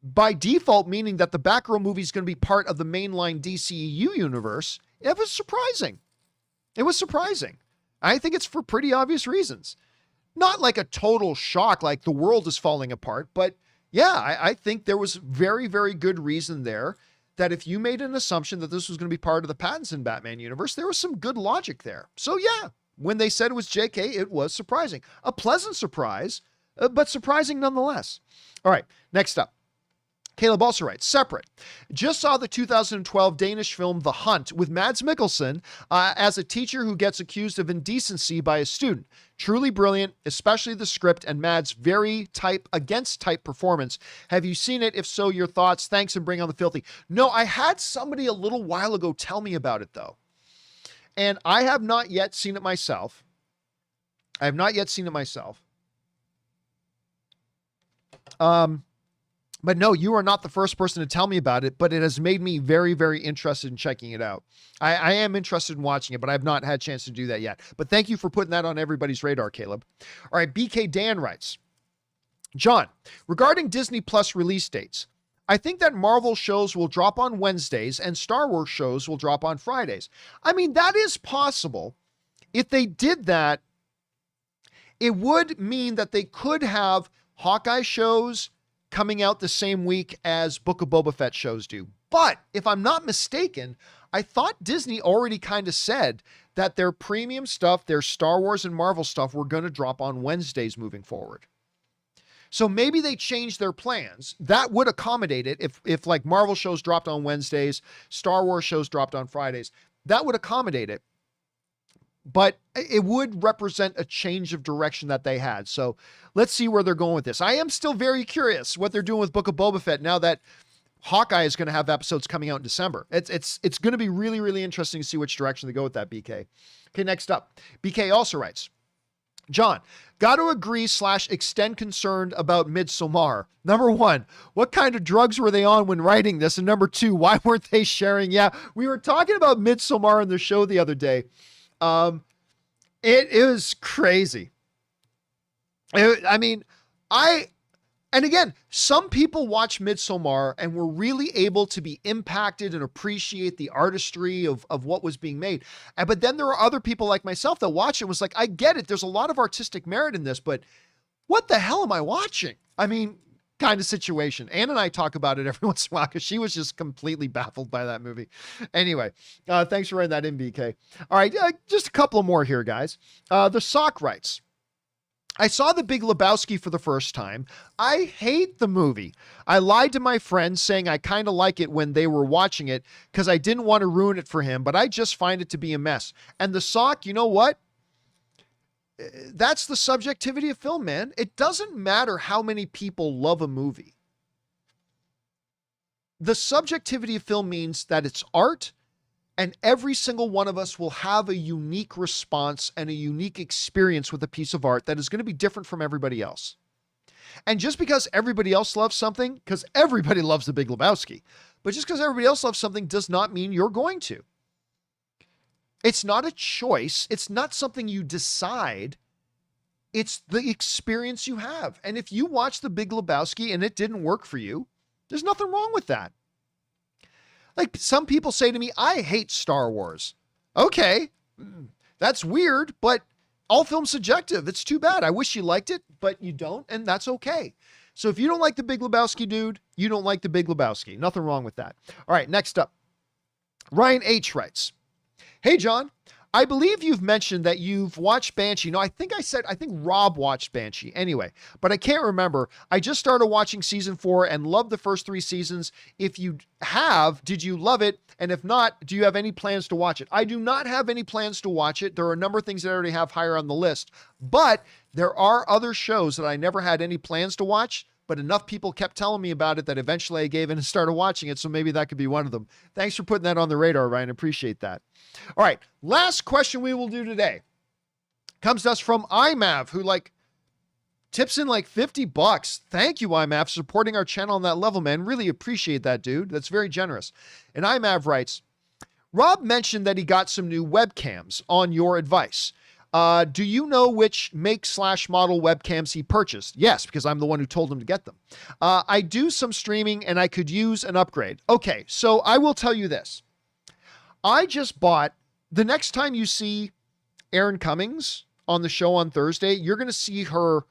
[SPEAKER 1] by default meaning that the Batgirl movie is going to be part of the mainline DCEU universe, it was surprising. It was surprising. I think it's for pretty obvious reasons. Not like a total shock, like the world is falling apart, but yeah, I think there was very, very good reason there that if you made an assumption that this was going to be part of the Pattinson Batman universe, there was some good logic there. So yeah, when they said it was JK, it was surprising. A pleasant surprise, but surprising nonetheless. All right, next up. Caleb also writes, separate. Just saw the 2012 Danish film The Hunt with Mads Mikkelsen as a teacher who gets accused of indecency by a student. Truly brilliant, especially the script and Mads' very type performance. Have you seen it? If so, your thoughts. Thanks, and bring on the filthy. No, I had somebody a little while ago tell me about it though. And I have not yet seen it myself. But no, you are not the first person to tell me about it, but it has made me very, very interested in checking it out. I am interested in watching it, but I have not had a chance to do that yet. But thank you for putting that on everybody's radar, Caleb. All right, BK Dan writes, John, regarding Disney Plus release dates, I think that Marvel shows will drop on Wednesdays and Star Wars shows will drop on Fridays. I mean, that is possible. If they did that, it would mean that they could have Hawkeye shows coming out the same week as Book of Boba Fett shows do. But if I'm not mistaken, I thought Disney already kind of said that their premium stuff, their Star Wars and Marvel stuff, were going to drop on Wednesdays moving forward. So maybe they changed their plans. That would accommodate it if like Marvel shows dropped on Wednesdays, Star Wars shows dropped on Fridays. That would accommodate it. But it would represent a change of direction that they had. So let's see where they're going with this. I am still very curious what they're doing with Book of Boba Fett now that Hawkeye is going to have episodes coming out in December. It's going to be really, really interesting to see which direction they go with that, BK. Okay, next up. BK also writes, John, got to agree / extend concern about Midsommar. Number 1, what kind of drugs were they on when writing this? And number 2, why weren't they sharing? Yeah, we were talking about Midsommar on the show the other day. It was crazy. And again, some people watch Midsommar and were really able to be impacted and appreciate the artistry of what was being made. But then there are other people like myself that watch it and was like, I get it. There's a lot of artistic merit in this, but what the hell am I watching? I mean, kind of situation. Ann and I talk about it every once in a while because she was just completely baffled by that movie. Anyway, thanks for writing that in, BK. All right, just a couple more here, guys. The Sock writes, I saw The Big Lebowski for the first time. I hate the movie. I lied to my friend saying I kind of like it when they were watching it because I didn't want to ruin it for him, but I just find it to be a mess. And The Sock, you know what? That's the subjectivity of film, man. It doesn't matter how many people love a movie. The subjectivity of film means that it's art, and every single one of us will have a unique response and a unique experience with a piece of art that is going to be different from everybody else. And just because everybody else loves something, because everybody loves The Big Lebowski, but just because everybody else loves something does not mean you're going to. It's not a choice. It's not something you decide. It's the experience you have. And if you watch The Big Lebowski and it didn't work for you, there's nothing wrong with that. Like some people say to me, I hate Star Wars. Okay, that's weird, but all film's subjective. It's too bad. I wish you liked it, but you don't, and that's okay. So if you don't like The Big Lebowski, dude, you don't like The Big Lebowski. Nothing wrong with that. All right, next up. Ryan H. writes, hey, John, I believe you've mentioned that you've watched Banshee. No, I think Rob watched Banshee anyway, but I can't remember. I just started watching season 4 and loved the first 3 seasons. If you have, did you love it? And if not, do you have any plans to watch it? I do not have any plans to watch it. There are a number of things that I already have higher on the list, but there are other shows that I never had any plans to watch, but enough people kept telling me about it that eventually I gave in and started watching it. So maybe that could be one of them. Thanks for putting that on the radar, Ryan. Appreciate that. All right. Last question we will do today comes to us from IMAV, who tips in $50. Thank you, IMAV, for supporting our channel on that level, man. Really appreciate that, dude. That's very generous. And IMAV writes, Rob mentioned that he got some new webcams on your advice. Do you know which make/model webcams he purchased? Yes, because I'm the one who told him to get them. I do some streaming and I could use an upgrade. Okay, so I will tell you this. I just bought, the next time you see Erin Cummings on the show on Thursday, you're going to see her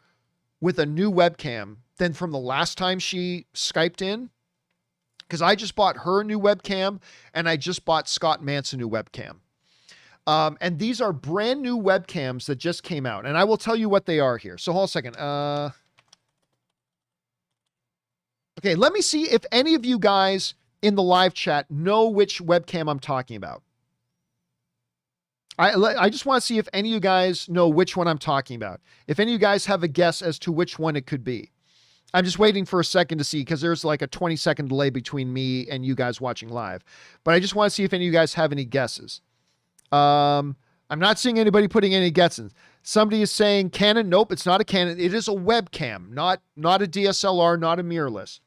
[SPEAKER 1] with a new webcam than from the last time she Skyped in. Because I just bought her a new webcam and I just bought Scott Mance a new webcam. And these are brand new webcams that just came out. And I will tell you what they are here. So hold on a second. Okay, let me see if any of you guys in the live chat know which webcam I'm talking about. I just want to see if any of you guys know which one I'm talking about. If any of you guys have a guess as to which one it could be. I'm just waiting for a second to see because there's like a 20-second delay between me and you guys watching live. But I just want to see if any of you guys have any guesses. I'm not seeing anybody putting any guesses. Somebody is saying Canon. Nope, it's not a Canon. It is a webcam, not a DSLR, not a mirrorless.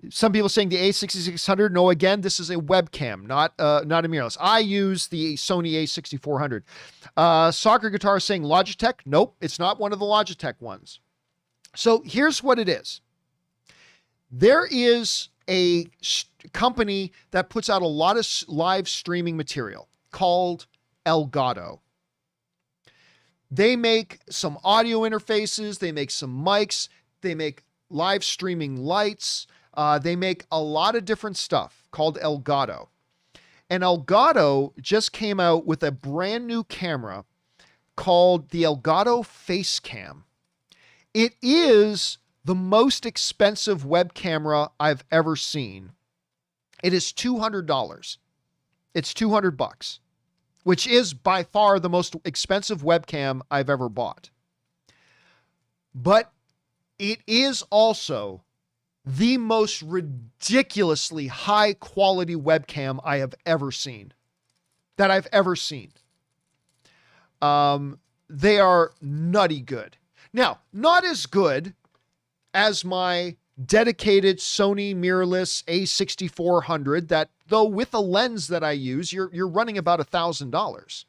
[SPEAKER 1] Some people saying the A6600. No, again, this is a webcam, not a mirrorless. I use the Sony A6400. Soccer Guitar is saying Logitech. Nope, it's not one of the Logitech ones. So here's what it is. There is a company that puts out a lot of live streaming material called Elgato. They make some audio interfaces. They make some mics. They make live streaming lights. They make a lot of different stuff called Elgato. And Elgato just came out with a brand new camera called the Elgato Facecam. It is the most expensive web camera I've ever seen. It is $200. It's $200, which is by far the most expensive webcam I've ever bought. But it is also the most ridiculously high quality webcam I have ever seen. That I've ever seen. they are nutty good. Now, not as good as my dedicated Sony mirrorless A6400 that, though with a lens that I use, you're running about $1,000.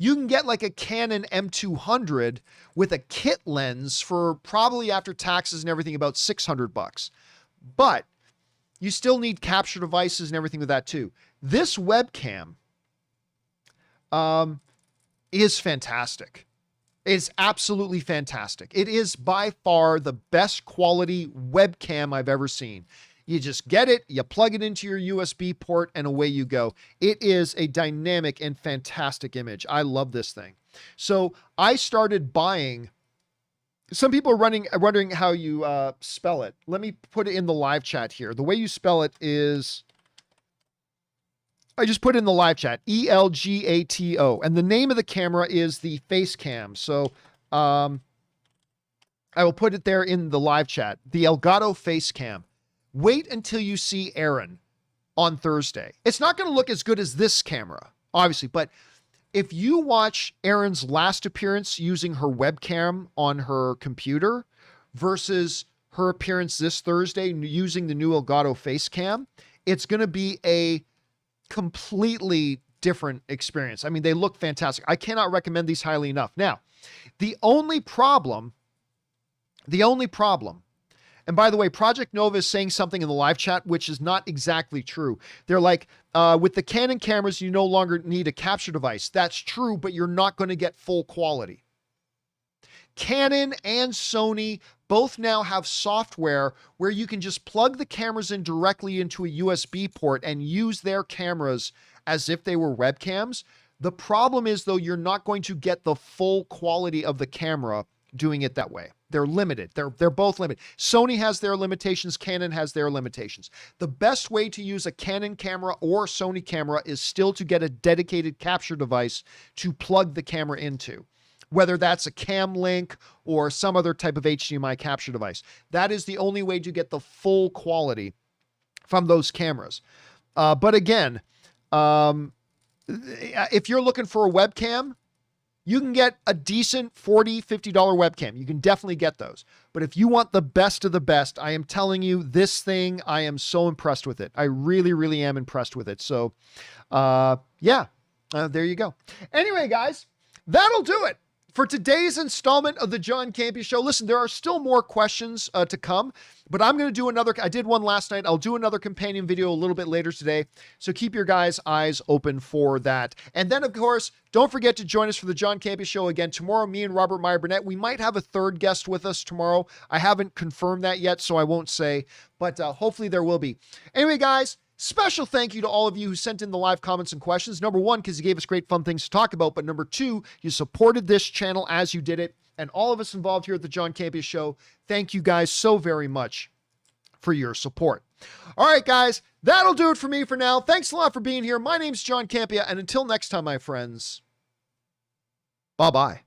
[SPEAKER 1] You can get like a Canon M200 with a kit lens for probably after taxes and everything about $600. But you still need capture devices and everything with that too. This webcam is fantastic. It's absolutely fantastic. It is by far the best quality webcam I've ever seen. You just get it, you plug it into your USB port, and away you go. It is a dynamic and fantastic image. I love this thing. So I started buying. Some people are wondering how you spell it. Let me put it in the live chat here. The way you spell it is, I just put it in the live chat, ELGATO. And the name of the camera is the Face Cam. So I will put it there in the live chat, the Elgato Face Cam. Wait until you see Erin on Thursday. It's not going to look as good as this camera, obviously, but if you watch Erin's last appearance using her webcam on her computer versus her appearance this Thursday using the new Elgato Face Cam, it's going to be a completely different experience. I mean, they look fantastic. I cannot recommend these highly enough. Now, the only problem, and by the way, Project Nova is saying something in the live chat, which is not exactly true. They're like, with the Canon cameras, you no longer need a capture device. That's true, but you're not going to get full quality. Canon and Sony both now have software where you can just plug the cameras in directly into a USB port and use their cameras as if they were webcams. The problem is, though, you're not going to get the full quality of the camera doing it that way. They're limited. They're both limited. Sony has their limitations. Canon has their limitations. The best way to use a Canon camera or Sony camera is still to get a dedicated capture device to plug the camera into, whether that's a Cam Link or some other type of HDMI capture device. That is the only way to get the full quality from those cameras. But again, if you're looking for a webcam, you can get a decent $40, $50 webcam. You can definitely get those. But if you want the best of the best, I am telling you, this thing, I am so impressed with it. I really, really am impressed with it. So, there you go. Anyway, guys, that'll do it for today's installment of the John Campea Show. Listen, there are still more questions to come, but I'm going to do another. I did one last night. I'll do another companion video a little bit later today. So keep your guys' eyes open for that. And then, of course, don't forget to join us for the John Campea Show again tomorrow. Me and Robert Meyer Burnett. We might have a third guest with us tomorrow. I haven't confirmed that yet, so I won't say, but hopefully there will be. Anyway, guys, special thank you to all of you who sent in the live comments and questions. Number one, because you gave us great fun things to talk about. But number two, you supported this channel as you did it. And all of us involved here at the John Campea Show, thank you guys so very much for your support. All right, guys, that'll do it for me for now. Thanks a lot for being here. My name's John Campea. And until next time, my friends, bye-bye.